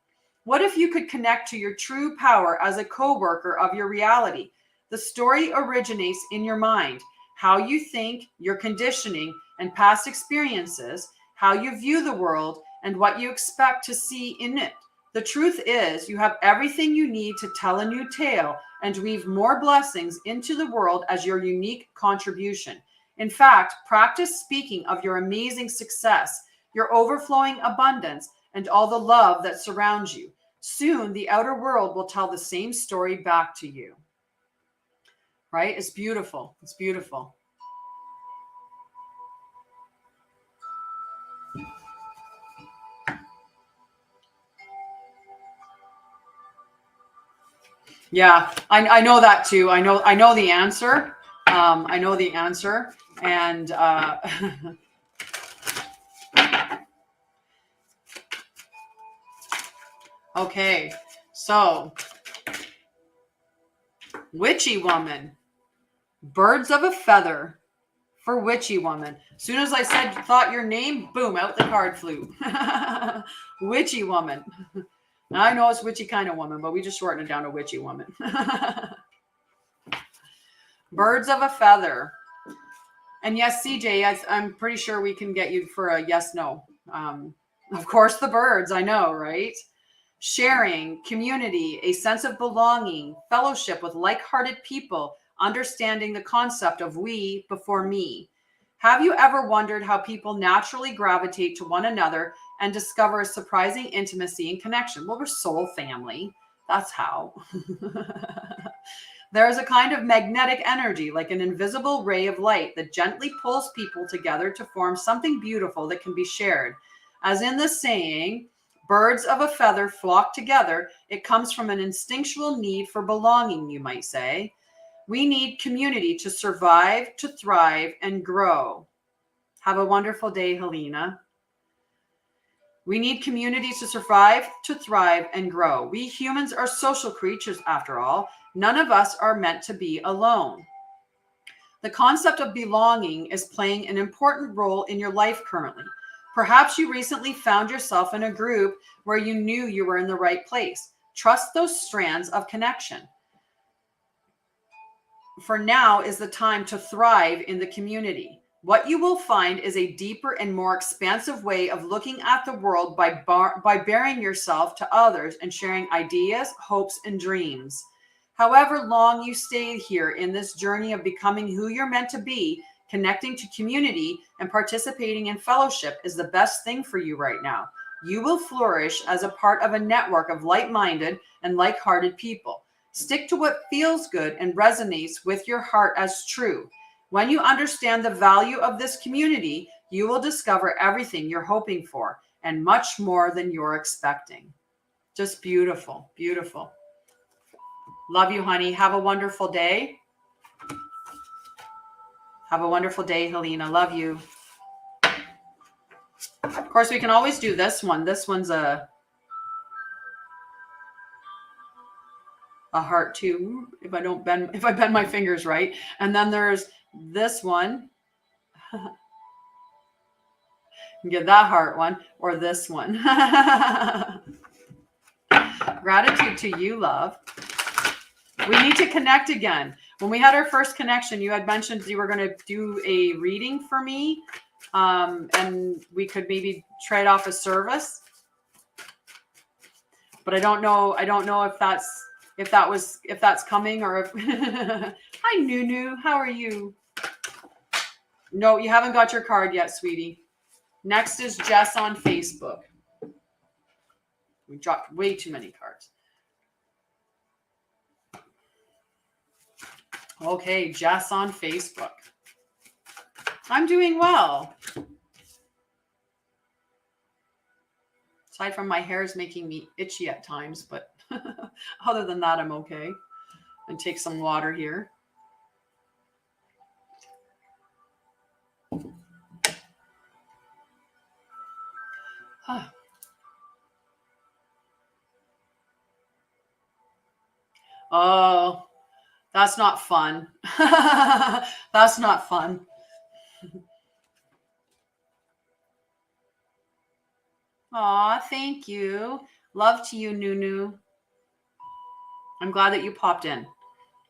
What if you could connect to your true power as a co-worker of your reality? The story originates in your mind, how you think, your conditioning and past experiences, how you view the world, and what you expect to see in it. The truth is, you have everything you need to tell a new tale and weave more blessings into the world as your unique contribution. In fact, practice speaking of your amazing success, your overflowing abundance, and all the love that surrounds you. Soon, the outer world will tell the same story back to you. Right? It's beautiful. It's beautiful. Yeah, I know that too. I know the answer. I know the answer. And okay, so witchy woman. Birds of a feather for witchy woman. As soon as I thought your name, boom, out the card flew. Witchy woman. Now, I know it's witchy kind of woman, but we just shorten it down to witchy woman. Birds of a feather. And yes, CJ, I'm pretty sure we can get you for a yes, no. Of course, the birds, I know, right? Sharing, community, a sense of belonging, fellowship with like-hearted people, understanding the concept of we before me. Have you ever wondered how people naturally gravitate to one another and discover a surprising intimacy and connection? Well, we're soul family. That's how. There is a kind of magnetic energy, like an invisible ray of light that gently pulls people together to form something beautiful that can be shared. As in the saying, birds of a feather flock together, it comes from an instinctual need for belonging, you might say. We need community to survive, to thrive, and grow. Have a wonderful day, Helena. We need community to survive, to thrive, and grow. We humans are social creatures, after all. None of us are meant to be alone. The concept of belonging is playing an important role in your life currently. Perhaps you recently found yourself in a group where you knew you were in the right place. Trust those strands of connection. For now is the time to thrive in the community. What you will find is a deeper and more expansive way of looking at the world by bearing yourself to others and sharing ideas, hopes, and dreams. However long you stay here in this journey of becoming who you're meant to be, connecting to community and participating in fellowship is the best thing for you right now. You will flourish as a part of a network of like-minded and like-hearted people. Stick to what feels good and resonates with your heart as true. When you understand the value of this community, you will discover everything you're hoping for and much more than you're expecting. Just beautiful, beautiful. Love you, honey. Have a wonderful day. Have a wonderful day, Helena. Love you. Of course, we can always do this one. This one's a heart too, if I bend my fingers right. And then there's this one. You get that heart one or this one. Gratitude to you, love. We need to connect again. When we had our first connection, you had mentioned you were going to do a reading for me, and we could maybe trade off a service. But I don't know if that's coming or if Hi Nunu, how are you? No, you haven't got your card yet, sweetie. Next is Jess on Facebook. We dropped way too many cards. Okay, Jess on Facebook. I'm doing well. Aside from my hair is making me itchy at times, but other than that, I'm okay. And take some water here. Oh, that's not fun. That's not fun. Aw, thank you. Love to you, Nunu. I'm glad that you popped in.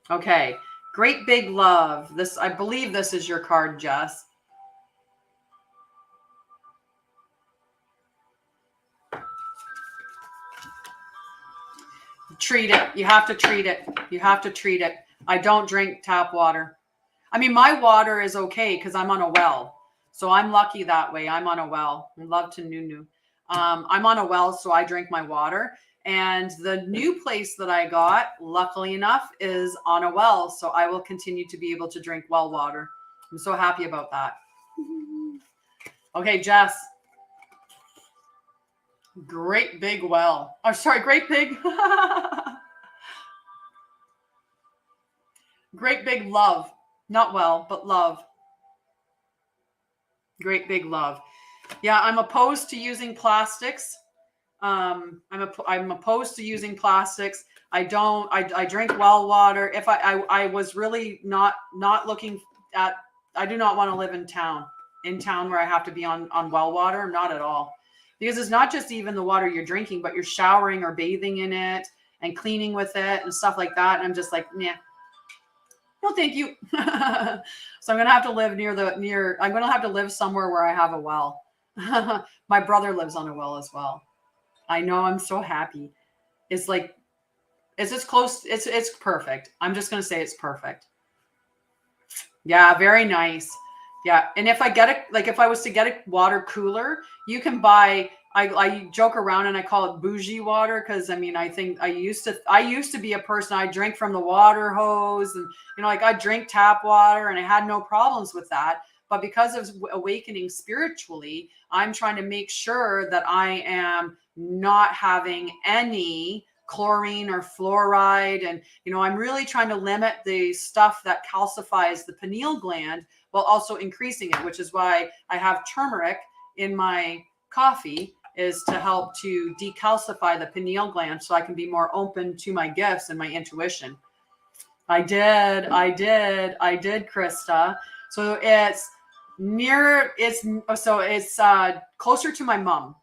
Okay. Great big love. I believe this is your card, Jess. Treat it. You have to treat it. You have to treat it. I don't drink tap water. I mean, my water is okay because I'm on a well. So I'm lucky that way. I'm on a well. Love to Nunu. I'm on a well, so I drink my water. And the new place that I got, luckily enough, is on a well. So I will continue to be able to drink well water. I'm so happy about that. Okay, Jess. Great big well. Oh, sorry, great big. Great big love. Not well, but love. Great big love. Yeah, I'm opposed to using plastics. I'm opposed to using plastics. I drink well water. If I was really not looking at, I do not want to live in town where I have to be on well water. Not at all. Because it's not just even the water you're drinking, but you're showering or bathing in it and cleaning with it and stuff like that. And I'm just like, nah. No, thank you. So I'm going to have to live I'm going to have to live somewhere where I have a well. My brother lives on a well as well. I know, I'm so happy. It's like, it's just close. It's perfect. I'm just going to say it's perfect. Yeah, very nice. Yeah. And if I was to get a water cooler, you can buy, I joke around and I call it bougie water. Cause I mean, I think I used to be a person, I drank from the water hose and, I drink tap water and I had no problems with that. But because of awakening spiritually, I'm trying to make sure that I am not having any chlorine or fluoride. And, I'm really trying to limit the stuff that calcifies the pineal gland while also increasing it, which is why I have turmeric in my coffee, is to help to decalcify the pineal gland so I can be more open to my gifts and my intuition. I did, Krista. So it's closer to my mom,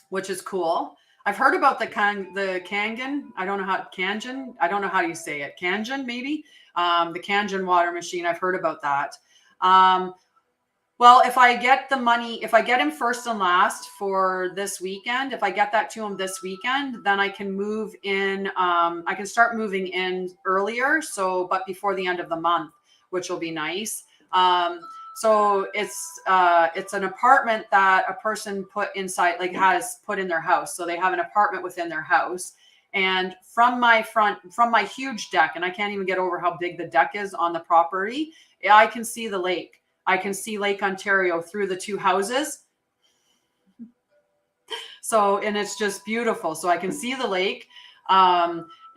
which is cool. I've heard about the Kangen. I don't know how Kangen. I don't know how you say it. Kangen, maybe. The Kangen water machine. I've heard about that. Well, if I get the money, if I get him first and last for this weekend, if I get that to him this weekend, then I can move in. I can start moving in earlier. So, but before the end of the month, which will be nice. So it's an apartment that a person put inside, like has put in their house. So they have an apartment within their house. And from my huge deck, and I can't even get over how big the deck is on the property, I can see the lake. I can see Lake Ontario through the two houses. So, and it's just beautiful. So I can see the lake.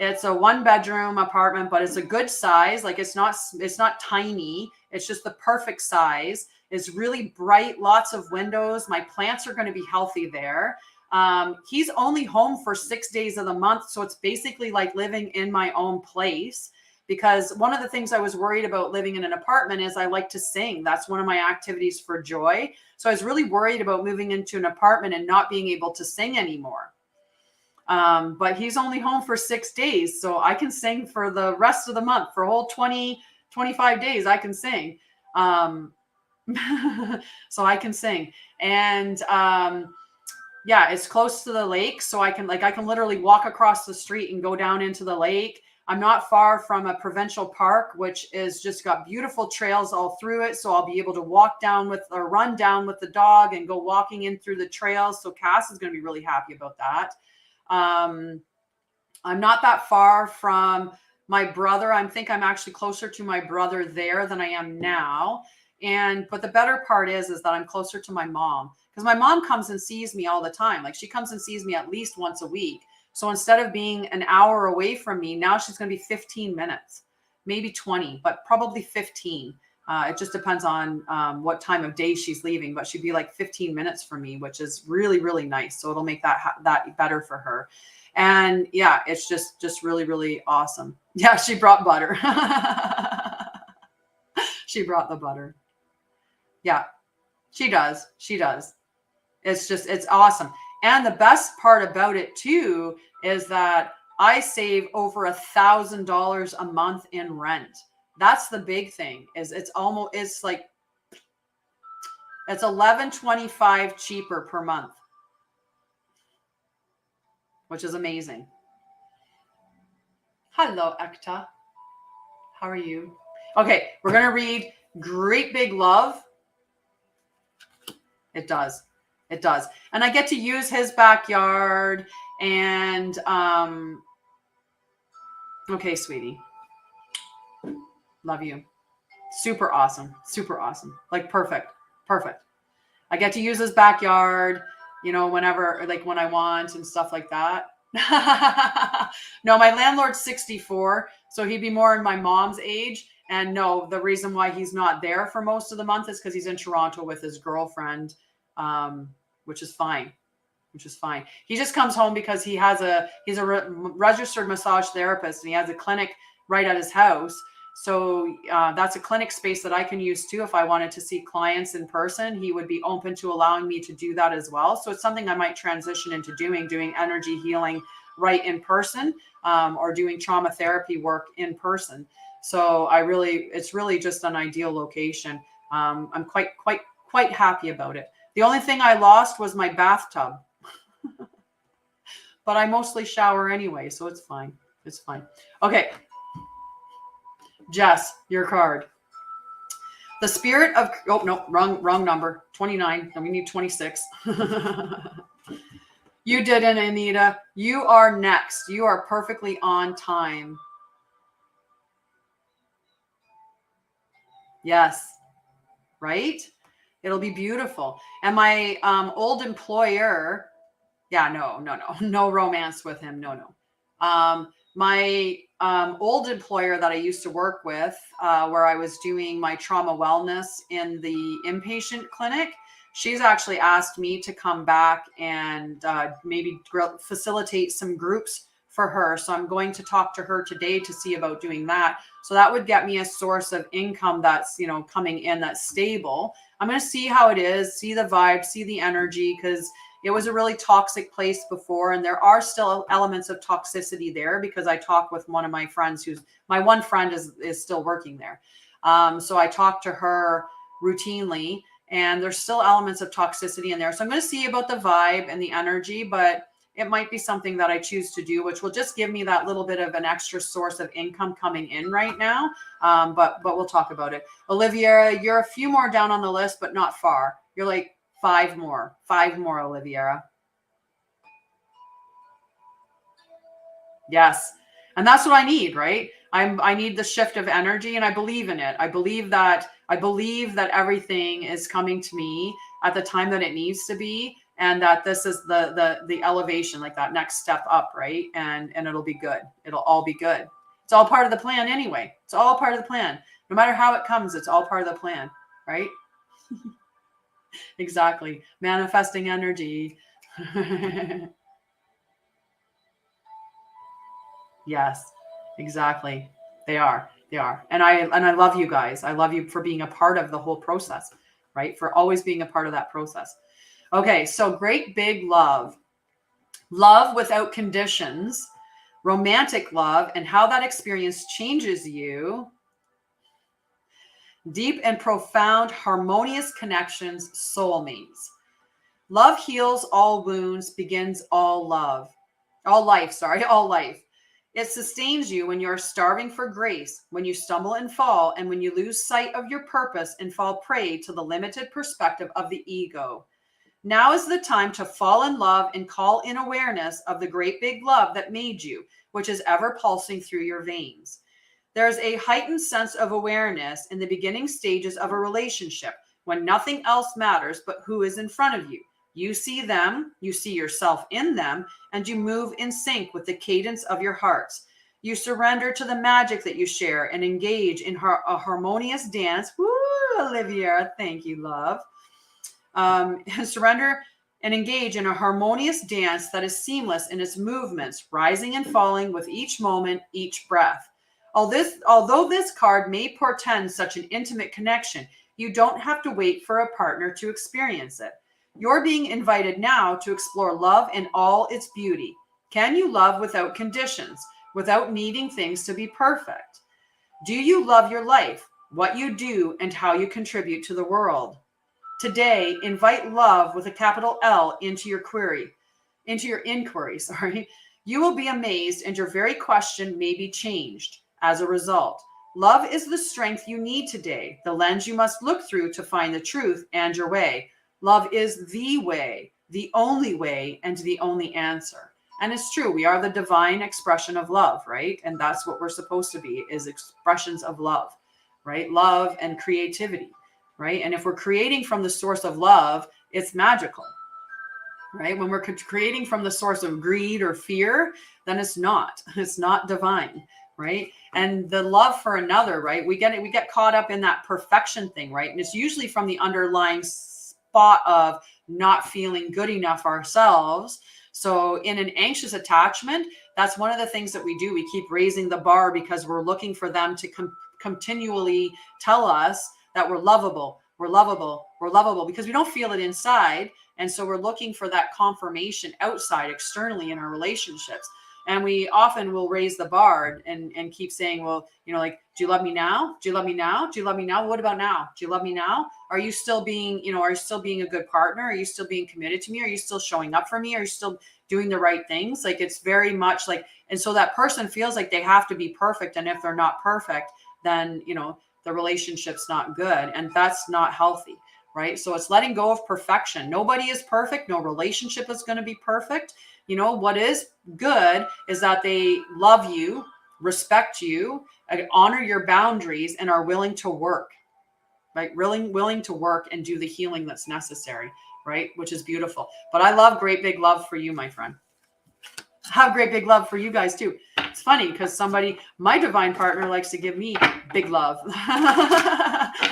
It's a 1-bedroom apartment, but it's a good size. Like it's not tiny. It's just the perfect size. It's really bright, lots of windows. My plants are going to be healthy there. He's only home for 6 days of the month. So it's basically like living in my own place. Because one of the things I was worried about living in an apartment is I like to sing. That's one of my activities for joy. So I was really worried about moving into an apartment and not being able to sing anymore. But he's only home for 6 days. So I can sing for the rest of the month. For a whole 25 days, I can sing. So I can sing. And yeah, it's close to the lake. So I can literally walk across the street and go down into the lake. I'm not far from a provincial park, which is just got beautiful trails all through it. So I'll be able to run down with the dog and go walking in through the trails. So Cass is going to be really happy about that. I'm not that far from my brother. I think I'm actually closer to my brother there than I am now. But the better part is that I'm closer to my mom, because my mom comes and sees me all the time. Like she comes and sees me at least once a week. So instead of being an hour away from me, now she's going to be 15 minutes, maybe 20, but probably 15. It just depends on what time of day she's leaving, but she'd be like 15 minutes from me, which is really, really nice. So it'll make that better for her. And yeah, it's just really, really awesome. Yeah, she brought butter. She brought the butter. Yeah, she does. She does. It's awesome. And the best part about it too is that I save over $1,000 a month in rent. That's the big thing. It's $11.25 cheaper per month, which is amazing. Hello, Ekta. How are you? Okay, we're gonna read Great Big Love. It does. It does. And I get to use his backyard and, okay, sweetie. Love you. Super awesome. Super awesome. Like perfect. Perfect. I get to use his backyard, whenever, like when I want and stuff like that. No, my landlord's 64. So he'd be more in my mom's age. And no, the reason why he's not there for most of the month is because he's in Toronto with his girlfriend. Which is fine. He just comes home because he's a registered massage therapist and he has a clinic right at his house. So that's a clinic space that I can use too. If I wanted to see clients in person, he would be open to allowing me to do that as well. So it's something I might transition into doing energy healing right in person, or doing trauma therapy work in person. So it's really just an ideal location. I'm quite happy about it. The only thing I lost was my bathtub, but I mostly shower anyway, so it's fine. It's fine. Okay. Jess, your card. The spirit of, oh no, wrong number. 29. And we need 26. You didn't, Anita. You are next. You are perfectly on time. Yes. Right? It'll be beautiful. And my old employer, yeah, no romance with him. No. My old employer that I used to work with, where I was doing my trauma wellness in the inpatient clinic, she's actually asked me to come back and maybe facilitate some groups for her. So I'm going to talk to her today to see about doing that. So that would get me a source of income that's, you know, coming in, that's stable. I'm going to see how it is, see the vibe, see the energy, because it was a really toxic place before. And there are still elements of toxicity there, because I talked with one of my friends who's, my one friend is still working there. So I talked to her routinely, and there's still elements of toxicity in there. So I'm going to see about the vibe and the energy, but it might be something that I choose to do, which will just give me that little bit of an extra source of income coming in right now. But we'll talk about it. Olivia, you're a few more down on the list, but not far. You're like five more, Olivia. Yes. And that's what I need, right? I need the shift of energy, and I believe in it. I believe that everything is coming to me at the time that it needs to be, and that this is the elevation, like that next step up, right? And it'll be good. It'll all be good. It's all part of the plan anyway. It's all part of the plan. No matter how it comes, it's all part of the plan, right? Exactly. Manifesting energy. Yes, exactly. They are. And I love you guys. I love you for being a part of the whole process, right? For always being a part of that process. Okay, so great big love. Love without conditions, romantic love, and how that experience changes you. Deep and profound, harmonious connections, soulmates. Love heals all wounds, begins all love. All life. It sustains you when you're starving for grace, when you stumble and fall, and when you lose sight of your purpose and fall prey to the limited perspective of the ego. Now is the time to fall in love and call in awareness of the great big love that made you, which is ever pulsing through your veins. There's a heightened sense of awareness in the beginning stages of a relationship, when nothing else matters but who is in front of you. You see them, you see yourself in them, and you move in sync with the cadence of your hearts. You surrender to the magic that you share and engage in a harmonious dance. Woo, Olivia, thank you, love. Surrender and engage in a harmonious dance that is seamless in its movements, rising and falling with each moment, each breath. Although this card may portend such an intimate connection, you don't have to wait for a partner to experience it. You're being invited now to explore love in all its beauty. Can you love without conditions, without needing things to be perfect? Do you love your life, what you do, and how you contribute to the world? Today, invite love with a capital L into your inquiry. You will be amazed, and your very question may be changed as a result. Love is the strength you need today, the lens you must look through to find the truth and your way. Love is the way, the only way, and the only answer. And it's true. We are the divine expression of love, right? And that's what we're supposed to be, is expressions of love, right? Love and creativity, right? And if we're creating from the source of love, it's magical, right? When we're creating from the source of greed or fear, then it's not divine, right? And the love for another, right? We get caught up in that perfection thing, right? And it's usually from the underlying spot of not feeling good enough ourselves. So in an anxious attachment, that's one of the things that we do. We keep raising the bar because we're looking for them to continually tell us that we're lovable, because we don't feel it inside. And so we're looking for that confirmation outside, externally, in our relationships. And we often will raise the bar and keep saying, well, like, do you love me now? Do you love me now? Do you love me now? What about now? Do you love me now? Are you still being a good partner? Are you still being committed to me? Are you still showing up for me? Are you still doing the right things? Like, it's very much like, and so that person feels like they have to be perfect. And if they're not perfect, then, the relationship's not good. And that's not healthy, right? So it's letting go of perfection. Nobody is perfect. No relationship is going to be perfect. What is good is that they love you, respect you, honor your boundaries, and are willing to work, right? Really willing to work and do the healing that's necessary, right? Which is beautiful. But I love great big love for you, my friend. I have great big love for you guys too. It's funny because my divine partner likes to give me big love.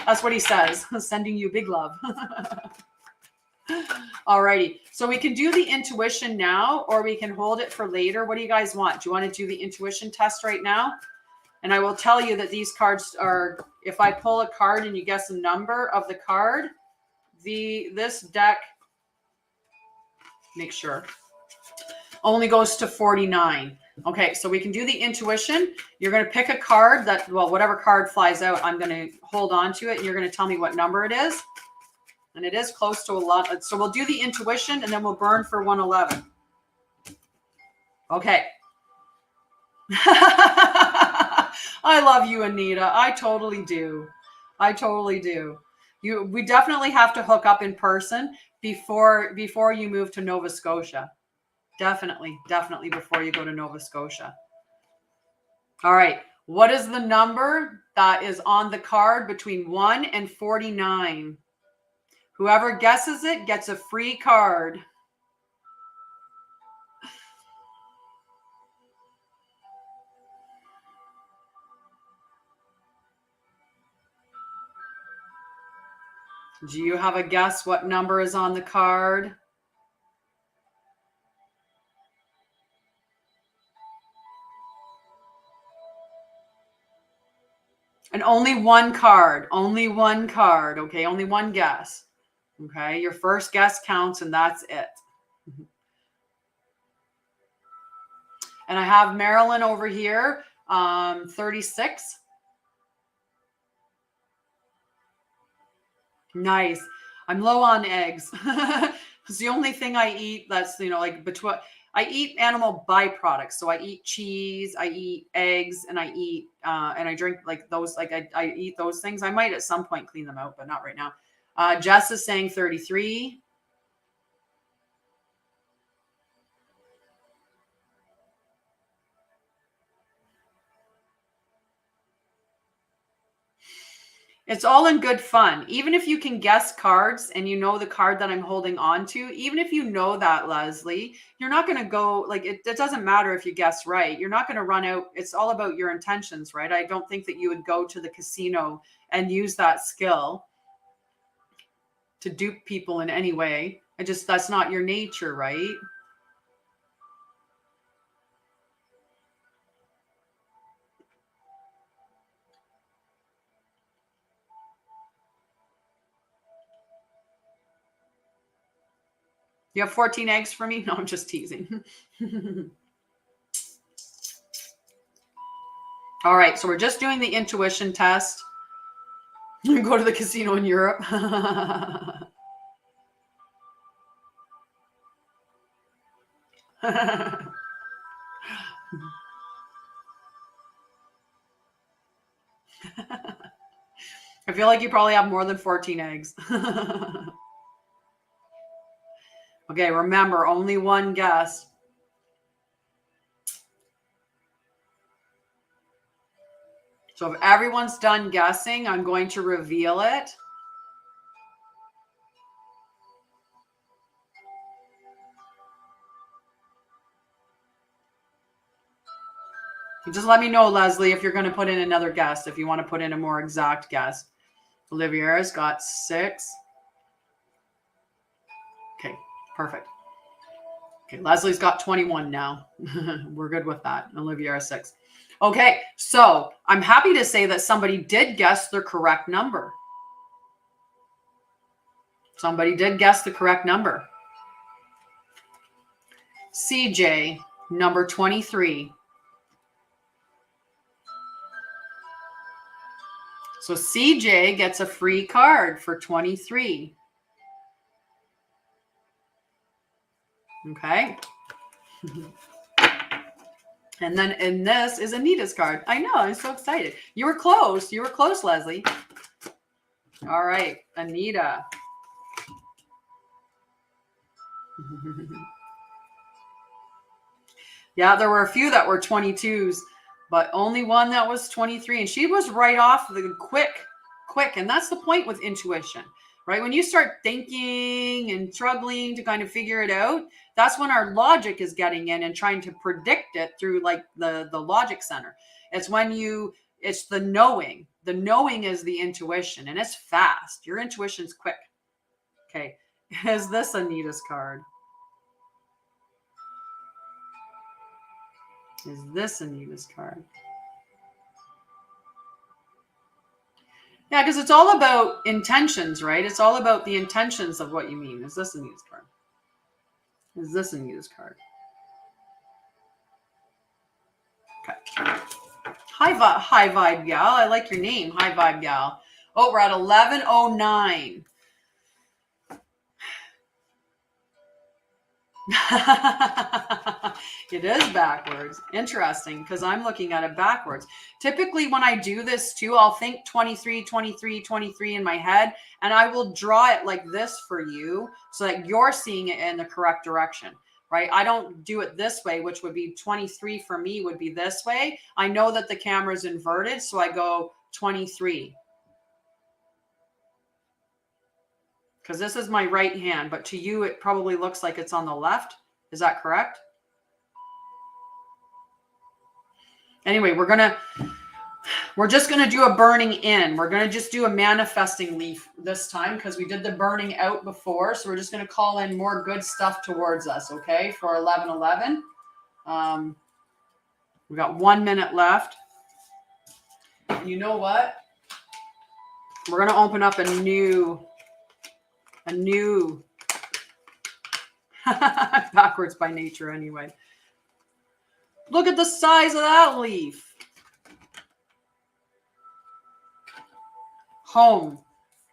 That's what he says, sending you big love. Alrighty. So we can do the intuition now, or we can hold it for later. What do you guys want? Do you want to do the intuition test right now? And I will tell you that these cards are, if I pull a card and you guess the number of the card, this deck, make sure, only goes to 49. Okay, so we can do the intuition. You're going to pick a card that, well, whatever card flies out, I'm going to hold on to it, and you're going to tell me what number it is. And it is close to a lot. So we'll do the intuition, and then we'll burn for 111. Okay. I love you, Anita. I totally do. I totally do. We definitely have to hook up in person before you move to Nova Scotia. Definitely before you go to Nova Scotia. All right. What is the number that is on the card between 1 and 49? Whoever guesses it gets a free card. Do you have a guess what number is on the card? And only one card. Only one card. Okay, only one guess. Okay, your first guess counts, and that's it. And I have Marilyn over here, 36. Nice. I'm low on eggs. It's the only thing I eat that's, like between, I eat animal byproducts. So I eat cheese, I eat eggs, and I eat, and I drink like those, like I eat those things. I might at some point clean them out, but not right now. Jess is saying 33. It's all in good fun. Even if you can guess cards and you know the card that I'm holding on to, even if you know that, Leslie, you're not going to go, like, it doesn't matter if you guess right. You're not going to run out. It's all about your intentions, right? I don't think that you would go to the casino and use that skill to dupe people in any way. That's not your nature, right? You have 14 eggs for me? No, I'm just teasing. All right, so we're just doing the intuition test. Go to the casino in Europe. I feel like you probably have more than 14 eggs. Okay, remember, only one guess. So if everyone's done guessing, I'm going to reveal it. Just let me know, Leslie, if you're going to put in another guess, if you want to put in a more exact guess. Oliviera's got 6. Okay, perfect. Okay, Leslie's got 21 now. We're good with that. Oliviera 6. Okay, so I'm happy to say that somebody did guess the correct number. Somebody did guess the correct number. CJ, number 23. So CJ gets a free card for 23. Okay. And this is Anita's card. I know, I'm so excited. You were close. You were close, Leslie. All right, Anita. Yeah, there were a few that were 22s, but only one that was 23. And she was right off the quick. And that's the point with intuition, right? When you start thinking and struggling to kind of figure it out, that's when our logic is getting in and trying to predict it through like the logic center. It's when it's the knowing. The knowing is the intuition, and it's fast. Your intuition's quick. Okay. Is this Anita's card? Is this Anita's card? Yeah, because it's all about intentions, right? It's all about the intentions of what you mean. Is this Anita's card? Is this Anita's card? Okay. Hi Vibe Gal. I like your name. Hi Vibe Gal. Oh, we're at 11:09. It is backwards. Interesting, because I'm looking at it backwards. Typically when I do this too, I'll think 23, 23, 23 in my head, and I will draw it like this for you so that you're seeing it in the correct direction, right? I don't do it this way, which would be 23 for me would be this way. I know that the camera is inverted, so I go 23. Because this is my right hand, but to you, it probably looks like it's on the left. Is that correct? Anyway, we're just going to do a burning in. We're going to just do a manifesting leaf this time because we did the burning out before. So we're just going to call in more good stuff towards us, okay, for 11:11. We've got 1 minute left. And you know what? We're going to open up a new backwards by nature anyway. Look at the size of that leaf. Home.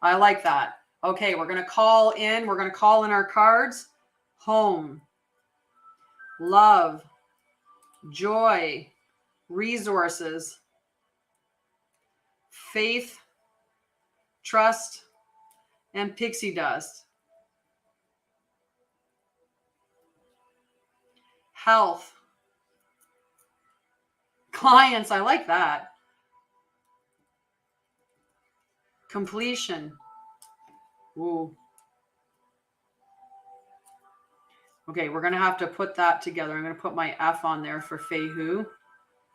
I like that. Okay, we're going to call in our cards. Home. Love. Joy. Resources. Faith. Trust. And pixie dust. Health. Clients. I like that. Completion. Ooh. Okay, we're going to have to put that together. I'm going to put my F on there for Feihu.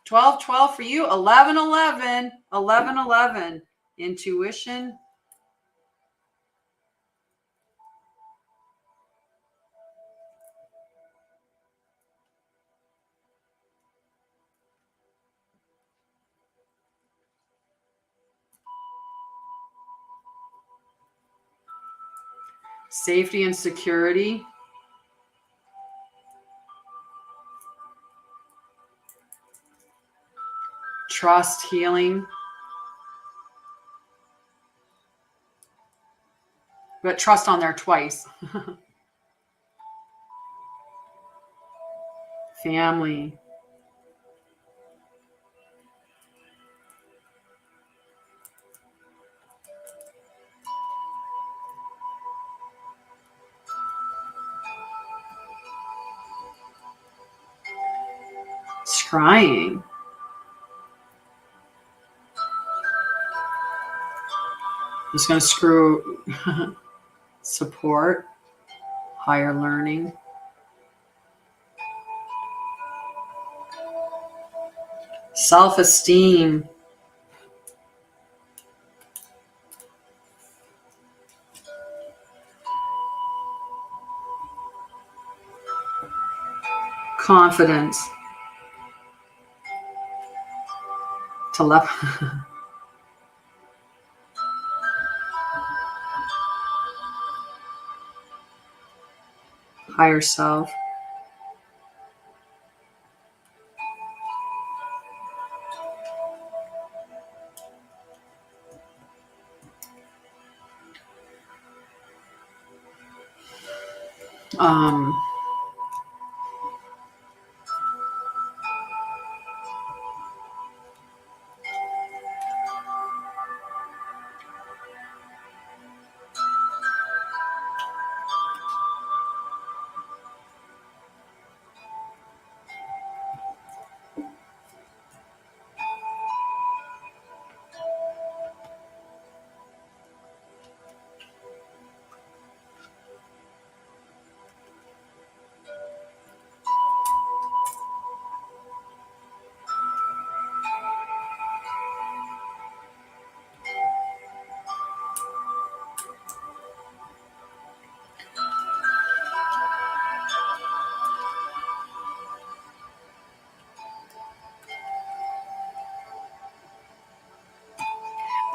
12:12 for you. 11:11. 11:11. Intuition. Safety and security. Trust, healing. But trust on there twice. Family. Scrying. Just going to screw support, higher learning. Self-esteem. Confidence. Higher self. Um,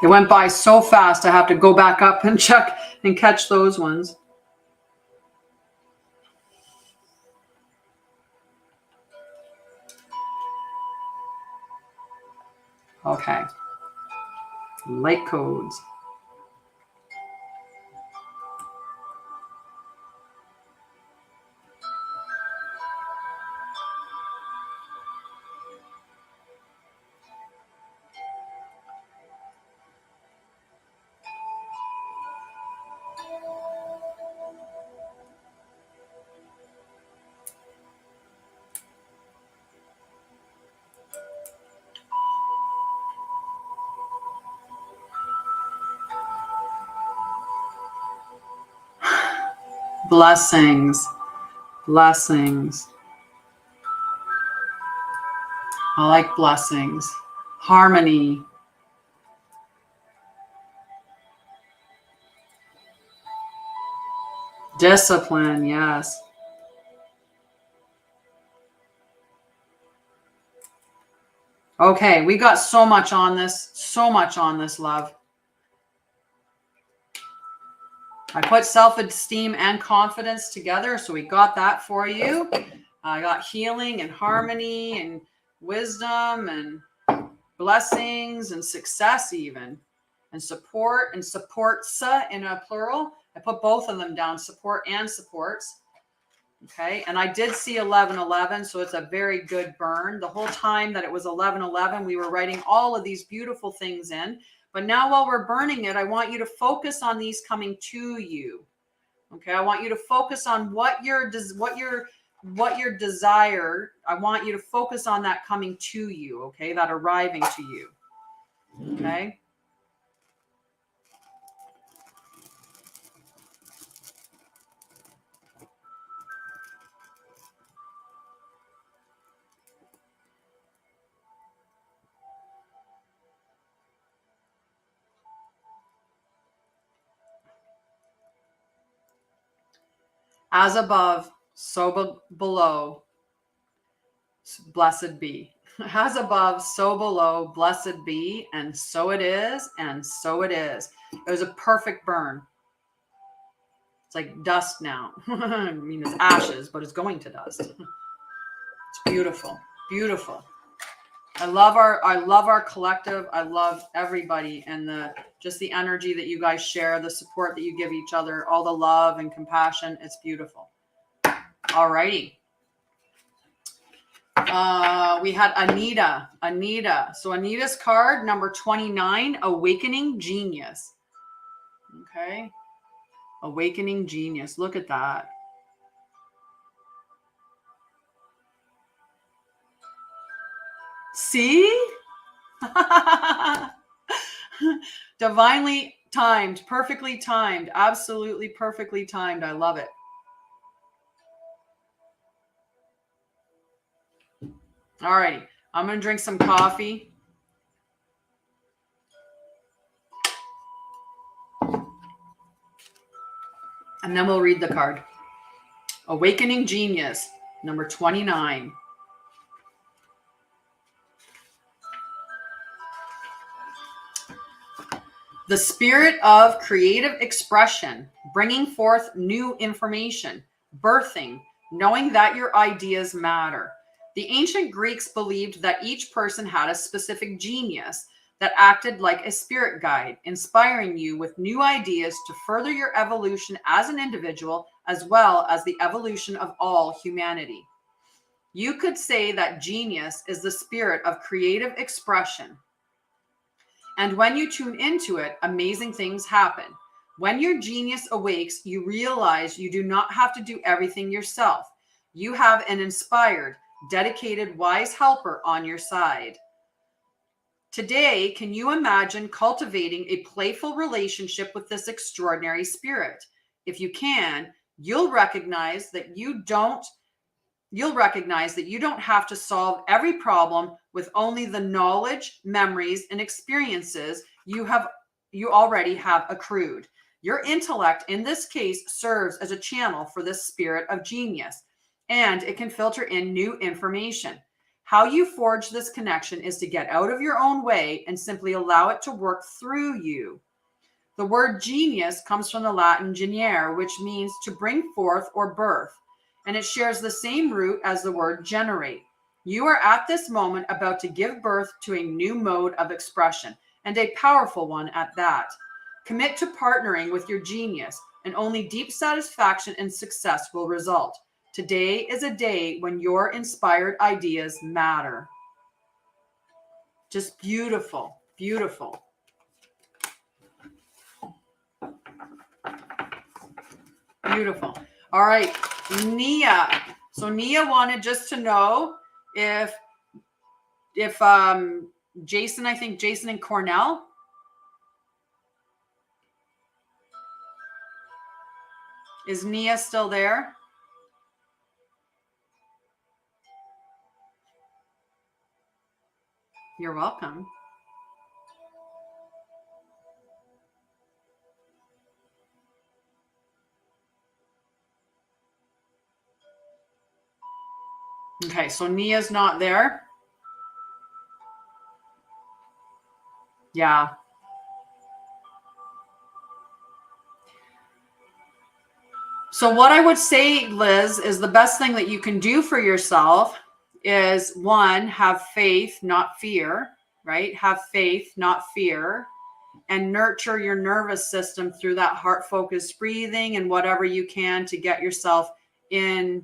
It went by so fast, I have to go back up and check and catch those ones. Okay. Light codes. Blessings. Blessings. I like blessings. Harmony. Discipline, yes. Okay, we got so much on this, love. I put self-esteem and confidence together, so we got that for you. I got healing and harmony and wisdom and blessings and success even. And support and supports in a plural. I put both of them down, support and supports. Okay, and I did see 1111, so it's a very good burn. The whole time that it was 1111, we were writing all of these beautiful things in. But now while we're burning it, I want you to focus on these coming to you. Okay, I want you to focus on what your desire. I want you to focus on that coming to you. Okay, that arriving to you. Okay. As above, so below, blessed be. As above, so below, blessed be, and so it is, and so it is. It was a perfect burn. It's like dust now. I mean, it's ashes, but it's going to dust. It's beautiful, beautiful. I love our collective. I love everybody and just the energy that you guys share, the support that you give each other, all the love and compassion. It's beautiful. All righty. We had Anita. So Anita's card, number 29, Awakening Genius. Okay. Awakening Genius. Look at that. See? Divinely timed, perfectly timed, absolutely perfectly timed. I love it. All righty. I'm going to drink some coffee. And then we'll read the card. Awakening Genius, number 29. The spirit of creative expression, bringing forth new information, birthing, knowing that your ideas matter. The ancient Greeks believed that each person had a specific genius that acted like a spirit guide, inspiring you with new ideas to further your evolution as an individual, as well as the evolution of all humanity. You could say that genius is the spirit of creative expression. And when you tune into it, amazing things happen. When your genius awakes, you realize you do not have to do everything yourself. You have an inspired, dedicated, wise helper on your side. Today, can you imagine cultivating a playful relationship with this extraordinary spirit? If you can, you'll recognize that you don't have to solve every problem with only the knowledge, memories, and experiences you already have accrued. Your intellect, in this case, serves as a channel for this spirit of genius, and it can filter in new information. How you forge this connection is to get out of your own way and simply allow it to work through you. The word genius comes from the Latin genere, which means to bring forth or birth, and it shares the same root as the word generate. You are at this moment about to give birth to a new mode of expression, and a powerful one at that. Commit to partnering with your genius, and only deep satisfaction and success will result. Today is a day when your inspired ideas matter. Just beautiful, beautiful. Beautiful. All right, Nia. So Nia wanted just to know if Jason, I think Jason and Cornell. Is Nia still there? You're welcome. Okay, so Nia's not there. Yeah. So what I would say, Liz, is the best thing that you can do for yourself is, one, have faith, not fear, right? Have faith, not fear, and nurture your nervous system through that heart-focused breathing and whatever you can to get yourself in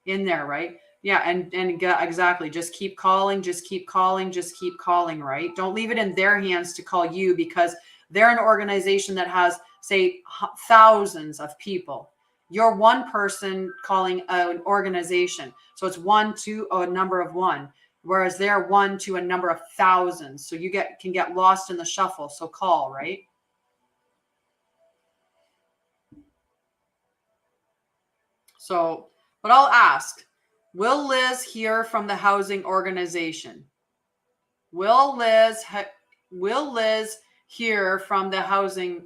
there, right? Yeah, and exactly. Just keep calling, just keep calling, just keep calling, right? Don't leave it in their hands to call you, because they're an organization that has, say, thousands of people. You're one person calling an organization. So it's one to a number of one, whereas they're one to a number of thousands. So you can get lost in the shuffle. So call, right? So, but I'll ask, will Liz hear from the housing organization? Will Liz hear from the housing,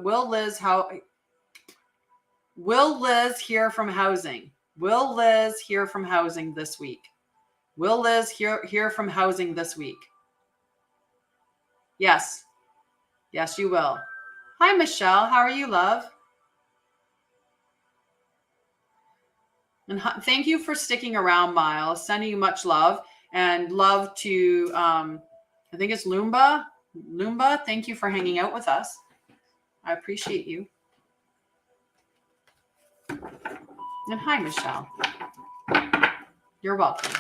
will Liz hear from housing? Will Liz hear from housing this week? Will Liz hear from housing this week? Yes. Yes, you will. Hi, Michelle. How are you, love? And thank you for sticking around, Miles. Sending you much love, and love to, I think it's Lumba. Lumba, thank you for hanging out with us. I appreciate you. And hi, Michelle. You're welcome.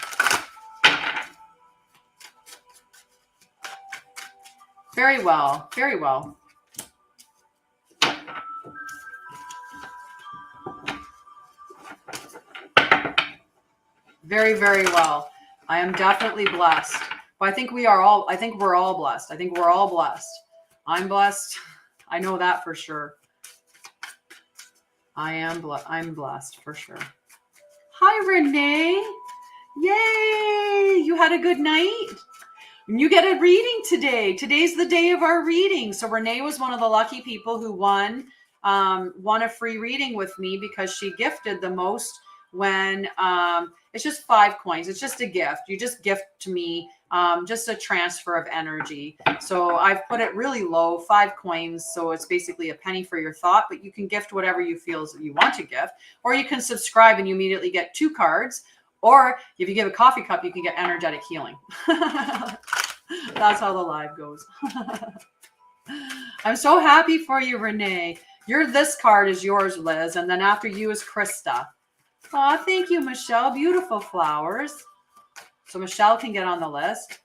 Very well. Very well. Very, very well. I am definitely blessed. But I think we're all blessed. I think we're all blessed. I'm blessed. I know that for sure. I'm blessed for sure. Hi, Renee. Yay. You had a good night? And you get a reading today. Today's the day of our reading. So Renee was one of the lucky people who won a free reading with me, because she gifted the most when it's just 5 coins. It's just a gift. You just gift to me, just a transfer of energy. So I've put it really low, 5 coins. So it's basically a penny for your thought, but you can gift whatever you feel you want to gift, or you can subscribe and you immediately get 2 cards. Or if you give a coffee cup, you can get energetic healing. That's how the live goes. I'm so happy for you, Renee. This card is yours, Liz. And then after you is Krista. Oh, thank you, Michelle. Beautiful flowers. So Michelle can get on the list.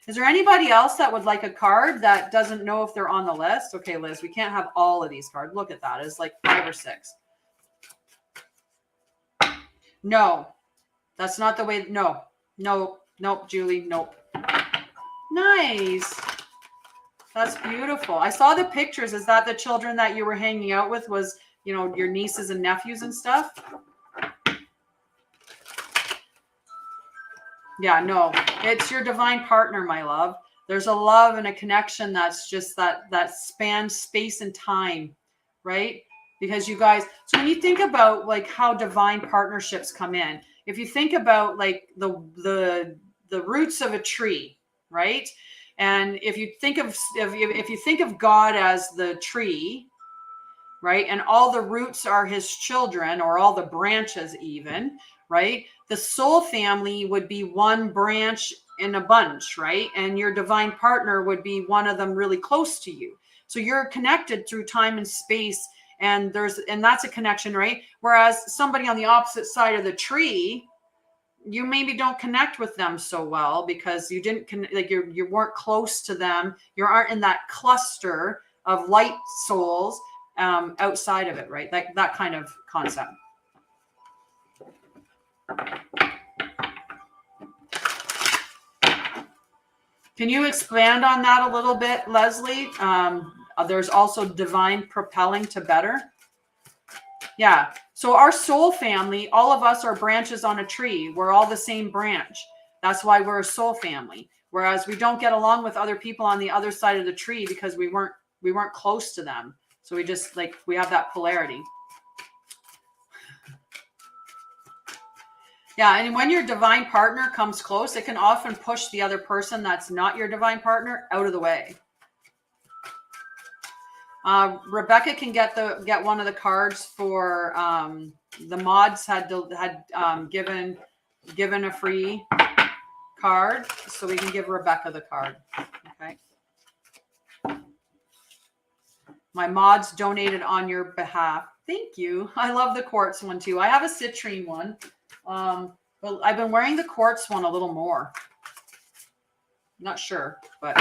Is there anybody else that would like a card that doesn't know if they're on the list? Okay, Liz, we can't have all of these cards. Look at that. It's like 5 or 6. No, that's not the way. No, Julie. Nope. Nice. That's beautiful. I saw the pictures. Is that the children that you were hanging out with? Was, your nieces and nephews and stuff? Yeah, no, it's your divine partner, my love. There's a love and a connection that's just that spans space and time, right? Because you guys, so when you think about like how divine partnerships come in, if you think about like the roots of a tree, right? And if you think of God as the tree, right? And all the roots are his children, or all the branches even, right? The soul family would be one branch in a bunch, right? And your divine partner would be one of them really close to you. So you're connected through time and space, and that's a connection, right? Whereas somebody on the opposite side of the tree, you maybe don't connect with them so well because you didn't you weren't close to them. You aren't in that cluster of light souls outside of it, right? Like that kind of concept. Can you expand on that a little bit, Leslie? There's also divine propelling to better. Yeah. So our soul family, all of us are branches on a tree. We're all the same branch. That's why we're a soul family. Whereas we don't get along with other people on the other side of the tree because we weren't close to them. So we just we have that polarity. Yeah, and when your divine partner comes close, it can often push the other person that's not your divine partner out of the way. Rebecca can get one of the cards for the mods had given a free card, so we can give Rebecca the card. Okay. My mods donated on your behalf. Thank you. I love the quartz one too. I have a citrine one, but I've been wearing the quartz one a little more. Not sure, but.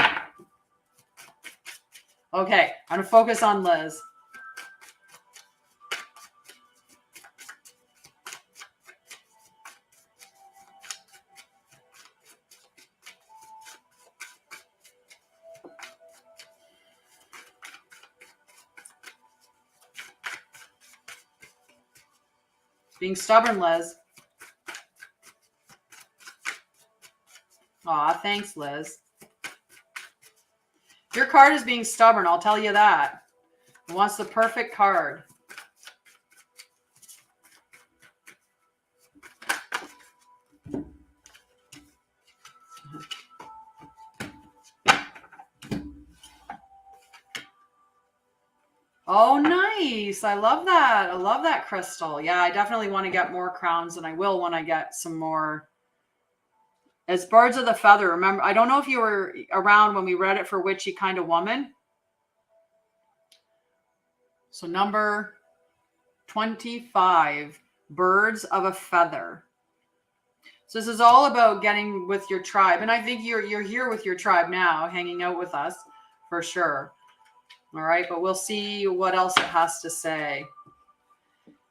Okay, I'm gonna focus on Liz. Being stubborn, Liz. Aw, thanks, Liz. Your card is being stubborn, I'll tell you that. It wants the perfect card. Oh, nice. I love that. I love that crystal. Yeah, I definitely want to get more crowns, and I will when I get some more. It's Birds of the Feather. Remember, I don't know if you were around when we read it for Witchy Kind of Woman. So number 25, Birds of a Feather. So this is all about getting with your tribe. And I think you're here with your tribe now, hanging out with us for sure. All right, but we'll see what else it has to say.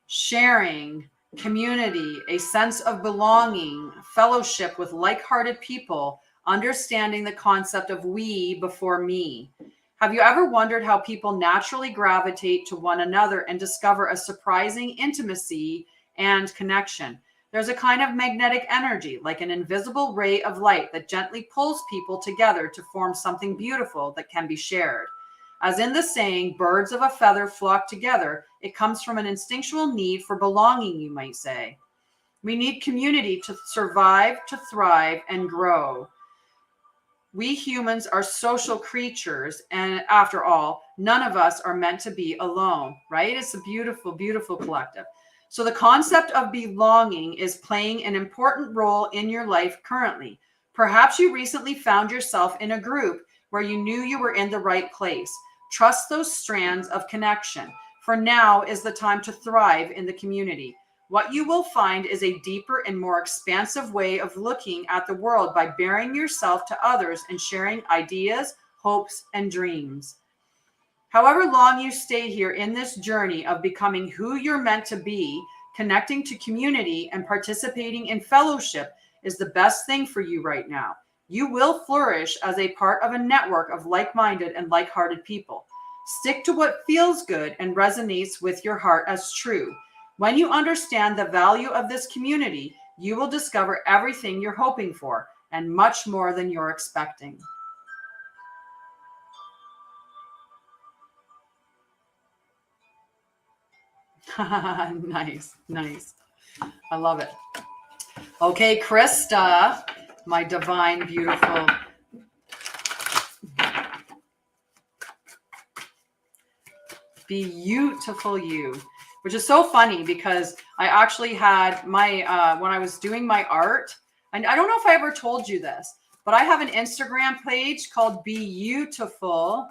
Sharing, community, a sense of belonging, fellowship with like-hearted people, understanding the concept of we before me. Have you ever wondered how people naturally gravitate to one another and discover a surprising intimacy and connection? There's a kind of magnetic energy, like an invisible ray of light that gently pulls people together to form something beautiful that can be shared. As in the saying, birds of a feather flock together, it comes from an instinctual need for belonging, you might say. We need community to survive, to thrive, and grow. We humans are social creatures, and after all, none of us are meant to be alone, right? It's a beautiful, beautiful collective. So the concept of belonging is playing an important role in your life currently. Perhaps you recently found yourself in a group where you knew you were in the right place. Trust those strands of connection, for now is the time to thrive in the community. What you will find is a deeper and more expansive way of looking at the world by bearing yourself to others and sharing ideas, hopes, and dreams. However long you stay here in this journey of becoming who you're meant to be, connecting to community and participating in fellowship is the best thing for you right now. You will flourish as a part of a network of like-minded and like-hearted people. Stick to what feels good and resonates with your heart as true. When you understand the value of this community, you will discover everything you're hoping for and much more than you're expecting. Nice, nice. I love it. Okay, Krista, my divine, beautiful. Beautiful you, which is so funny because I actually had my, when I was doing my art, and I don't know if I ever told you this, but I have an Instagram page called Beautiful.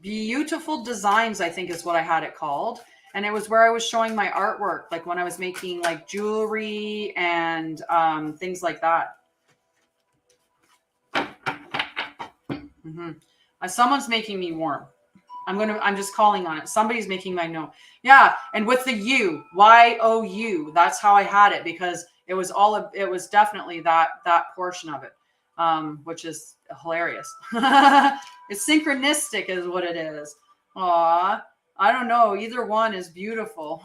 Beautiful Designs, I think is what I had it called. And it was where I was showing my artwork, like when I was making like jewelry and things like that. Someone's making me warm. I'm just calling on it. Somebody's making my note. Yeah. And with the YOU, that's how I had it, because it was definitely that portion of it, which is hilarious. It's synchronistic is what it is. Aw, I don't know. Either one is beautiful.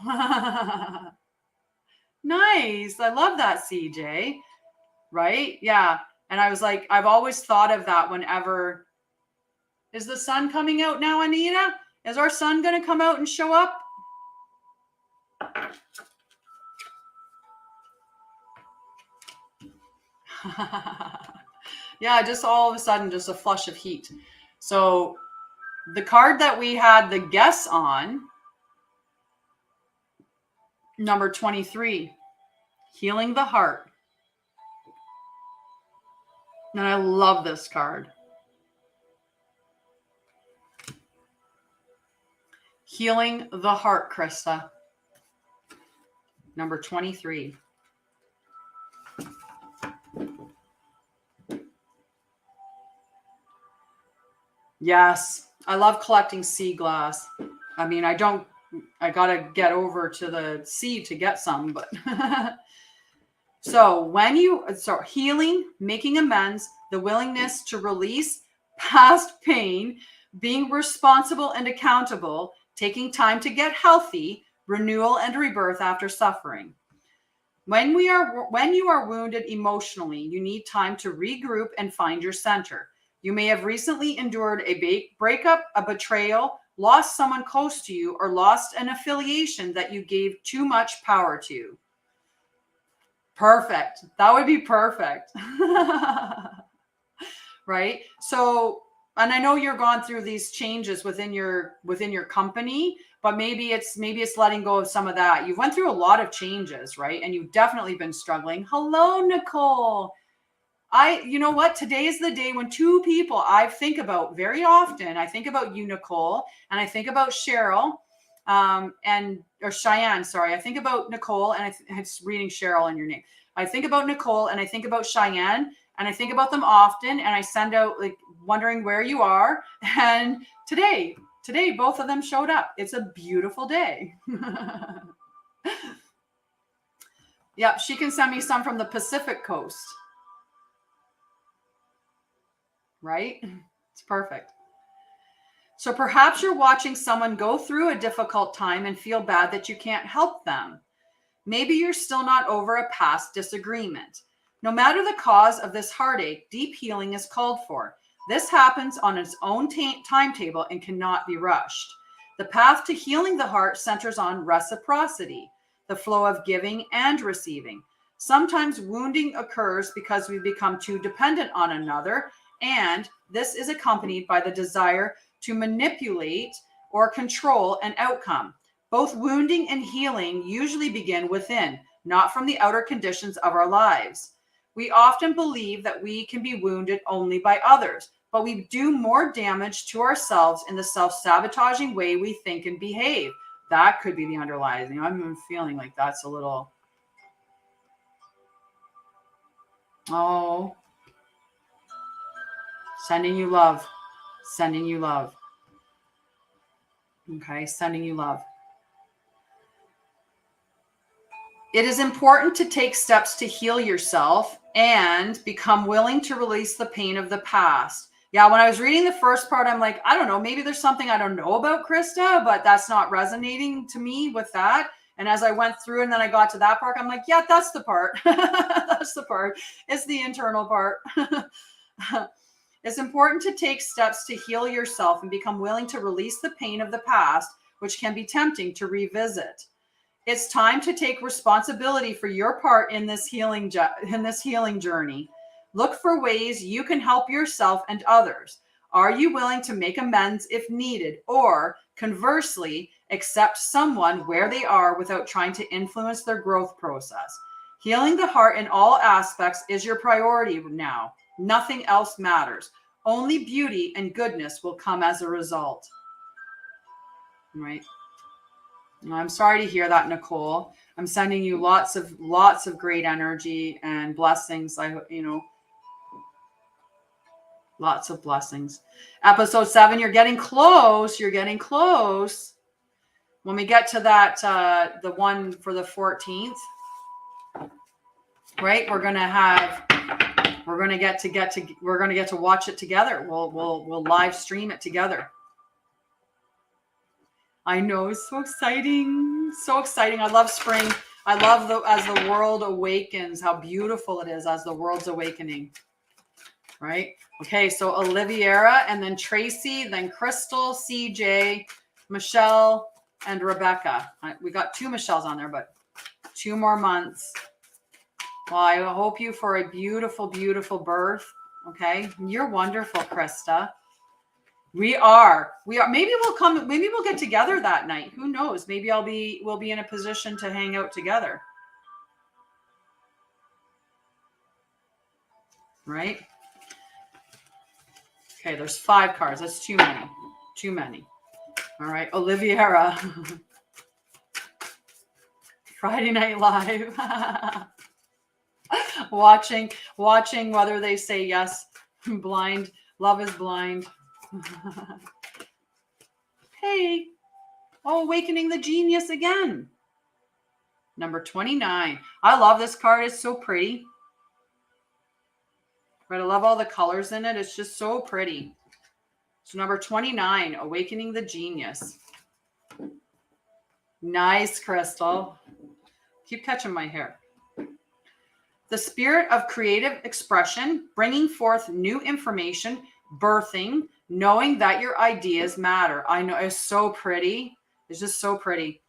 Nice. I love that, CJ. Right? Yeah. And I was like, I've always thought of that whenever. Is the sun coming out now, Anita? Is our sun going to come out and show up? Yeah, just all of a sudden, just a flush of heat. So the card that we had the guess on, number 23, Healing the Heart. And I love this card. Healing the Heart, Krista. Number 23. Yes, I love collecting sea glass. I mean, I got to get over to the sea to get some, but so healing, making amends, the willingness to release past pain, being responsible and accountable, taking time to get healthy, renewal and rebirth after suffering. When you are wounded emotionally, you need time to regroup and find your center. You may have recently endured a breakup, a betrayal, lost someone close to you, or lost an affiliation that you gave too much power to. Perfect. That would be perfect. Right? So, and I know you're gone through these changes within your company, but maybe it's letting go of some of that. You've went through a lot of changes, right? And you've definitely been struggling. Hello, Nicole. You know what? Today is the day when two people I think about very often. I think about you, Nicole, and I think about Cheryl, or Cheyenne. Sorry, I think about Nicole, and I'm reading Cheryl in your name. I think about Nicole, and I think about Cheyenne, and I think about them often, and I send out like wondering where you are. And today, both of them showed up. It's a beautiful day. Yep, she can send me some from the Pacific Coast. Right? It's perfect. So perhaps you're watching someone go through a difficult time and feel bad that you can't help them. Maybe you're still not over a past disagreement. No matter the cause of this heartache, deep healing is called for. This happens on its own timetable and cannot be rushed. The path to healing the heart centers on reciprocity, the flow of giving and receiving. Sometimes wounding occurs because we become too dependent on another, and this is accompanied by the desire to manipulate or control an outcome. Both wounding and healing usually begin within, not from the outer conditions of our lives. We often believe that we can be wounded only by others, but we do more damage to ourselves in the self-sabotaging way we think and behave. That could be the underlying. I'm feeling like that's a little... Oh... Sending you love. Sending you love. Okay, sending you love. It is important to take steps to heal yourself and become willing to release the pain of the past. Yeah, when I was reading the first part, I'm like, I don't know, maybe there's something I don't know about Krista, but that's not resonating to me with that. And as I went through and then I got to that part, I'm like, yeah, that's the part. That's the part. It's the internal part. It's important to take steps to heal yourself and become willing to release the pain of the past, which can be tempting to revisit. It's time to take responsibility for your part in this healing journey. Look for ways you can help yourself and others. Are you willing to make amends if needed, or conversely, accept someone where they are without trying to influence their growth process? Healing the heart in all aspects is your priority now. Nothing else matters. Only beauty and goodness will come as a result. Right? I'm sorry to hear that, Nicole. I'm sending you lots of great energy and blessings. Lots of blessings. Episode 7, you're getting close. You're getting close. When we get to that, the one for the 14th, right? We're gonna get to watch it together. We'll live stream it together. I know, it's so exciting. So exciting. I love spring. I love as the world awakens, how beautiful it is as the world's awakening. Right? Okay, so Oliviera, and then Tracy, then Crystal, CJ, Michelle, and Rebecca. We got 2 Michelles on there, but 2 more months. Well, I hope you for a beautiful, beautiful birth. Okay. You're wonderful, Krista. We are. Maybe we'll get together that night. Who knows? Maybe we'll be in a position to hang out together. Right? Okay, there's 5 cards. That's too many. Too many. All right, Oliviera. Friday Night Live. watching whether they say yes. Blind. Love is blind. Hey. Oh, Awakening the Genius again. Number 29. I love this card. It's so pretty. Right, I love all the colors in it. It's just so pretty. So number 29, Awakening the Genius. Nice, Crystal. Keep catching my hair. The spirit of creative expression, bringing forth new information, birthing, knowing that your ideas matter. I know, it's so pretty. It's just so pretty.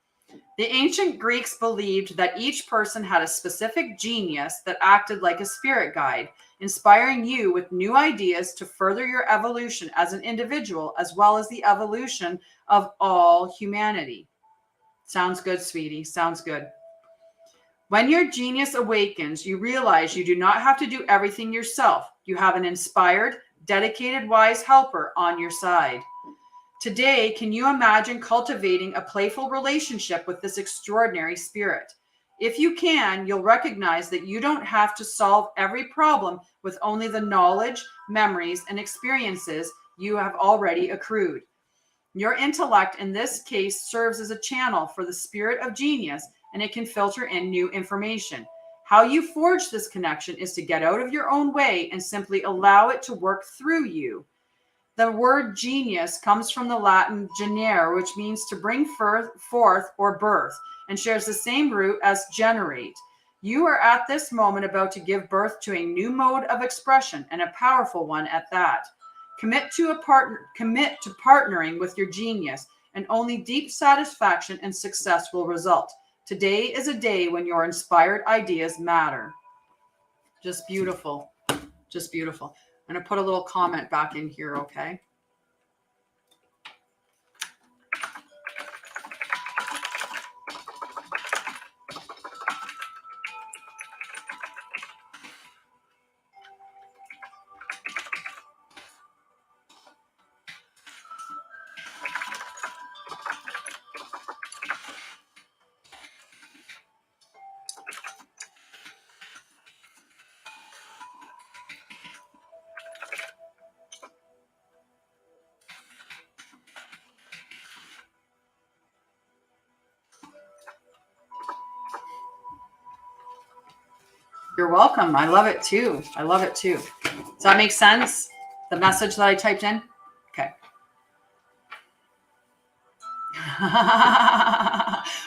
The ancient Greeks believed that each person had a specific genius that acted like a spirit guide, inspiring you with new ideas to further your evolution as an individual, as well as the evolution of all humanity. Sounds good, sweetie. Sounds good. When your genius awakens, you realize you do not have to do everything yourself. You have an inspired, dedicated, wise helper on your side. Today, can you imagine cultivating a playful relationship with this extraordinary spirit? If you can, you'll recognize that you don't have to solve every problem with only the knowledge, memories, and experiences you have already accrued. Your intellect, in this case, serves as a channel for the spirit of genius, and it can filter in new information. How you forge this connection is to get out of your own way and simply allow it to work through you. The word genius comes from the Latin genere, which means to bring forth or birth, and shares the same root as generate. You are at this moment about to give birth to a new mode of expression, and a powerful one at that. Commit to partnering with your genius, and only deep satisfaction and success will result. Today is a day when your inspired ideas matter. Just beautiful. Just beautiful. I'm going to put a little comment back in here, okay? You're welcome. I love it too. I love it too. Does that make sense? The message that I typed in? Okay.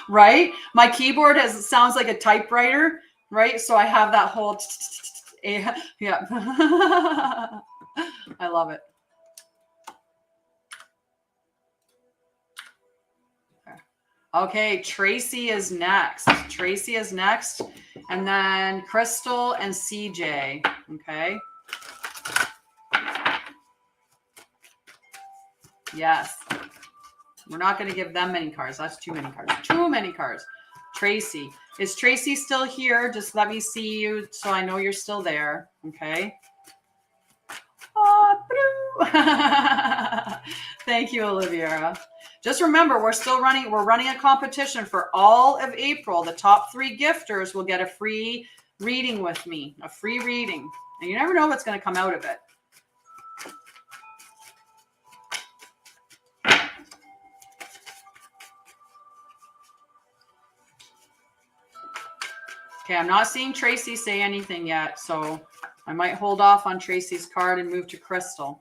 Right? My keyboard sounds like a typewriter, right? So I have that whole yeah. I love it. Okay, Tracy is next. Tracy is next. And then Crystal and CJ. Okay. Yes. We're not going to give them many cards. That's too many cards. Too many cards. Tracy. Is Tracy still here? Just let me see you so I know you're still there. Okay. Thank you, Olivia. Just remember, we're running a competition for all of April. The top 3 gifters will get a free reading with me, a free reading. And you never know what's going to come out of it. Okay, I'm not seeing Tracy say anything yet, so I might hold off on Tracy's card and move to Crystal.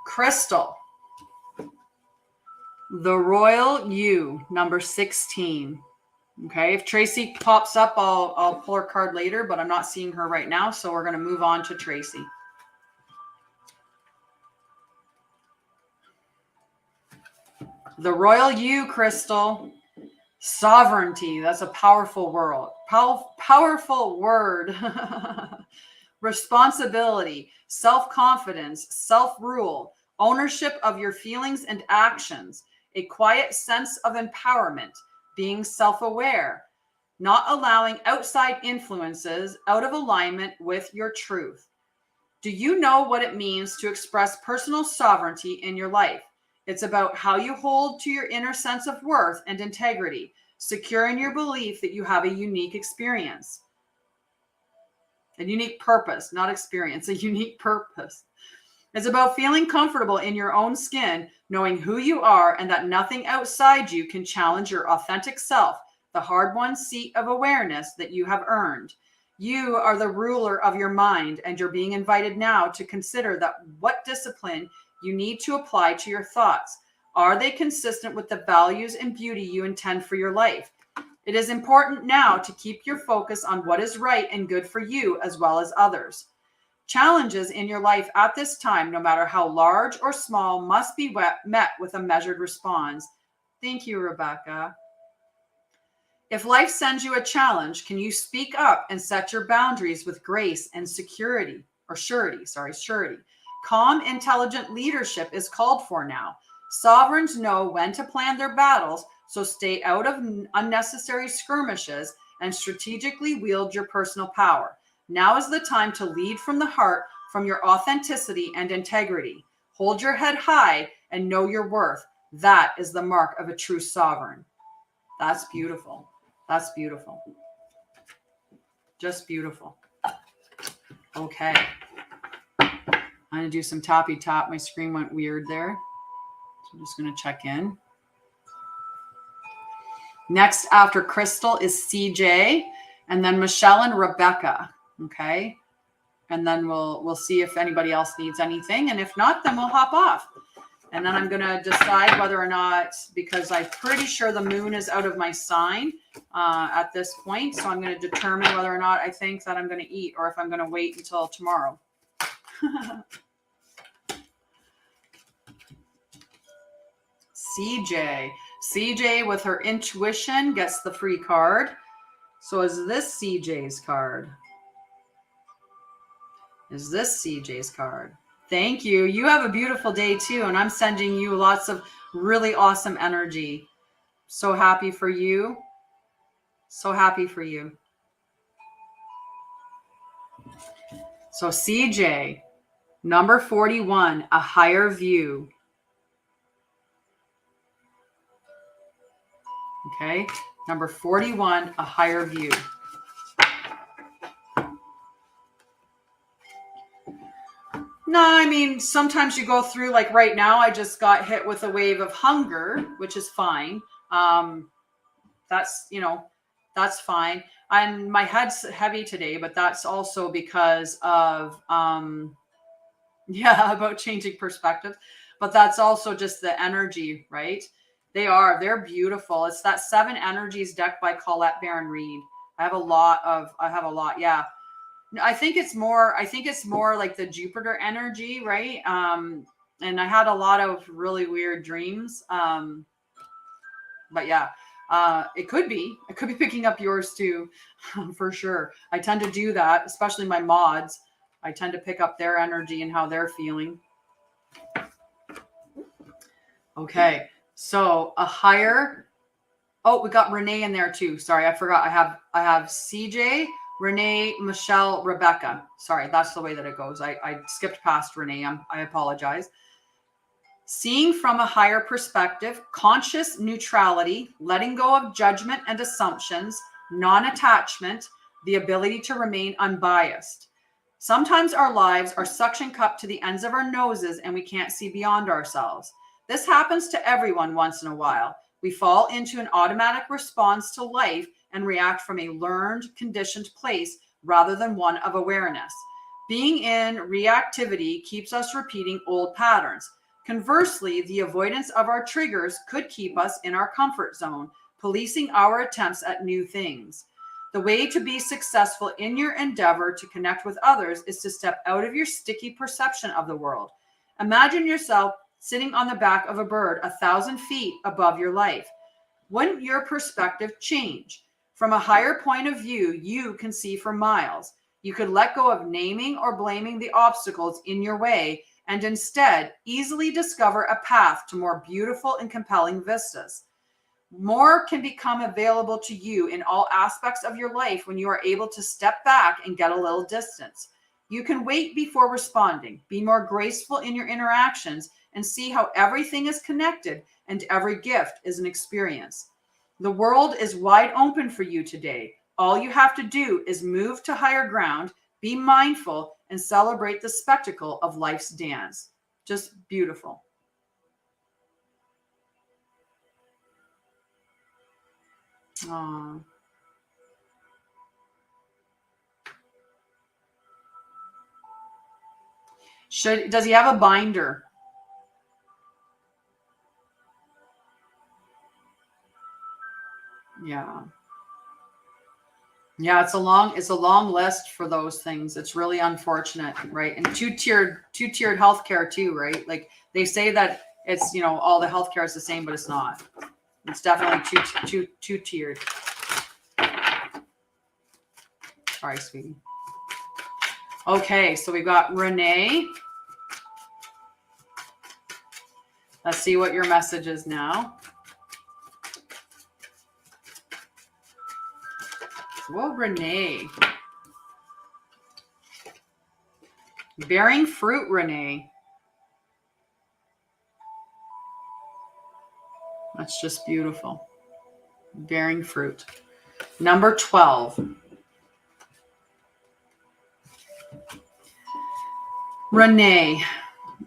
Crystal. The Royal You, number 16. Okay, if Tracy pops up, I'll pull her card later, but I'm not seeing her right now, so we're going to move on to Tracy. The Royal You, Crystal. Sovereignty. That's a powerful word. Powerful word. Responsibility, self-confidence, self-rule, ownership of your feelings and actions, a quiet sense of empowerment, being self-aware, not allowing outside influences out of alignment with your truth. Do you know what it means to express personal sovereignty in your life? It's about how you hold to your inner sense of worth and integrity, secure in your belief that you have a unique experience. A unique purpose, not experience, a unique purpose. It's about feeling comfortable in your own skin, knowing who you are and that nothing outside you can challenge your authentic self, the hard-won seat of awareness that you have earned. You are the ruler of your mind, and you're being invited now to consider that what discipline you need to apply to your thoughts. Are they consistent with the values and beauty you intend for your life? It is important now to keep your focus on what is right and good for you as well as others. Challenges in your life at this time, no matter how large or small, must be met with a measured response. Thank you, Rebecca. If life sends you a challenge, can you speak up and set your boundaries with grace and surety? Calm, intelligent leadership is called for now. Sovereigns know when to plan their battles, so stay out of unnecessary skirmishes and strategically wield your personal power. Now is the time to lead from the heart, from your authenticity and integrity. Hold your head high and know your worth. That is the mark of a true sovereign. That's beautiful. That's beautiful. Just beautiful. Okay. I'm going to do some tappy tap. My screen went weird there. So I'm just going to check in. Next after Crystal is CJ, and then Michelle and Rebecca. Okay. And then we'll see if anybody else needs anything. And if not, then we'll hop off. And then I'm going to decide whether or not, because I'm pretty sure the moon is out of my sign at this point. So I'm going to determine whether or not I think that I'm going to eat or if I'm going to wait until tomorrow. CJ with her intuition gets the free card. So is this CJ's card? Is this CJ's card? Thank you. You have a beautiful day too. And I'm sending you lots of really awesome energy. So happy for you. So happy for you. So CJ, number 41, a higher view. Okay. Number 41, a higher view. No, I mean, sometimes you go through, like right now, I just got hit with a wave of hunger, which is fine. That's, that's fine. And my head's heavy today, but that's also because of, about changing perspective. But that's also just the energy, right? They are. They're beautiful. It's that 7 Energies deck by Colette Baron Reed. I have a lot. Yeah. I think it's more like the Jupiter energy, right? And I had a lot of really weird dreams. But yeah, it could be picking up yours too, for sure. I tend to do that, especially my mods. I tend to pick up their energy and how they're feeling. Okay. So a higher, oh, we got Renee in there too. Sorry, I forgot. I have CJ, Renee, Michelle, Rebecca. Sorry, that's the way that it goes. I skipped past Renee. I apologize. Seeing from a higher perspective, conscious neutrality, letting go of judgment and assumptions, non-attachment, the ability to remain unbiased. Sometimes our lives are suction cupped to the ends of our noses and we can't see beyond ourselves. This happens to everyone once in a while. We fall into an automatic response to life and react from a learned, conditioned place rather than one of awareness. Being in reactivity keeps us repeating old patterns. Conversely, the avoidance of our triggers could keep us in our comfort zone, policing our attempts at new things. The way to be successful in your endeavor to connect with others is to step out of your sticky perception of the world. Imagine yourself sitting on the back of a bird 1,000 feet above your life. Wouldn't your perspective change? From a higher point of view, you can see for miles. You could let go of naming or blaming the obstacles in your way and instead easily discover a path to more beautiful and compelling vistas. More can become available to you in all aspects of your life when you are able to step back and get a little distance. You can wait before responding, be more graceful in your interactions, and see how everything is connected and every gift is an experience. The world is wide open for you today. All you have to do is move to higher ground, be mindful, and celebrate the spectacle of life's dance. Just beautiful. Aww. Does he have a binder? Yeah. Yeah, it's a long list for those things. It's really unfortunate, right? And two-tiered healthcare too, right? Like they say that it's, you know, all the healthcare is the same, but it's not. It's definitely two-tiered. Sorry, sweetie. Okay, so we've got Renee. Let's see what your message is now. Whoa, Renee. Bearing fruit, Renee. That's just beautiful. Bearing fruit. Number 12. Renee.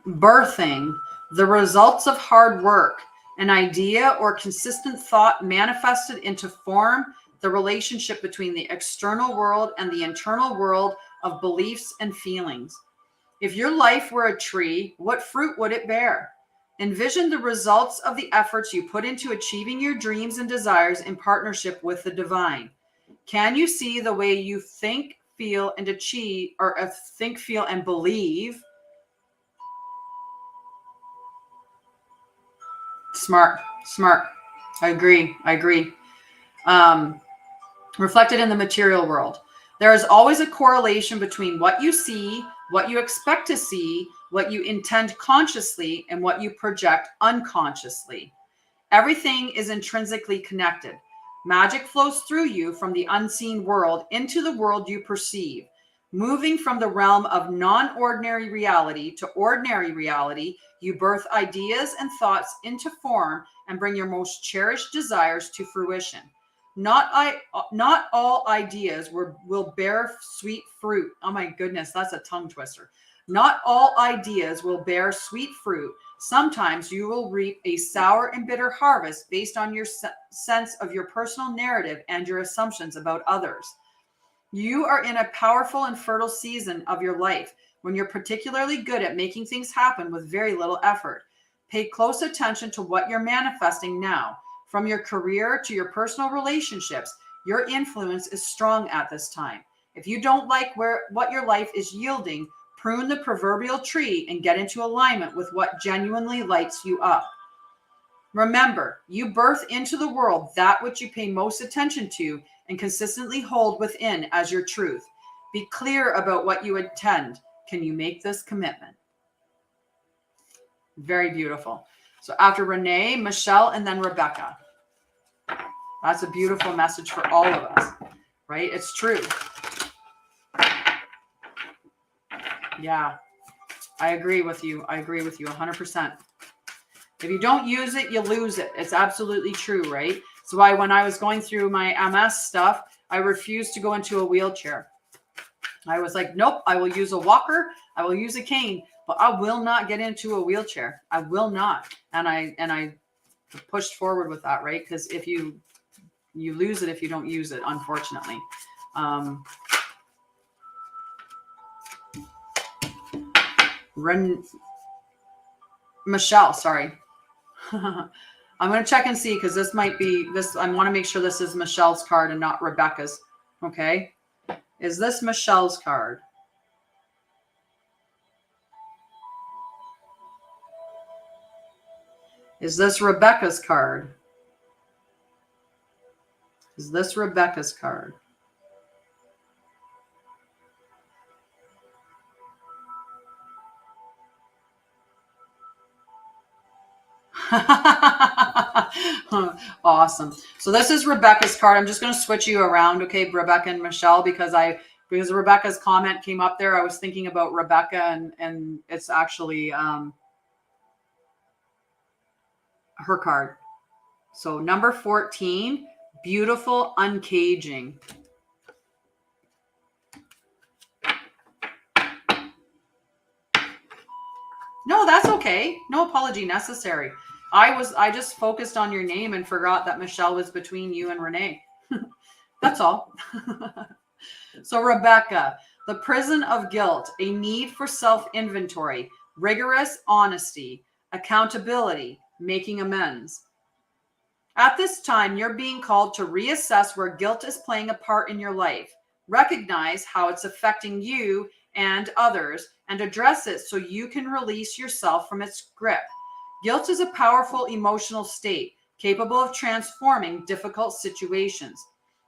Birthing. The results of hard work. An idea or consistent thought manifested into form. The relationship between the external world and the internal world of beliefs and feelings. If your life were a tree, what fruit would it bear? Envision the results of the efforts you put into achieving your dreams and desires in partnership with the divine. Can you see the way you think, feel, and achieve, or think, feel, and believe? Smart. I agree. Reflected in the material world. There is always a correlation between what you see, what you expect to see, what you intend consciously, and what you project unconsciously. Everything is intrinsically connected. Magic flows through you from the unseen world into the world you perceive. Moving from the realm of non-ordinary reality to ordinary reality, you birth ideas and thoughts into form and bring your most cherished desires to fruition. Not all ideas will bear sweet fruit. Oh my goodness, that's a tongue twister. Not all ideas will bear sweet fruit. Sometimes you will reap a sour and bitter harvest based on your sense of your personal narrative and your assumptions about others. You are in a powerful and fertile season of your life when you're particularly good at making things happen with very little effort. Pay close attention to what you're manifesting now. From your career to your personal relationships, your influence is strong at this time. If you don't like what your life is yielding, prune the proverbial tree and get into alignment with what genuinely lights you up. Remember, you birth into the world that which you pay most attention to and consistently hold within as your truth. Be clear about what you intend. Can you make this commitment? Very beautiful. So after Renee, Michelle, and then Rebecca. That's a beautiful message for all of us, right? It's true. Yeah, I agree with you. I agree with you 100%. If you don't use it, you lose it. It's absolutely true, right? So why when I was going through my MS stuff, I refused to go into a wheelchair. I was like, nope, I will use a walker. I will use a cane, but I will not get into a wheelchair. I will not. And I pushed forward with that, right? Because if you lose it if you don't use it, unfortunately. Michelle, sorry. I'm going to check and see because this might be this. I want to make sure this is Michelle's card and not Rebecca's. Okay. Is this Michelle's card? Is this Rebecca's card? Is this Rebecca's card? Awesome. So this is Rebecca's card. I'm just going to switch you around, okay, Rebecca and Michelle, because Rebecca's comment came up there. I was thinking about Rebecca, and it's actually her card. So number 14, beautiful uncaging. No, that's okay. No apology necessary. I just focused on your name and forgot that Michelle was between you and Renee. That's all. So Rebecca, the prison of guilt, a need for self-inventory, rigorous honesty, accountability, making amends. At this time, you're being called to reassess where guilt is playing a part in your life. Recognize how it's affecting you and others and address it so you can release yourself from its grip. Guilt is a powerful emotional state capable of transforming difficult situations.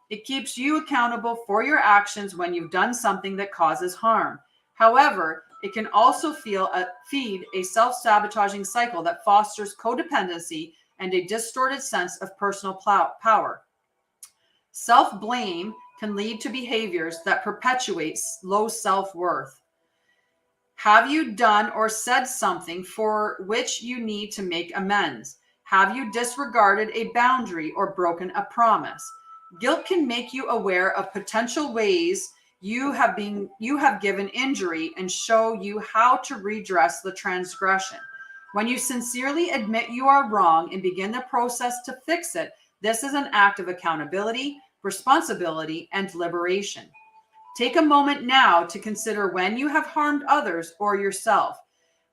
It keeps you accountable for your actions when you've done something that causes harm. However, it can also feed a self-sabotaging cycle that fosters codependency and a distorted sense of personal power. Self-blame can lead to behaviors that perpetuate low self-worth. Have you done or said something for which you need to make amends? Have you disregarded a boundary or broken a promise? Guilt can make you aware of potential ways you have given injury and show you how to redress the transgression. When you sincerely admit you are wrong and begin the process to fix it, this is an act of accountability, responsibility, and liberation. Take a moment now to consider when you have harmed others or yourself.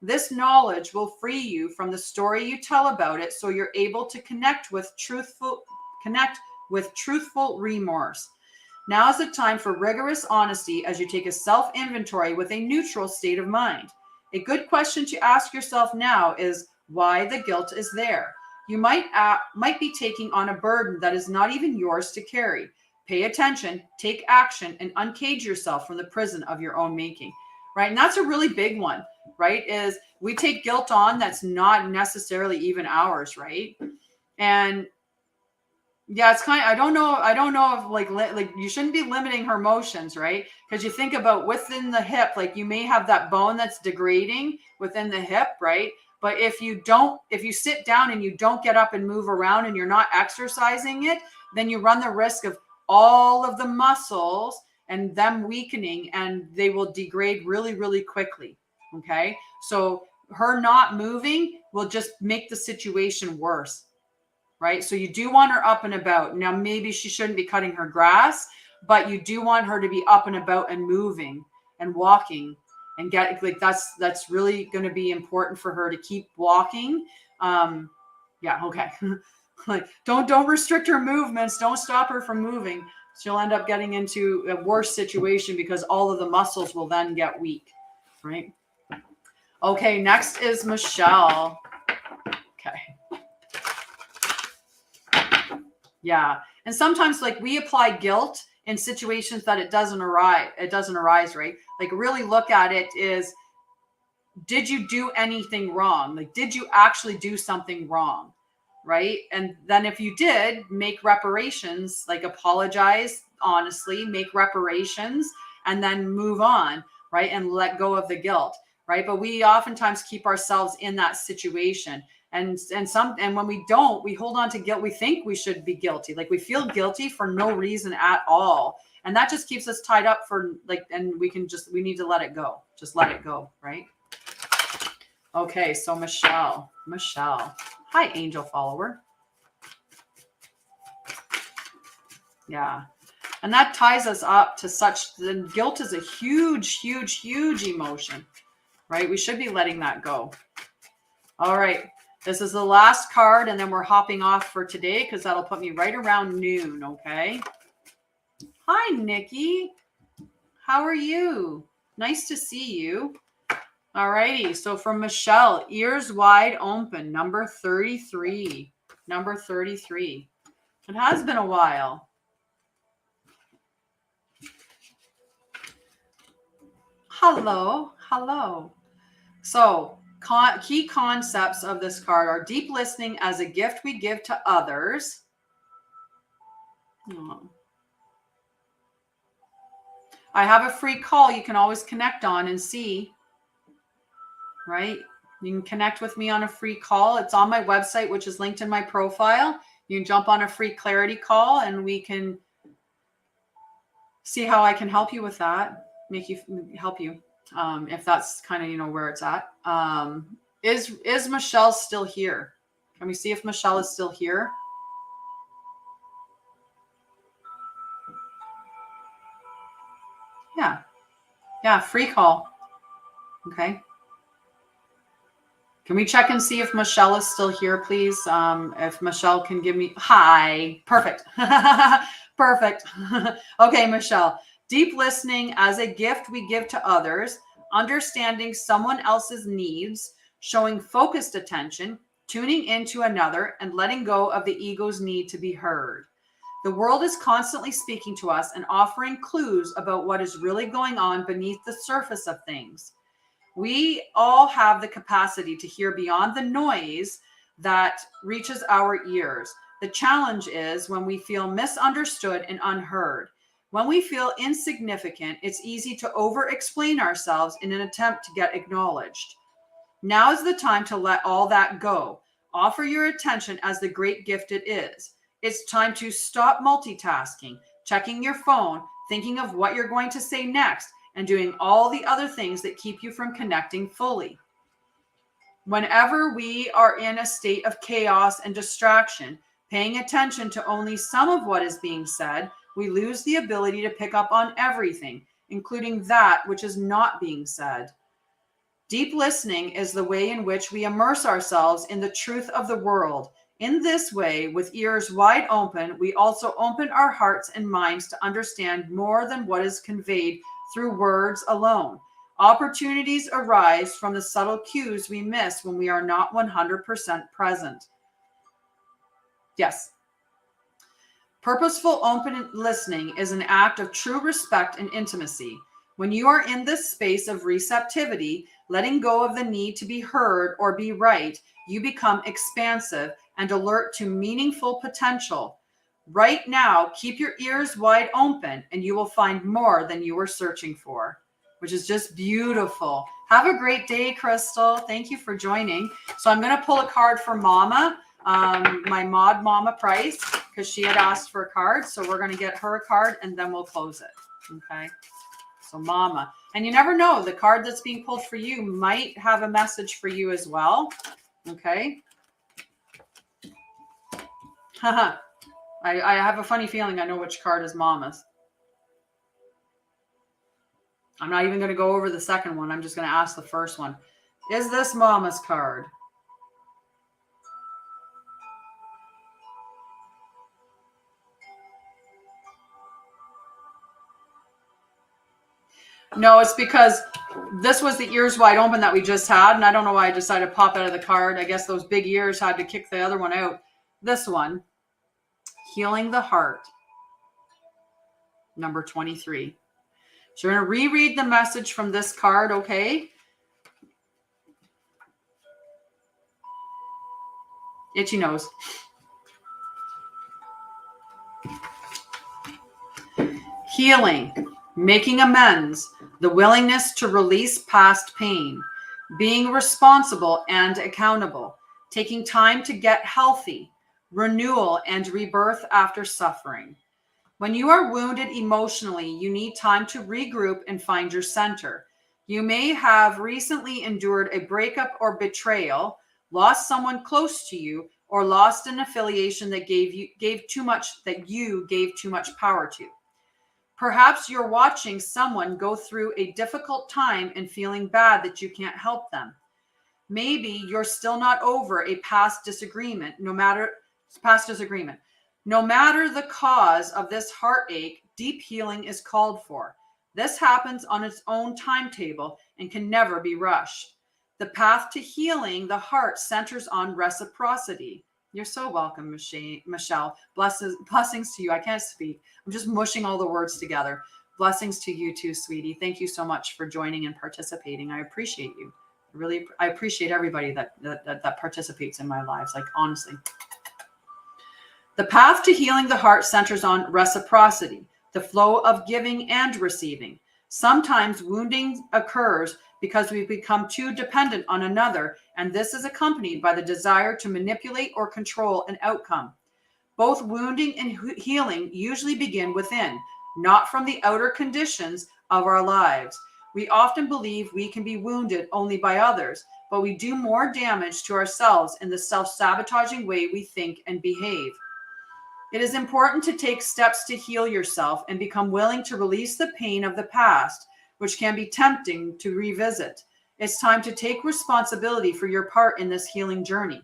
This knowledge will free you from the story you tell about it, so you're able to connect with truthful remorse. Now is the time for rigorous honesty as you take a self-inventory with a neutral state of mind. A good question to ask yourself now is why the guilt is there. You might be taking on a burden that is not even yours to carry. Pay attention, take action, and uncage yourself from the prison of your own making, right? And that's a really big one, right? Is we take guilt on that's not necessarily even ours, right? And yeah, it's kind of, I don't know if like you shouldn't be limiting her emotions, right? Because you think about within the hip, like you may have that bone that's degrading within the hip, right? But if you sit down and you don't get up and move around and you're not exercising it, then you run the risk of all of the muscles and them weakening, and they will degrade really, really quickly. Okay. So her not moving will just make the situation worse. Right. So you do want her up and about. Now, maybe she shouldn't be cutting her grass, but you do want her to be up and about and moving and walking and get like that's really going to be important for her to keep walking. Yeah, okay. Like don't restrict her movements. Don't stop her from moving. She'll end up getting into a worse situation because all of the muscles will then get weak, right? Okay, next is Michelle. Okay. Yeah. And sometimes like we apply guilt in situations that it doesn't arise, right? Like really look at it is, did you do anything wrong? Like, did you actually do something wrong? Right. And then if you did, make reparations, like apologize honestly, make reparations, and then move on, right? And let go of the guilt, right? But we oftentimes keep ourselves in that situation. And when we don't, we hold on to guilt. We think we should be guilty. Like we feel guilty for no reason at all. And that just keeps us tied up for like, and we need to let it go. Just let it go, right? Okay, so Michelle. Hi, angel follower. Yeah. And that ties us up to the guilt is a huge, huge, huge emotion, right? We should be letting that go. All right. This is the last card, and then we're hopping off for today because that'll put me right around noon, okay? Hi, Nikki. How are you? Nice to see you. All righty. So from Michelle, ears wide open, number 33. Number 33. It has been a while. Hello. So key concepts of this card are deep listening as a gift we give to others. I have a free call you can always connect on and see. Right? You can connect with me on a free call. It's on my website, which is linked in my profile. You can jump on a free clarity call and we can see how I can help you with that, help you. If that's kind of, where it's at. Is Michelle still here? Can we see if Michelle is still here? Yeah, free call. Okay. Can we check and see if Michelle is still here, please? If Michelle can give me, hi, perfect. Perfect. Okay, Michelle, deep listening as a gift we give to others, understanding someone else's needs, showing focused attention, tuning into another, and letting go of the ego's need to be heard. The world is constantly speaking to us and offering clues about what is really going on beneath the surface of things. We all have the capacity to hear beyond the noise that reaches our ears. The challenge is when we feel misunderstood and unheard. When we feel insignificant, it's easy to over-explain ourselves in an attempt to get acknowledged. Now is the time to let all that go. Offer your attention as the great gift it is. It's time to stop multitasking, checking your phone, thinking of what you're going to say next, and doing all the other things that keep you from connecting fully. Whenever we are in a state of chaos and distraction, paying attention to only some of what is being said, we lose the ability to pick up on everything, including that which is not being said. Deep listening is the way in which we immerse ourselves in the truth of the world. In this way, with ears wide open, we also open our hearts and minds to understand more than what is conveyed through words alone. Opportunities arise from the subtle cues we miss when we are not 100% present. Yes. Purposeful open listening is an act of true respect and intimacy. When you are in this space of receptivity, letting go of the need to be heard or be right, you become expansive and alert to meaningful potential. Right now, keep your ears wide open and you will find more than you were searching for, which is just beautiful. Have a great day, Crystal. Thank you for joining. So I'm going to pull a card for Mama, my mod Mama Price, because she had asked for a card. So we're going to get her a card and then we'll close it. Okay. So Mama. And you never know, the card that's being pulled for you might have a message for you as well. Okay. Haha. I have a funny feeling I know which card is Mama's. I'm not even going to go over the second one. I'm just going to ask the first one. Is this Mama's card? No, it's because this was the ears wide open that we just had, and I don't know why I decided to pop out of the card. I guess those big ears had to kick the other one out. This one, Healing the Heart, number 23. So we're going to reread the message from this card, okay? Itchy nose. Healing, making amends, the willingness to release past pain, being responsible and accountable, taking time to get healthy, renewal and rebirth after suffering. When you are wounded emotionally, you need time to regroup and find your center. You may have recently endured a breakup or betrayal, lost someone close to you, or lost an affiliation that you gave too much power to. Perhaps you're watching someone go through a difficult time and feeling bad that you can't help them. Maybe you're still not over a past disagreement. No matter the cause of this heartache, deep healing is called for. This happens on its own timetable and can never be rushed. The path to healing the heart centers on reciprocity. You're so welcome, Michelle. Blessings to you. I can't speak. I'm just mushing all the words together. Blessings to you too, sweetie. Thank you so much for joining and participating. I appreciate you. I appreciate everybody that participates in my lives. Like, honestly. The path to healing the heart centers on reciprocity, the flow of giving and receiving. Sometimes wounding occurs because we become too dependent on another, and this is accompanied by the desire to manipulate or control an outcome. Both wounding and healing usually begin within, not from the outer conditions of our lives. We often believe we can be wounded only by others, but we do more damage to ourselves in the self-sabotaging way we think and behave. It is important to take steps to heal yourself and become willing to release the pain of the past, which can be tempting to revisit. It's time to take responsibility for your part in this healing journey.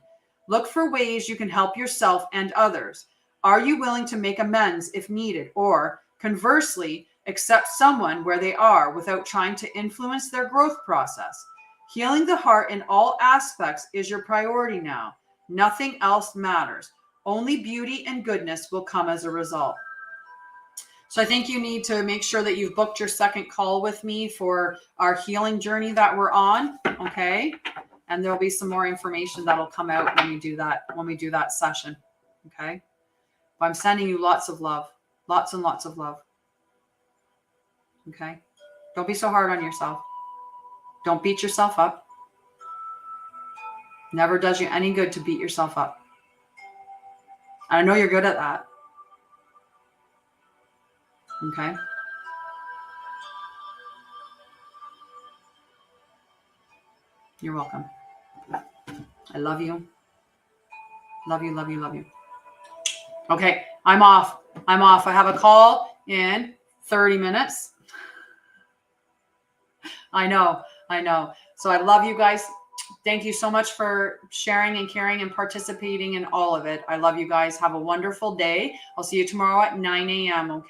Look for ways you can help yourself and others. Are you willing to make amends if needed, or conversely, accept someone where they are without trying to influence their growth process? Healing the heart in all aspects is your priority now. Nothing else matters. Only beauty and goodness will come as a result. So I think you need to make sure that you've booked your second call with me for our healing journey that we're on, okay? And there'll be some more information that'll come out when we do that session, okay? But I'm sending you lots of love, lots and lots of love, okay? Don't be so hard on yourself. Don't beat yourself up. Never does you any good to beat yourself up. I know you're good at that. Okay. You're welcome. I love you. Love you, love you, love you. Okay, I'm off. I have a call in 30 minutes. I know. So I love you guys. Thank you so much for sharing and caring and participating in all of it. I love you guys. Have a wonderful day. I'll see you tomorrow at 9 a.m. Okay.